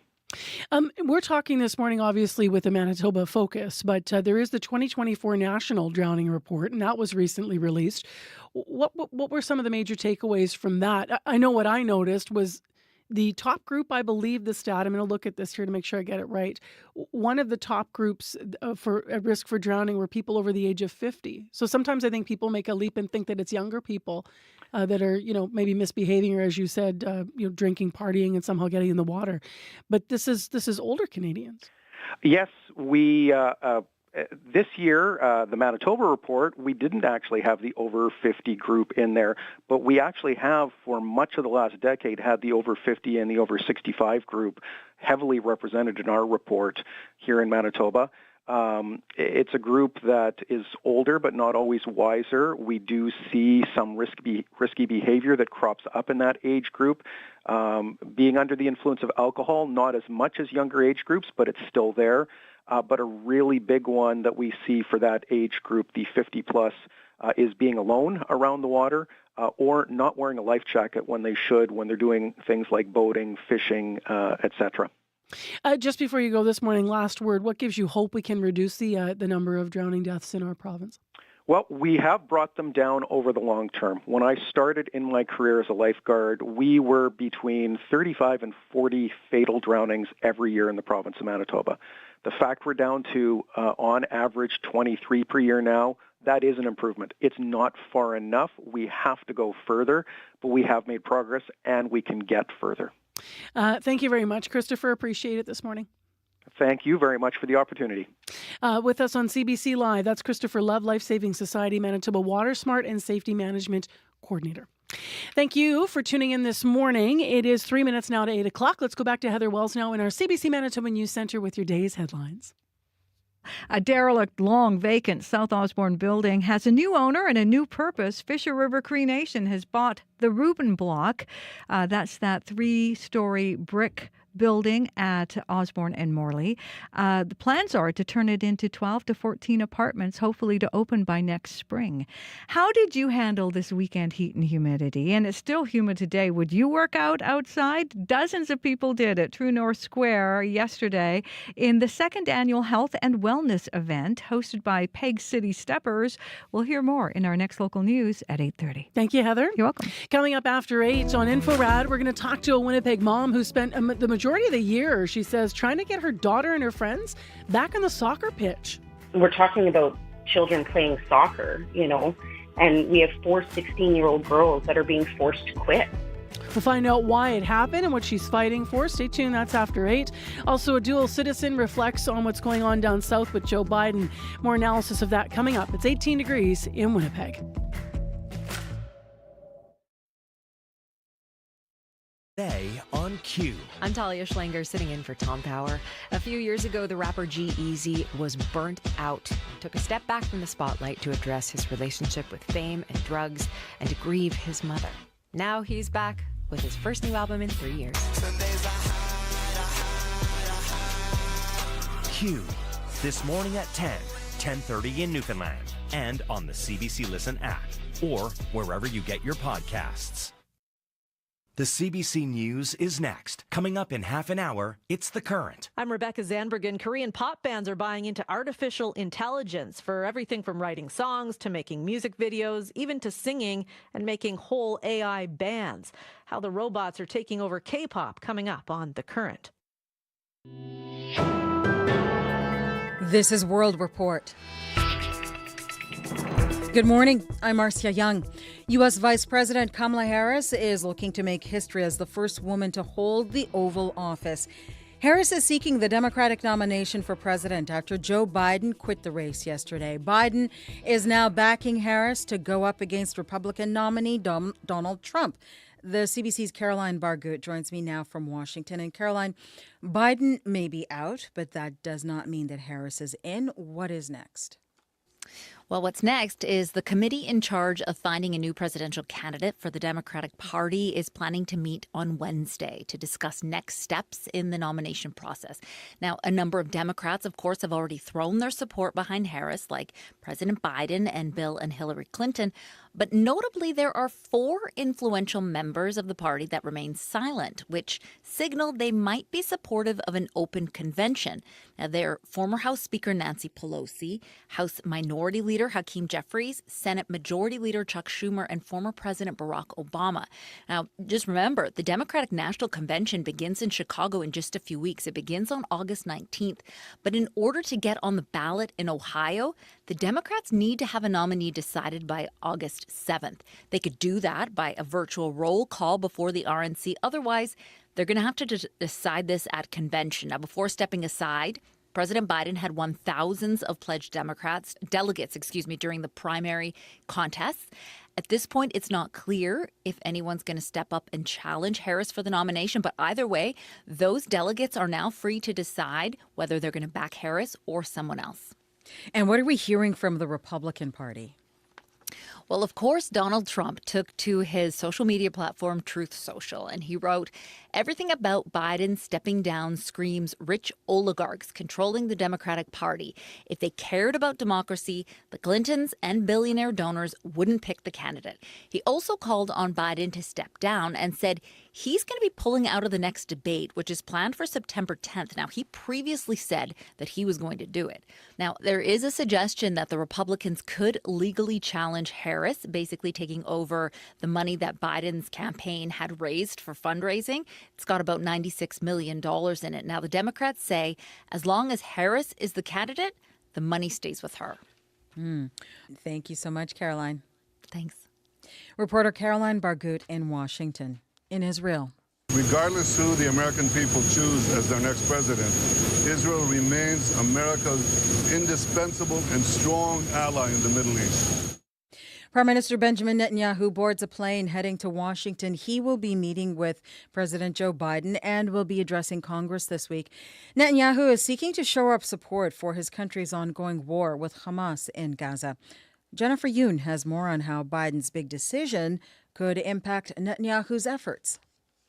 We're talking this morning, obviously, with a Manitoba focus, but there is the 2024 National Drowning Report, and that was recently released. What were some of the major takeaways from that? I know what I noticed was the top group, I believe the stat, I'm going to look at this here to make sure I get it right. One of the top groups at risk for drowning were people over the age of 50. So sometimes I think people make a leap and think that it's younger people that are, maybe misbehaving or, as you said, drinking, partying, and somehow getting in the water. But this is older Canadians. Yes, we this year, the Manitoba report, we didn't actually have the over 50 group in there, but we actually have, for much of the last decade, had the over 50 and the over 65 group heavily represented in our report here in Manitoba. It's a group that is older but not always wiser. We do see some risky behavior that crops up in that age group. Being under the influence of alcohol, not as much as younger age groups, but it's still there. But a really big one that we see for that age group, the 50-plus, is being alone around the water or not wearing a life jacket when they should, when they're doing things like boating, fishing, etc. Just before you go this morning, last word, what gives you hope we can reduce the number of drowning deaths in our province? Well, we have brought them down over the long term. When I started in my career as a lifeguard, we were between 35 and 40 fatal drownings every year in the province of Manitoba. The fact we're down to, on average, 23 per year now, that is an improvement. It's not far enough. We have to go further, but we have made progress, and we can get further. Thank you very much, Christopher. Appreciate it this morning. Thank you very much for the opportunity. With us on CBC Live, that's Christopher Love, Life Saving Society Manitoba Water Smart and Safety Management Coordinator. Thank you for tuning in this morning. It is 3 minutes now to 8 o'clock. Let's go back to Heather Wells now in our CBC Manitoba News Centre with your day's headlines. A derelict, long vacant South Osborne building has a new owner and a new purpose. Fisher River Cree Nation has bought the Reuben Block. That's that 3-story brick building at Osborne and Morley. The plans are to turn it into 12 to 14 apartments, hopefully to open by next spring. How did you handle this weekend heat and humidity? And it's still humid today. Would you work out outside? Dozens of people did at True North Square yesterday in the second annual Health and Wellness event hosted by Peg City Steppers. We'll hear more in our next local news at 8:30. Thank you, Heather. You're welcome. Coming up after 8 on InfoRad, we're going to talk to a Winnipeg mom who spent the majority majority of the year, she says, trying to get her daughter and her friends back on the soccer pitch. We're talking about children playing soccer, and we have 4 16-year-old girls that are being forced to quit. We'll find out why it happened and what she's fighting for. Stay tuned, that's after 8. Also, a dual citizen reflects on what's going on down south with Joe Biden. More analysis of that coming up. It's 18 degrees in Winnipeg. Today on Q. I'm Talia Schlanger, sitting in for Tom Power. A few years ago, the rapper G-Eazy was burnt out. He took a step back from the spotlight to address his relationship with fame and drugs and to grieve his mother. Now he's back with his first new album in 3 years. Q. This morning at 10:30 in Newfoundland, and on the CBC Listen app, or wherever you get your podcasts. The CBC News is next. Coming up in half an hour, it's The Current. I'm Rebecca Zandbergen. Korean pop bands are buying into artificial intelligence for everything from writing songs to making music videos, even to singing and making whole AI bands. How the robots are taking over K-pop, coming up on The Current. This is World Report. Good morning. I'm Marcia Young. U.S. Vice President Kamala Harris is looking to make history as the first woman to hold the Oval Office. Harris is seeking the Democratic nomination for president after Joe Biden quit the race yesterday. Biden is now backing Harris to go up against Republican nominee Donald Trump. The CBC's Caroline Bargut joins me now from Washington. And Caroline, Biden may be out, but that does not mean that Harris is in. What is next? Well, what's next is the committee in charge of finding a new presidential candidate for the Democratic Party is planning to meet on Wednesday to discuss next steps in the nomination process. Now, a number of Democrats, of course, have already thrown their support behind Harris, like President Biden and Bill and Hillary Clinton. But notably, there are 4 influential members of the party that remain silent, which signaled they might be supportive of an open convention. Now, they're former House Speaker Nancy Pelosi, House Minority Leader Hakeem Jeffries, Senate Majority Leader Chuck Schumer, and former President Barack Obama. Now, just remember, the Democratic National Convention begins in Chicago in just a few weeks. It begins on August 19th. But in order to get on the ballot in Ohio, the Democrats need to have a nominee decided by August 7th. They could do that by a virtual roll call before the RNC. Otherwise, they're going to have to decide this at convention. Now, before stepping aside, President Biden had won thousands of pledged delegates during the primary contests. At this point, it's not clear if anyone's going to step up and challenge Harris for the nomination. But either way, those delegates are now free to decide whether they're going to back Harris or someone else. And what are we hearing from the Republican Party? Well, of course, Donald Trump took to his social media platform, Truth Social, and he wrote, "Everything about Biden stepping down screams rich oligarchs controlling the Democratic Party. If they cared about democracy, the Clintons and billionaire donors wouldn't pick the candidate." He also called on Biden to step down and said he's going to be pulling out of the next debate, which is planned for September 10th. Now, he previously said that he was going to do it. Now, there is a suggestion that the Republicans could legally challenge Harris, basically taking over the money that Biden's campaign had raised for fundraising. It's got about $96 million in it. Now, the Democrats say as long as Harris is the candidate, the money stays with her. Thank you so much, Caroline. Thanks. Reporter Caroline Bargut in Washington. In Israel. Regardless who the American people choose as their next president, Israel remains America's indispensable and strong ally in the Middle East. Prime Minister Benjamin Netanyahu boards a plane heading to Washington. He will be meeting with President Joe Biden and will be addressing Congress this week. Netanyahu is seeking to shore up support for his country's ongoing war with Hamas in Gaza. Jennifer Yoon has more on how Biden's big decision could impact Netanyahu's efforts.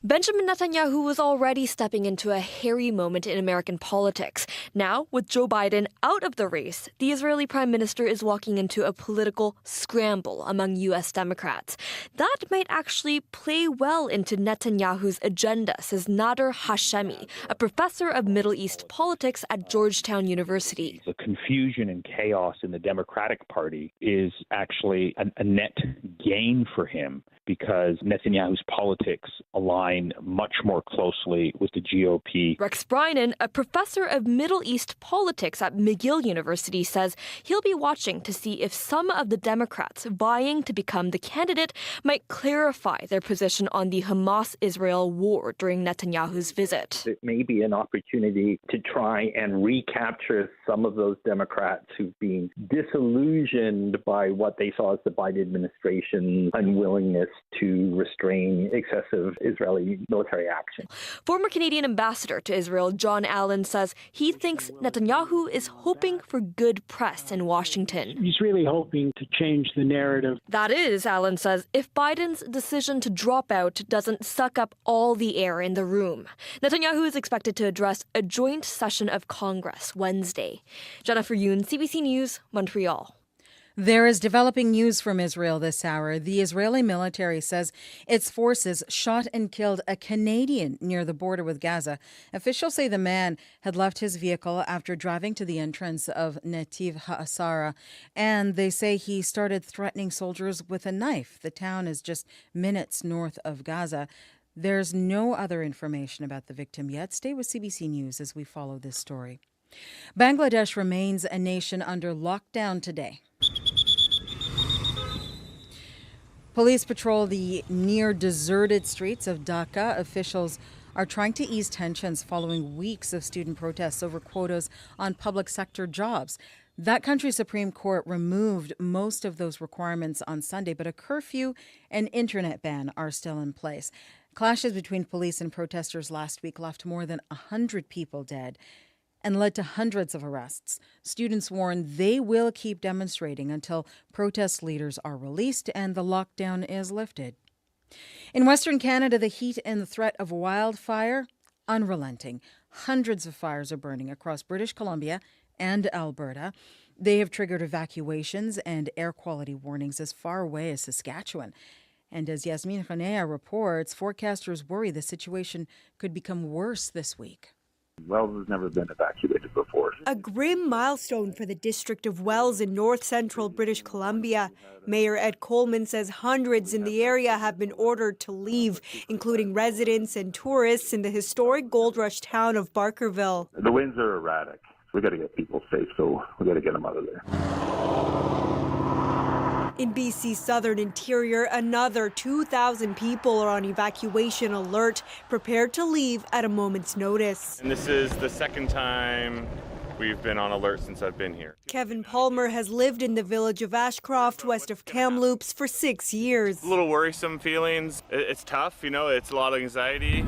Benjamin Netanyahu was already stepping into a hairy moment in American politics. Now, with Joe Biden out of the race, the Israeli prime minister is walking into a political scramble among U.S. Democrats. That might actually play well into Netanyahu's agenda, says Nader Hashemi, a professor of Middle East politics at Georgetown University. The confusion and chaos in the Democratic Party is actually a net gain for him because Netanyahu's politics align align much more closely with the GOP. Rex Brynan, a professor of Middle East politics at McGill University, says he'll be watching to see if some of the Democrats vying to become the candidate might clarify their position on the Hamas-Israel war during Netanyahu's visit. It may be an opportunity to try and recapture some of those Democrats who've been disillusioned by what they saw as the Biden administration's unwillingness to restrain excessive Israeli military action. Former Canadian ambassador to Israel John Allen says he thinks Netanyahu is hoping for good press in Washington. He's really hoping to change the narrative. That is, Allen says, if Biden's decision to drop out doesn't suck up all the air in the room. Netanyahu is expected to address a joint session of Congress Wednesday. Jennifer Yoon, CBC News, Montreal. There is developing news from Israel this hour. The Israeli military says its forces shot and killed a Canadian near the border with Gaza. Officials say the man had left his vehicle after driving to the entrance of Netiv HaAsara, and they say he started threatening soldiers with a knife. The town is just minutes north of Gaza. There's no other information about the victim yet. Stay with CBC News as we follow this story. Bangladesh remains a nation under lockdown today. Police patrol the near-deserted streets of Dhaka. Officials are trying to ease tensions following weeks of student protests over quotas on public sector jobs. That country's Supreme Court removed most of those requirements on Sunday, but a curfew and internet ban are still in place. Clashes between police and protesters last week left more than 100 people dead and led to hundreds of arrests. Students warn they will keep demonstrating until protest leaders are released and the lockdown is lifted. In Western Canada, the heat and the threat of wildfire unrelenting. Hundreds of fires are burning across British Columbia and Alberta. They have triggered evacuations and air quality warnings as far away as Saskatchewan. And as Yasmin Khanea reports, forecasters worry the situation could become worse this week. Wells has never been evacuated before. A grim milestone for the district of Wells in north-central British Columbia. Mayor Ed Coleman says hundreds in the area have been ordered to leave, including residents and tourists in the historic gold rush town of Barkerville. The winds are erratic. We got to get people safe, so we got to get them out of there. In BC's southern interior, another 2,000 people are on evacuation alert, prepared to leave at a moment's notice. And this is the second time we've been on alert since I've been here. Kevin Palmer has lived in the village of Ashcroft, west of Kamloops, for 6 years. A little worrisome feelings. It's tough, it's a lot of anxiety.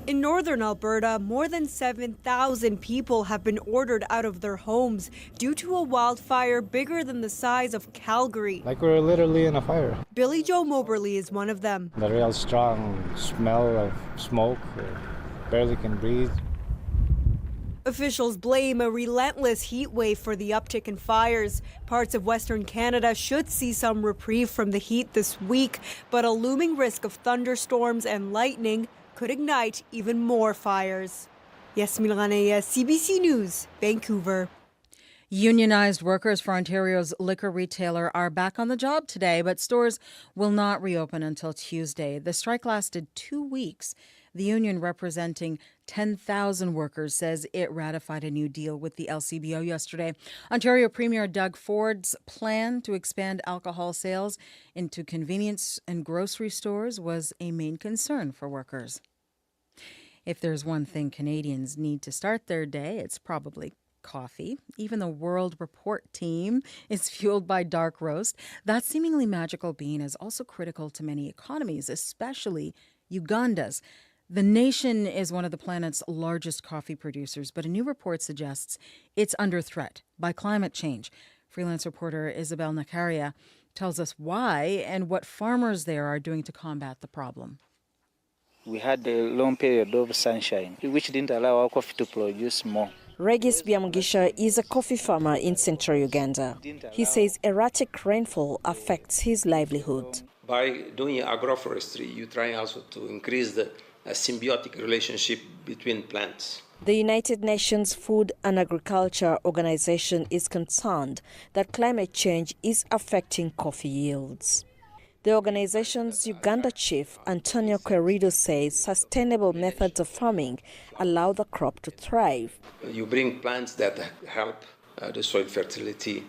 In northern Alberta, more than 7,000 people have been ordered out of their homes due to a wildfire bigger than the size of Calgary. Like we're literally in a fire. Billy Joe Moberly is one of them. The real strong smell of smoke, barely can breathe. Officials blame a relentless heat wave for the uptick in fires. Parts of Western Canada should see some reprieve from the heat this week, but a looming risk of thunderstorms and lightning could ignite even more fires. Yasmin Ghanea, CBC News, Vancouver. Unionized workers for Ontario's liquor retailer are back on the job today, but stores will not reopen until Tuesday. The strike lasted 2 weeks. The union, representing 10,000 workers, says it ratified a new deal with the LCBO yesterday. Ontario Premier Doug Ford's plan to expand alcohol sales into convenience and grocery stores was a main concern for workers. If there's one thing Canadians need to start their day, it's probably coffee. Even the World Report team is fueled by dark roast. That seemingly magical bean is also critical to many economies, especially Uganda's. The nation is one of the planet's largest coffee producers, but a new report suggests it's under threat by climate change. Freelance reporter Isabel Nakaria tells us why and what farmers there are doing to combat the problem. We had a long period of sunshine, which didn't allow our coffee to produce more. Regis Biamugisha is a coffee farmer in central Uganda. He says erratic rainfall affects his livelihood. By doing agroforestry, you try also to increase the symbiotic relationship between plants. The United Nations Food and Agriculture Organization is concerned that climate change is affecting coffee yields. The organization's Uganda chief, Antonio Querido, says sustainable methods of farming allow the crop to thrive. You bring plants that help the soil fertility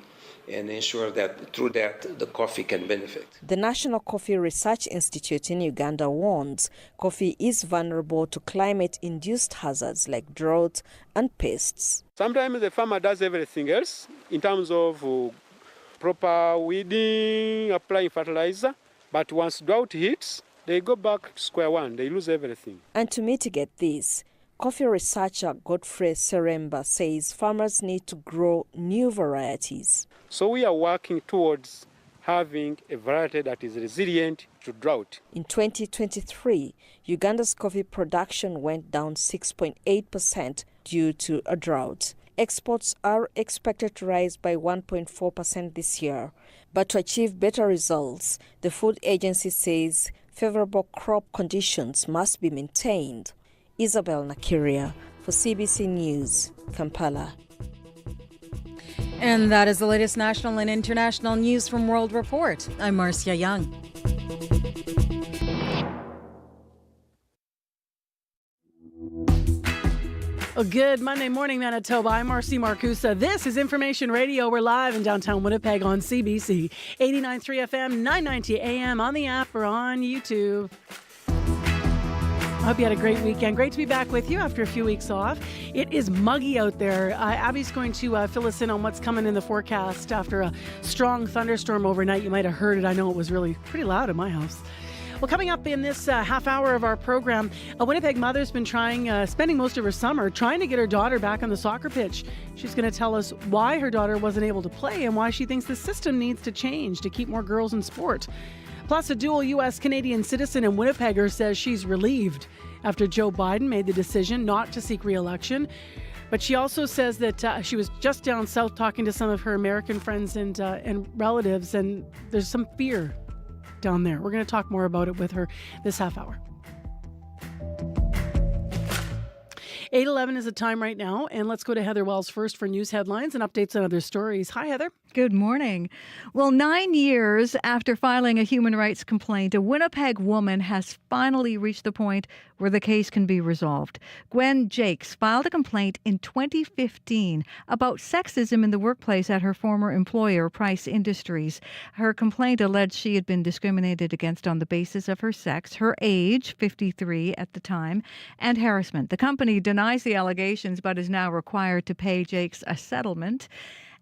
and ensure that through that the coffee can benefit. The National Coffee Research Institute in Uganda warns coffee is vulnerable to climate-induced hazards like drought and pests. Sometimes the farmer does everything else in terms of proper weeding, applying fertilizer, but once drought hits, they go back to square one. They lose everything. And to mitigate this, coffee researcher Godfrey Seremba says farmers need to grow new varieties. So we are working towards having a variety that is resilient to drought. In 2023, Uganda's coffee production went down 6.8% due to a drought. Exports are expected to rise by 1.4% this year. But to achieve better results, the food agency says favorable crop conditions must be maintained. Isabel Nakiria for CBC News, Kampala. And that is the latest national and international news from World Report. I'm Marcia Young. Well, good Monday morning, Manitoba. I'm Marcy Marcusa. This is Information Radio. We're live in downtown Winnipeg on CBC 89.3 FM, 990 AM on the app or on YouTube. I hope you had a great weekend. Great to be back with you after a few weeks off. It is muggy out there. Abby's going to fill us in on what's coming in the forecast after a strong thunderstorm overnight. You might have heard it. I know it was really pretty loud in my house. Well, coming up in this half hour of our program, a Winnipeg mother's been spending most of her summer trying to get her daughter back on the soccer pitch. She's going to tell us why her daughter wasn't able to play and why she thinks the system needs to change to keep more girls in sport. Plus, a dual U.S.-Canadian citizen and Winnipegger says she's relieved after Joe Biden made the decision not to seek re-election. But she also says that she was just down south talking to some of her American friends and relatives, and there's some fear down there. We're going to talk more about it with her this half hour. 8:11 is the time right now, and let's go to Heather Wells first for news headlines and updates on other stories. Hi, Heather. Good morning. Well, 9 years after filing a human rights complaint, a Winnipeg woman has finally reached the point where the case can be resolved. Gwen Jakes filed a complaint in 2015 about sexism in the workplace at her former employer, Price Industries. Her complaint alleged she had been discriminated against on the basis of her sex, her age, 53 at the time, and harassment. The company denies the allegations but is now required to pay Jakes a settlement.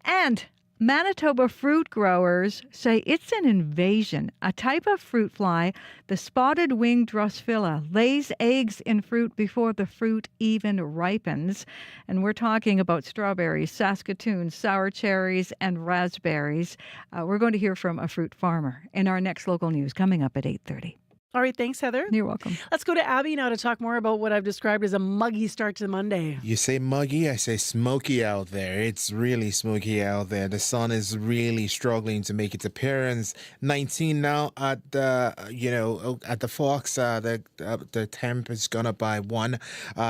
And Manitoba fruit growers say it's an invasion. A type of fruit fly, the spotted winged Drosophila, lays eggs in fruit before the fruit even ripens. And we're talking about strawberries, Saskatoons, sour cherries, and raspberries. We're going to hear from a fruit farmer in our next local news coming up at 8:30. All right, thanks, Heather. You're welcome. Let's go to Abby now to talk more about what I've described as a muggy start to Monday. You say muggy, I say smoky out there. It's really smoky out there. The sun is really struggling to make its appearance. 19 now at the at the Fox. The temp has gone up by 1.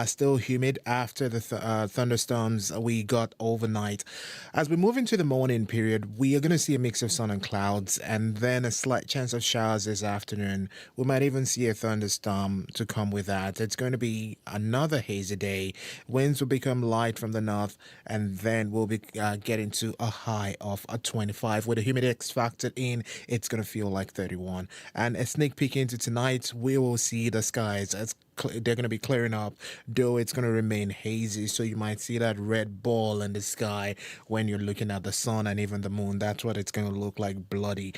Still humid after the thunderstorms we got overnight. As we move into the morning period, we are going to see a mix of sun and clouds, and then a slight chance of showers this afternoon. We might even see a thunderstorm to come with that. It's going to be another hazy day. Winds will become light from the north, and then we'll be getting to a high of 25. With the humidex factored in, it's going to feel like 31. And a sneak peek into tonight, we will see the skies as they're going to be clearing up, though it's going to remain hazy, so you might see that red ball in the sky when you're looking at the sun and even the moon. That's what it's going to look like bloody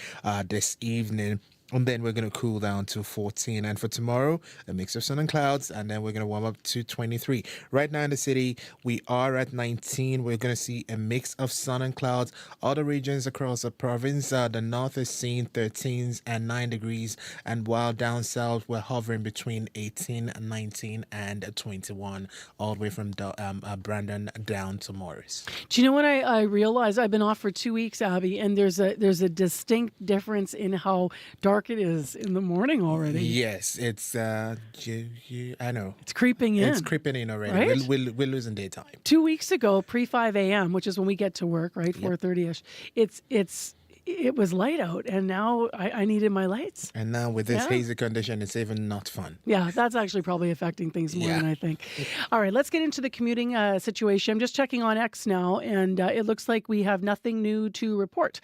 this evening. And then we're going to cool down to 14. And for tomorrow, a mix of sun and clouds. And then we're going to warm up to 23. Right now in the city, we are at 19. We're going to see a mix of sun and clouds. Other regions across the province, the north is seeing 13 and 9 degrees. And while down south, we're hovering between 18, 19, and 21, all the way from Brandon down to Morris. Do you know what I realized? I've been off for 2 weeks, Abby, and there's a distinct difference in how dark it is in the morning already. Yes, it's I know it's creeping in. It's creeping in already. Right? We're losing daytime. 2 weeks ago, pre 5 a.m., which is when we get to work, right, 4:30ish. It's it was light out, and now I needed my lights. And now with this Yeah. hazy condition, it's even not fun. Yeah, that's actually probably affecting things more than I think. All right, let's get into the commuting situation. I'm just checking on X now, and it looks like we have nothing new to report.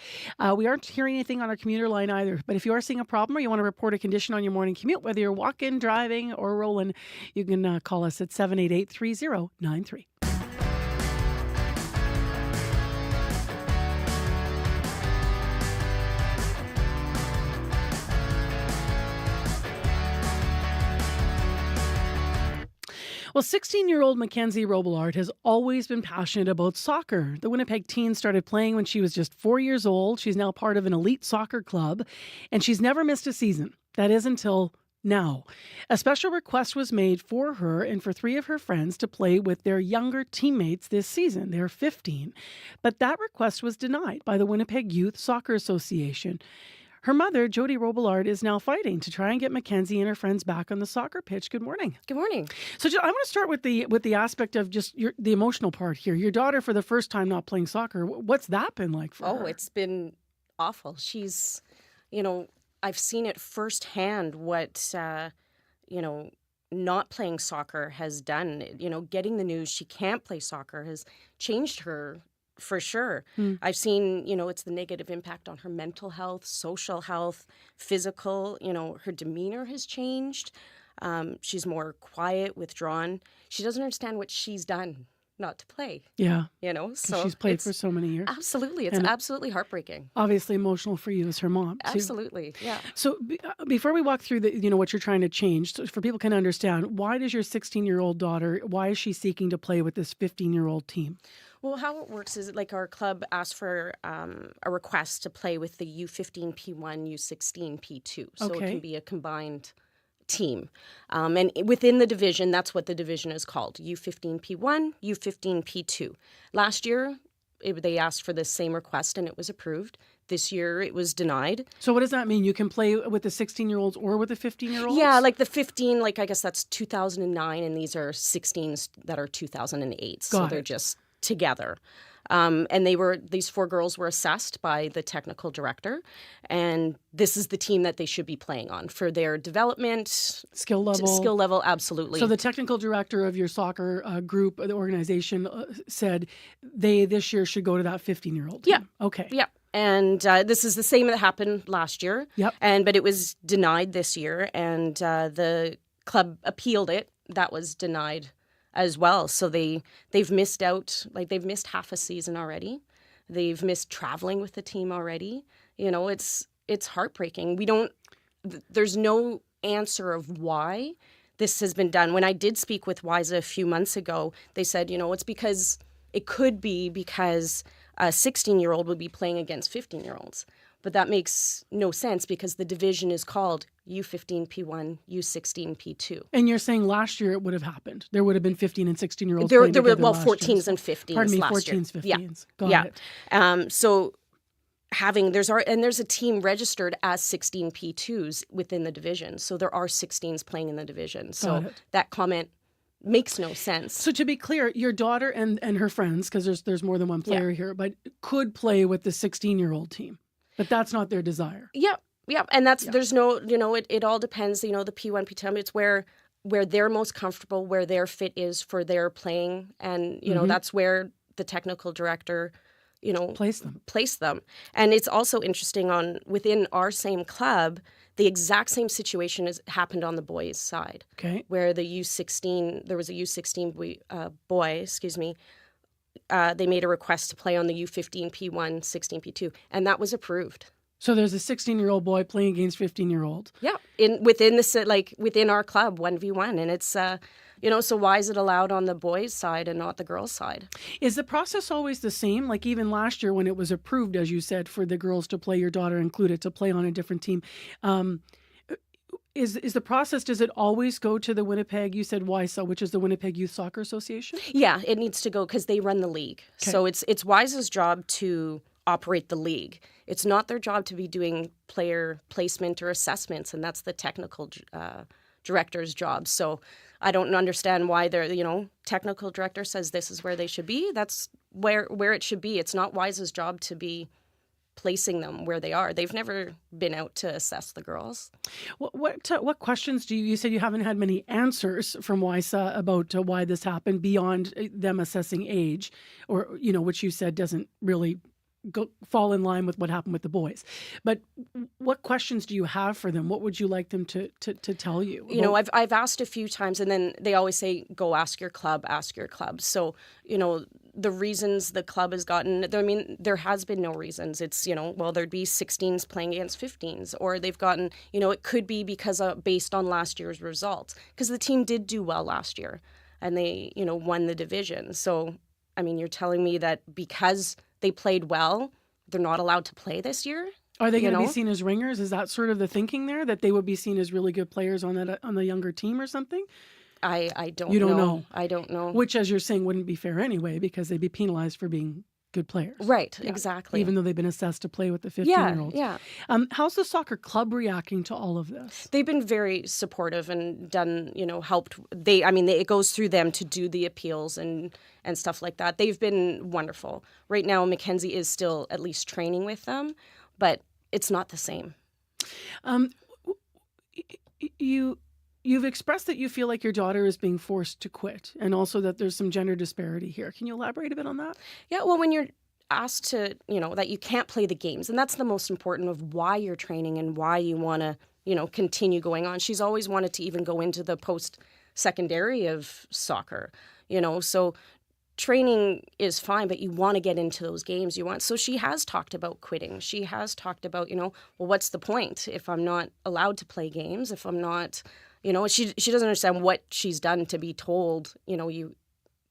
We aren't hearing anything on our commuter line either, but if you are seeing a problem or you want to report a condition on your morning commute, whether you're walking, driving, or rolling, you can call us at 788-3093. Well, 16-year-old Mackenzie Robillard has always been passionate about soccer. The Winnipeg teen started playing when she was just 4 years old. She's now part of an elite soccer club, and she's never missed a season. That is until now. A special request was made for her and for 3 of her friends to play with their younger teammates this season. They're 15. But that request was denied by the Winnipeg Youth Soccer Association. Her mother, Jody Robillard, is now fighting to try and get Mackenzie and her friends back on the soccer pitch. Good morning. Good morning. So I want to start with the aspect of just the emotional part here. Your daughter, for the first time, not playing soccer. What's that been like for her? Oh, it's been awful. She's, I've seen it firsthand what, not playing soccer has done. Getting the news she can't play soccer has changed her for sure. I've seen, it's the negative impact on her mental health, social health, physical, her demeanor has changed. She's more quiet, withdrawn. She doesn't understand what she's done not to play. Yeah. So she's played for so many years. Absolutely. It's absolutely heartbreaking. Obviously emotional for you as her mom, too. Absolutely. Yeah. So before we walk through what you're trying to change, so for people can understand, why does your 16-year-old daughter, why is she seeking to play with this 15-year-old team? Well, how it works is like our club asked for a request to play with the U15 P1, U16 P2. So it can be a combined team. And within the division, that's what the division is called, U15 P1, U15 P2. Last year, they asked for the same request and it was approved. This year, it was denied. So what does that mean? You can play with the 16-year-olds or with the 15-year-olds? Yeah, like the 15, I guess that's 2009, and these are 16s that are 2008. So they're just together. And these 4 girls were assessed by the technical director, and this is the team that they should be playing on for their development. Skill level, absolutely. So the technical director of your soccer group, the organization, said they this year should go to that 15-year-old team. Yeah. Okay. Yeah. And this is the same that happened last year. Yep. But it was denied this year, and the club appealed it. That was denied as well. So they've missed out, they've missed half a season already. They've missed traveling with the team already. It's heartbreaking. There's no answer of why this has been done. When I did speak with WISA a few months ago, they said, it could be because a 16-year-old would be playing against 15-year-olds. But that makes no sense because the division is called U15 P1, U16 P2. And you're saying last year it would have happened. There would have been 15 and 16-year-olds There playing were, together last 14s year. and 15s Pardon me, last 14s, year. 15s. Got it. So there's a team registered as 16 P2s within the division. So there are 16s playing in the division. So that comment makes no sense. So to be clear, your daughter and her friends, because there's more than one player here, but could play with the 16-year-old team. But that's not their desire. Yeah. And there's no, it all depends, the P1, P2, it's where they're most comfortable, where their fit is for their playing. And, that's where the technical director, place them. And it's also interesting within our same club, the exact same situation has happened on the boys' side. Okay. Where there was a U16 boy, they made a request to play on the U15 P1, 16 P2, and that was approved. So there's a 16-year-old boy playing against 15-year-olds. Yeah, within our club, 1v1, and it's so why is it allowed on the boys' side and not the girls' side? Is the process always the same? Like even last year when it was approved, as you said, for the girls to play, your daughter included, to play on a different team. Is the process, does it always go to the Winnipeg, you said WISA, which is the Winnipeg Youth Soccer Association? Yeah, it needs to go because they run the league. Okay. So it's WISA's job to operate the league. It's not their job to be doing player placement or assessments, and that's the technical director's job. So I don't understand why technical director says this is where they should be. That's where it should be. It's not WISA's job to be placing them where they are. They've never been out to assess the girls. What questions do you said you haven't had many answers from WISA about why this happened beyond them assessing age, or, which you said doesn't really fall in line with what happened with the boys. But what questions do you have for them? What would you like them to tell you? I've asked a few times, and then they always say, go ask your club. So, the reasons the club has gotten, there has been no reasons. It's, there'd be 16s playing against 15s, or they've gotten, it could be because based on last year's results, because the team did do well last year and they, won the division. So, you're telling me that because they played well, they're not allowed to play this year? Are they going to be seen as ringers? Is that sort of the thinking there, that they would be seen as really good players on the younger team or something? I don't know. You don't know? I don't know. Which, as you're saying, wouldn't be fair anyway, because they'd be penalized for being good players. Right, yeah. Exactly. Even though they've been assessed to play with the 15-year-olds. Yeah. How's the soccer club reacting to all of this? They've been very supportive and done, helped. It goes through them to do the appeals and stuff like that. They've been wonderful. Right now, Mackenzie is still at least training with them, but it's not the same. You've expressed that you feel like your daughter is being forced to quit, and also that there's some gender disparity here. Can you elaborate a bit on that? Yeah, well, when you're asked to, that you can't play the games, and that's the most important of why you're training and why you want to, continue going on. She's always wanted to even go into the post-secondary of soccer, so training is fine, but you want to get into those games so she has talked about quitting. She has talked about, what's the point if I'm not allowed to play games, if I'm not, she doesn't understand what she's done to be told, you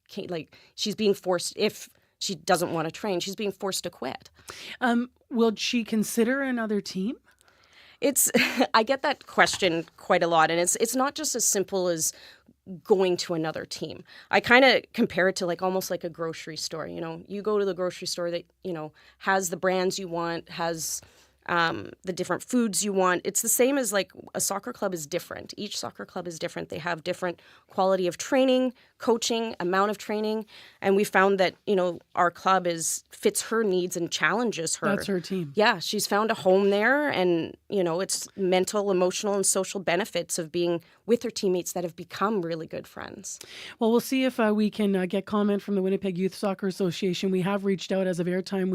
can't, she's being forced, if she doesn't want to train, she's being forced to quit. Will she consider another team? I get that question quite a lot, and it's not just as simple as going to another team. I kind of compare it to almost like a grocery store. You go to the grocery store that, has the brands you want, has the different foods you want. It's the same as a soccer club is different. Each soccer club is different. They have different quality of training, coaching, amount of training. And we found that, our club fits her needs and challenges her. That's her team. Yeah, she's found a home there, and, it's mental, emotional, and social benefits of being with her teammates that have become really good friends. Well, we'll see if we can get comment from the Winnipeg Youth Soccer Association. We have reached out as of airtime.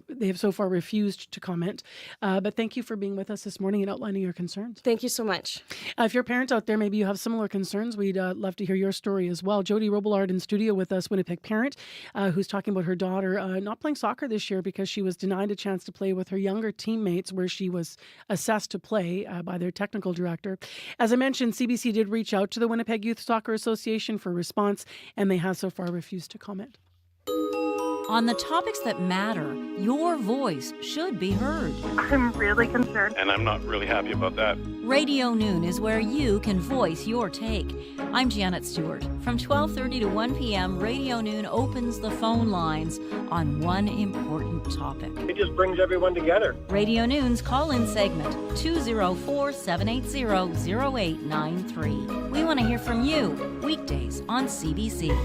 They have so far refused to comment. But thank you for being with us this morning and outlining your concerns. Thank you so much. If you're a parent out there, maybe you have similar concerns, we'd love to hear your story as well. Jody Robillard in studio with us, Winnipeg parent, who's talking about her daughter not playing soccer this year because she was denied a chance to play with her younger teammates where she was assessed to play by their technical director. As I mentioned, CBC did reach out to the Winnipeg Youth Soccer Association for response, and they have so far refused to comment. On the topics that matter, your voice should be heard. I'm really concerned. And I'm not really happy about that. Radio Noon is where you can voice your take. I'm Janet Stewart. From 12:30 to 1 p.m., Radio Noon opens the phone lines on one important topic. It just brings everyone together. Radio Noon's call-in segment, 204-780-0893. We want to hear from you, weekdays on CBC.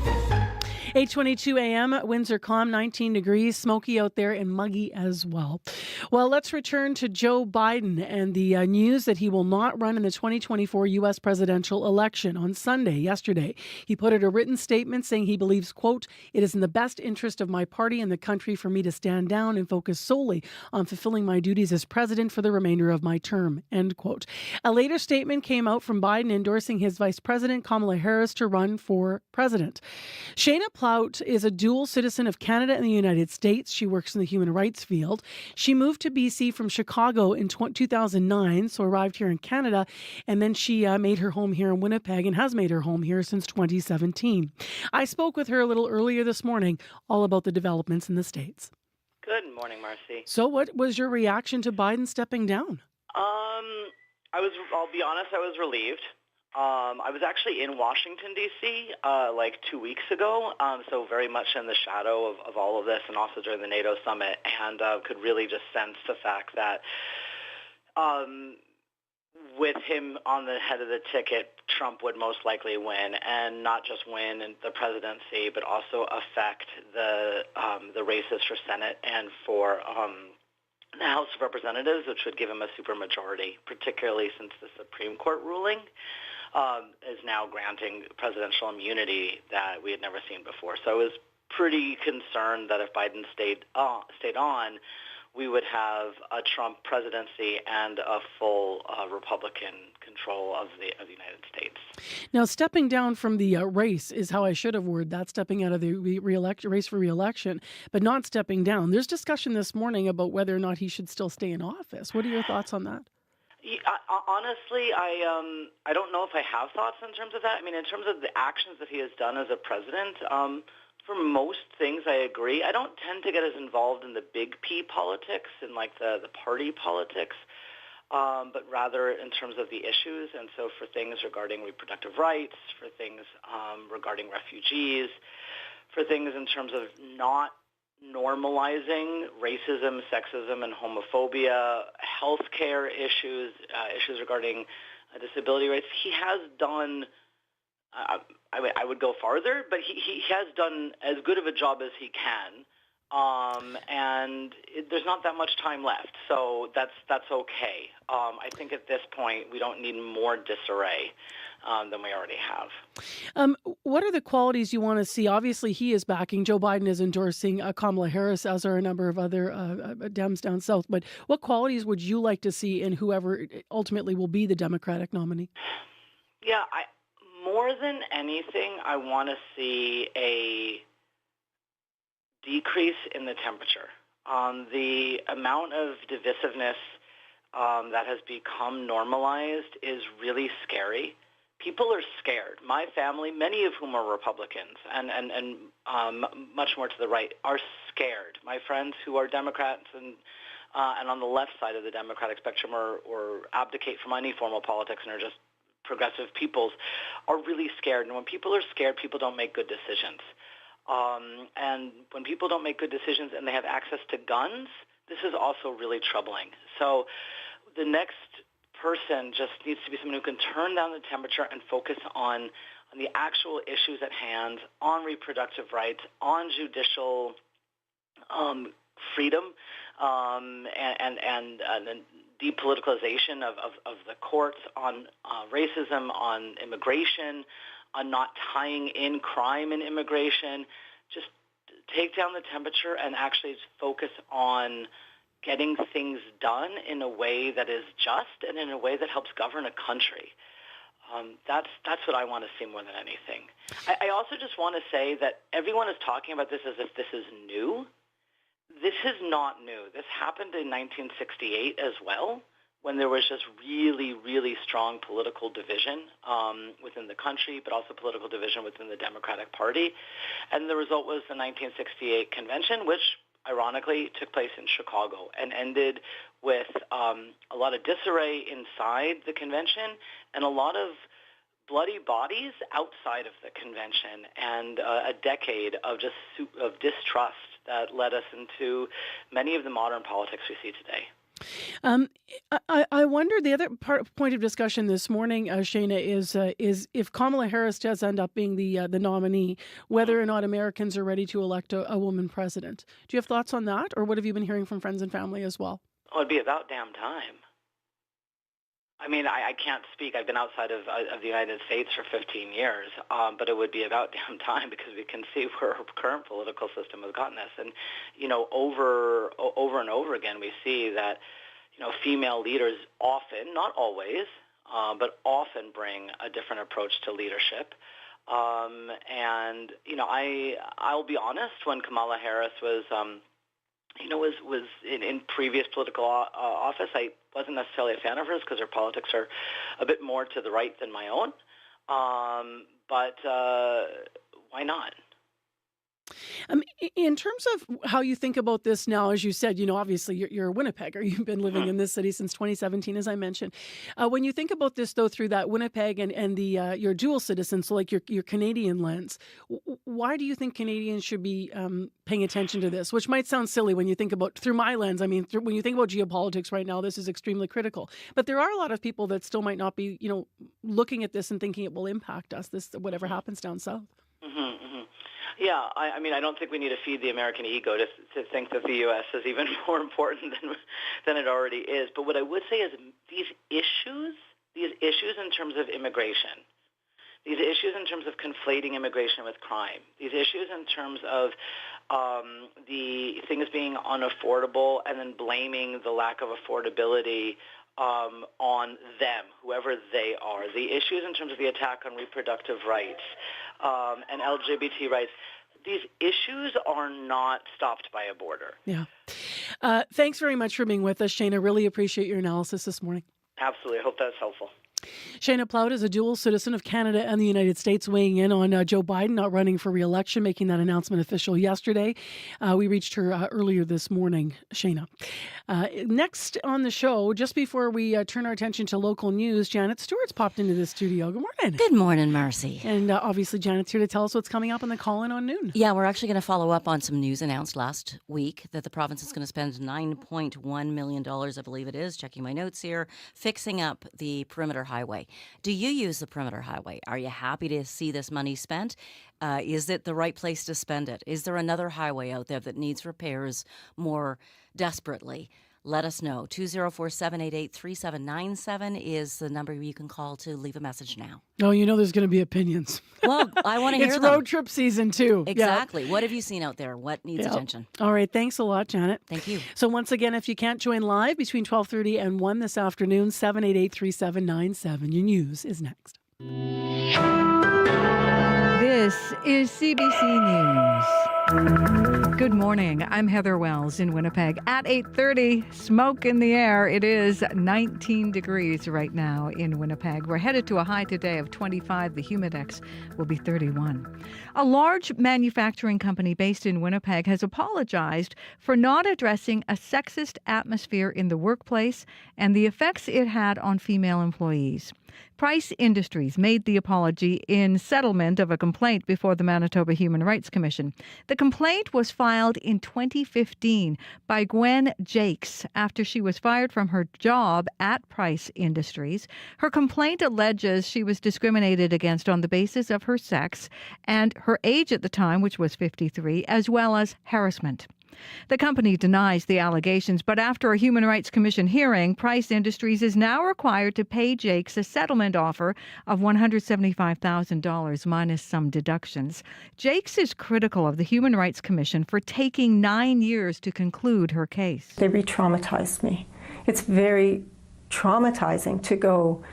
8:22 a.m. Windsor calm, 19 degrees, smoky out there and muggy as well. Well, let's return to Joe Biden and the news that he will not run in the 2024 U.S. presidential election. On Sunday, yesterday, he put out a written statement saying he believes, quote, "It is in the best interest of my party and the country for me to stand down and focus solely on fulfilling my duties as president for the remainder of my term," end quote. A later statement came out from Biden endorsing his vice president, Kamala Harris, to run for president. Shayna Plout is a dual citizen of Canada and the United States. She works in the human rights field. She moved to BC from Chicago in 2009, so arrived here in Canada, and then she made her home here in Winnipeg and has made her home here since 2017. I spoke with her a little earlier this morning all about the developments in the States. Good morning, Marcy. So what was your reaction to Biden stepping down? I'll be honest, I was relieved. I was actually in Washington, D.C. 2 weeks ago, so very much in the shadow of all of this, and also during the NATO summit, and could really just sense the fact that with him on the head of the ticket, Trump would most likely win, and not just win in the presidency, but also affect the races for Senate and for the House of Representatives, which would give him a supermajority, particularly since the Supreme Court ruling is now granting presidential immunity that we had never seen before. So I was pretty concerned that if Biden stayed on, we would have a Trump presidency and a full Republican control of the United States. Now, stepping down from the race is how I should have worded that, stepping out of the race for re-election, but not stepping down. There's discussion this morning about whether or not he should still stay in office. What are your thoughts on that? Honestly, I don't know if I have thoughts in terms of that. I mean, in terms of the actions that he has done as a president, for most things, I agree. I don't tend to get as involved in the big P politics and like the party politics, but rather in terms of the issues. And so for things regarding reproductive rights, for things regarding refugees, for things in terms of not normalizing racism, sexism, and homophobia, healthcare issues, issues regarding disability rights, he has done... I would go farther, but he has done as good of a job as he can, and there's not that much time left, so that's okay. I think at this point we don't need more disarray than we already have. What are the qualities you want to see? Obviously, he is backing. Joe Biden is endorsing Kamala Harris, as are a number of other Dems down south. But what qualities would you like to see in whoever ultimately will be the Democratic nominee? Yeah, more than anything, I want to see a decrease in the temperature. The amount of divisiveness that has become normalized is really scary. People are scared. My family, many of whom are Republicans and much more to the right, are scared. My friends who are Democrats and on the left side of the Democratic spectrum or abdicate from any formal politics and are just progressive peoples are really scared. And when people are scared, people don't make good decisions. And when people don't make good decisions and they have access to guns, this is also really troubling. So the next person just needs to be someone who can turn down the temperature and focus on the actual issues at hand, on reproductive rights, on judicial freedom, and depoliticalization of the courts, on racism, on immigration, on not tying in crime and immigration. Just take down the temperature and actually focus on getting things done in a way that is just and in a way that helps govern a country. That's what I want to see more than anything. I also just want to say that everyone is talking about this as if this is new. This is not new. This happened in 1968 as well, when there was just really, really strong political division within the country, but also political division within the Democratic Party. And the result was the 1968 convention, which ironically took place in Chicago and ended with a lot of disarray inside the convention and a lot of bloody bodies outside of the convention, and a decade of distrust that led us into many of the modern politics we see today. I wonder, the other point of discussion this morning, Shayna, is if Kamala Harris does end up being the nominee, whether or not Americans are ready to elect a woman president. Do you have thoughts on that, or what have you been hearing from friends and family as well? Oh, it'd be about damn time. I mean, I can't speak. I've been outside of the United States for 15 years, but it would be about damn time because we can see where our current political system has gotten us. And, over and over again, we see that, female leaders often, not always, but often bring a different approach to leadership. And, I'll be honest, when Kamala Harris was in previous political office, I wasn't necessarily a fan of hers because her politics are a bit more to the right than my own. But why not? In terms of how you think about this now, as you said, obviously you're a Winnipegger. You've been living in this city since 2017, as I mentioned. When you think about this, though, through that Winnipeg and the your dual citizen, so like your Canadian lens, why do you think Canadians should be paying attention to this? Which might sound silly when you think about, through my lens, I mean, when you think about geopolitics right now, this is extremely critical. But there are a lot of people that still might not be, looking at this and thinking it will impact us, this whatever happens down south. Yeah, I mean, I don't think we need to feed the American ego to think that the U.S. is even more important than it already is. But what I would say is these issues in terms of immigration, these issues in terms of conflating immigration with crime, these issues in terms of the things being unaffordable and then blaming the lack of affordability on them, whoever they are, the issues in terms of the attack on reproductive rights and LGBT rights, these issues are not stopped by a border. Yeah. Thanks very much for being with us, Shayna. Really appreciate your analysis this morning. Absolutely. I hope that's helpful. Shayna Plout is a dual citizen of Canada and the United States, weighing in on Joe Biden not running for re-election, making that announcement official yesterday. We reached her earlier this morning, Shayna. Next on the show, just before we turn our attention to local news, Janet Stewart's popped into the studio. Good morning. Good morning, Marcy. And obviously Janet's here to tell us what's coming up on the Call-In on Noon. Yeah, we're actually going to follow up on some news announced last week that the province is going to spend $9.1 million, I believe it is, checking my notes here, fixing up the perimeter highway. Do you use the perimeter highway? Are you happy to see this money spent? Is it the right place to spend it? Is there another highway out there that needs repairs more desperately? Let us know. 204-788-3797 is the number you can call to leave a message now. Oh, there's going to be opinions. Well, I want to hear them. It's road trip season, too. Exactly. Yeah. What have you seen out there? What needs attention? All right. Thanks a lot, Janet. Thank you. So once again, if you can't join live between 12:30 and 1 this afternoon, 788-3797. Your news is next. This is CBC News. Good morning. I'm Heather Wells in Winnipeg. At 8:30, smoke in the air. It is 19 degrees right now in Winnipeg. We're headed to a high today of 25. The humidex will be 31. A large manufacturing company based in Winnipeg has apologized for not addressing a sexist atmosphere in the workplace and the effects it had on female employees. Price Industries made the apology in settlement of a complaint before the Manitoba Human Rights Commission. The complaint was filed in 2015 by Gwen Jakes after she was fired from her job at Price Industries. Her complaint alleges she was discriminated against on the basis of her sex and her age at the time, which was 53, as well as harassment. The company denies the allegations, but after a Human Rights Commission hearing, Price Industries is now required to pay Jakes a settlement offer of $175,000 minus some deductions. Jakes is critical of the Human Rights Commission for taking 9 years to conclude her case. They re-traumatized me. It's very traumatizing to go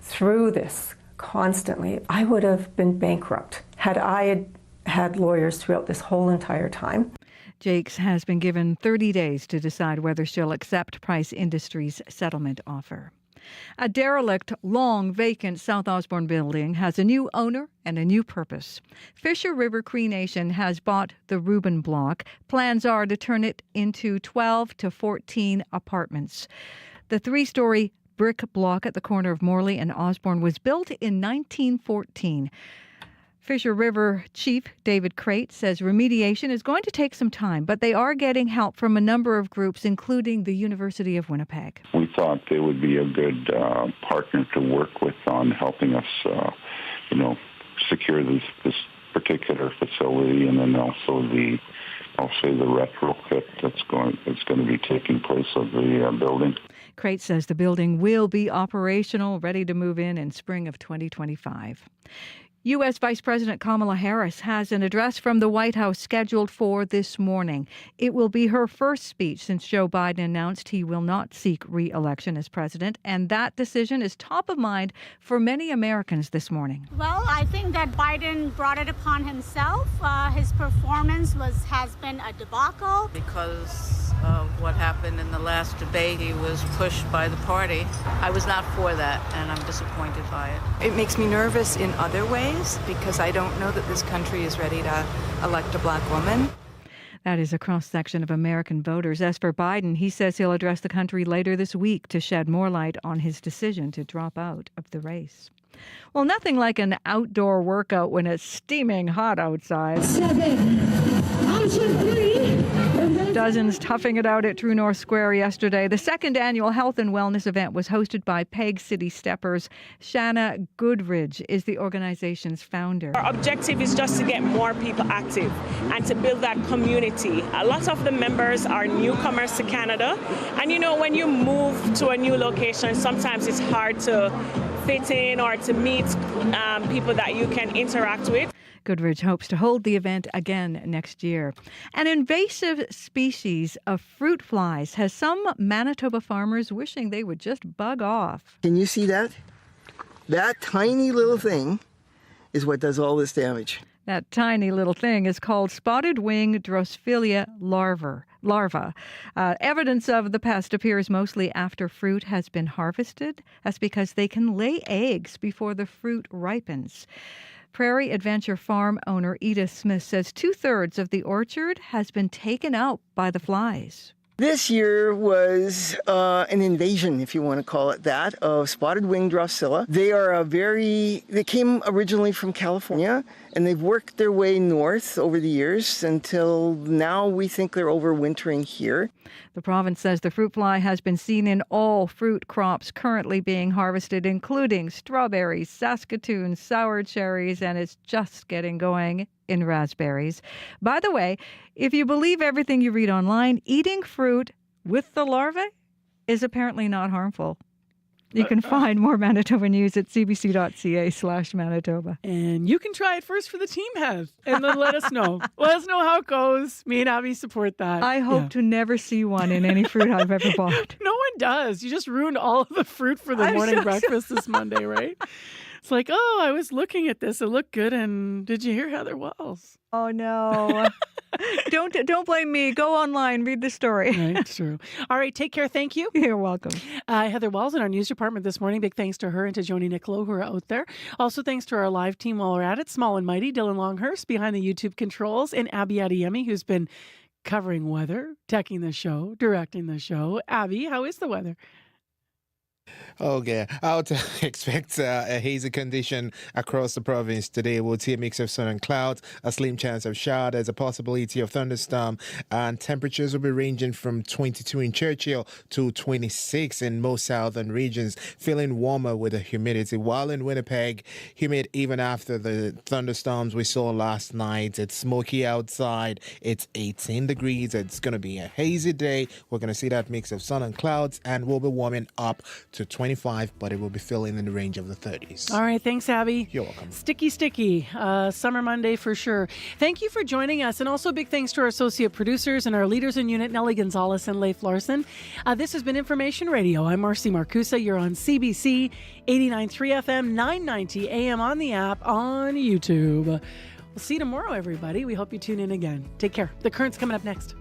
through this constantly. I would have been bankrupt had I had lawyers throughout this whole entire time. Jakes has been given 30 days to decide whether she'll accept Price Industries' settlement offer. A derelict, long vacant South Osborne building has a new owner and a new purpose. Fisher River Cree Nation has bought the Reuben Block. Plans are to turn it into 12 to 14 apartments. The 3-story brick block at the corner of Morley and Osborne was built in 1914. Fisher River Chief David Crate says remediation is going to take some time, but they are getting help from a number of groups, including the University of Winnipeg. We thought they would be a good partner to work with on helping us, secure this particular facility, and then also the retrofit that's going to be taking place of the building. Crate says the building will be operational, ready to move in spring of 2025. U.S. Vice President Kamala Harris has an address from the White House scheduled for this morning. It will be her first speech since Joe Biden announced he will not seek re-election as president, and that decision is top of mind for many Americans this morning. Well, I think that Biden brought it upon himself. His performance has been a debacle. Because of what happened in the last debate, he was pushed by the party. I was not for that, and I'm disappointed by it. It makes me nervous in other ways. rise because I don't know that this country is ready to elect a black woman. That is a cross-section of American voters. As for Biden, he says he'll address the country later this week to shed more light on his decision to drop out of the race. Well, nothing like an outdoor workout when it's steaming hot outside. Dozens toughing it out at True North Square yesterday. The second annual health and wellness event was hosted by Peg City Steppers. Shanna Goodridge is the organization's founder. Our objective is just to get more people active and to build that community. A lot of the members are newcomers to Canada. And you know, when you move to a new location, sometimes it's hard to fit in or to meet people that you can interact with. Goodridge hopes to hold the event again next year. An invasive species of fruit flies has some Manitoba farmers wishing they would just bug off. Can you see that? That tiny little thing is what does all this damage. That tiny little thing is called spotted wing Drosophila larva. Evidence of the pest appears mostly after fruit has been harvested. That's because they can lay eggs before the fruit ripens. Prairie Adventure Farm owner Edith Smith says 2/3 of the orchard has been taken out by the flies. This year was an invasion, if you want to call it that, of spotted wing Drosophila. They came originally from California, and they've worked their way north over the years until now we think they're overwintering here. The province says the fruit fly has been seen in all fruit crops currently being harvested, including strawberries, Saskatoon, sour cherries, and it's just getting going in raspberries. By the way, if you believe everything you read online, eating fruit with the larvae is apparently not harmful. You can find more Manitoba news at cbc.ca/Manitoba. And you can try it first for the team head and then let us know. Let us know how it goes. Me and Abby support that. I hope to never see one in any fruit I've ever bought. No one does. You just ruined all of the fruit for the morning breakfast this Monday, right? It's like, oh, I was looking at this. It looked good. And did you hear Heather Wells? Oh, no. Don't blame me. Go online. Read the story. Right, true. All right. Take care. Thank you. You're welcome. Heather Wells in our news department this morning. Big thanks to her and to Joni Niccolo who are out there. Also, thanks to our live team while we're at it. Small and Mighty, Dylan Longhurst behind the YouTube controls, and Abby Adeyemi, who's been covering weather, teching the show, directing the show. Abby, how is the weather? Okay, I would expect a hazy condition across the province today. We'll see a mix of sun and clouds, a slim chance of showers, a possibility of thunderstorm, and temperatures will be ranging from 22 in Churchill to 26 in most southern regions, feeling warmer with the humidity. While in Winnipeg, humid even after the thunderstorms we saw last night. It's smoky outside. It's 18 degrees. It's going to be a hazy day. We're going to see that mix of sun and clouds, and we'll be warming up to 25, but it will be feeling in the range of the 30s. All right. Thanks, Abby. You're welcome. Sticky. Summer Monday for sure. Thank you for joining us. And also big thanks to our associate producers and our leaders in unit, Nellie Gonzalez and Leif Larson. This has been Information Radio. I'm Marcy Marcusa. You're on CBC 89.3 FM, 990 AM on the app, on YouTube. We'll see you tomorrow, everybody. We hope you tune in again. Take care. The Current's coming up next.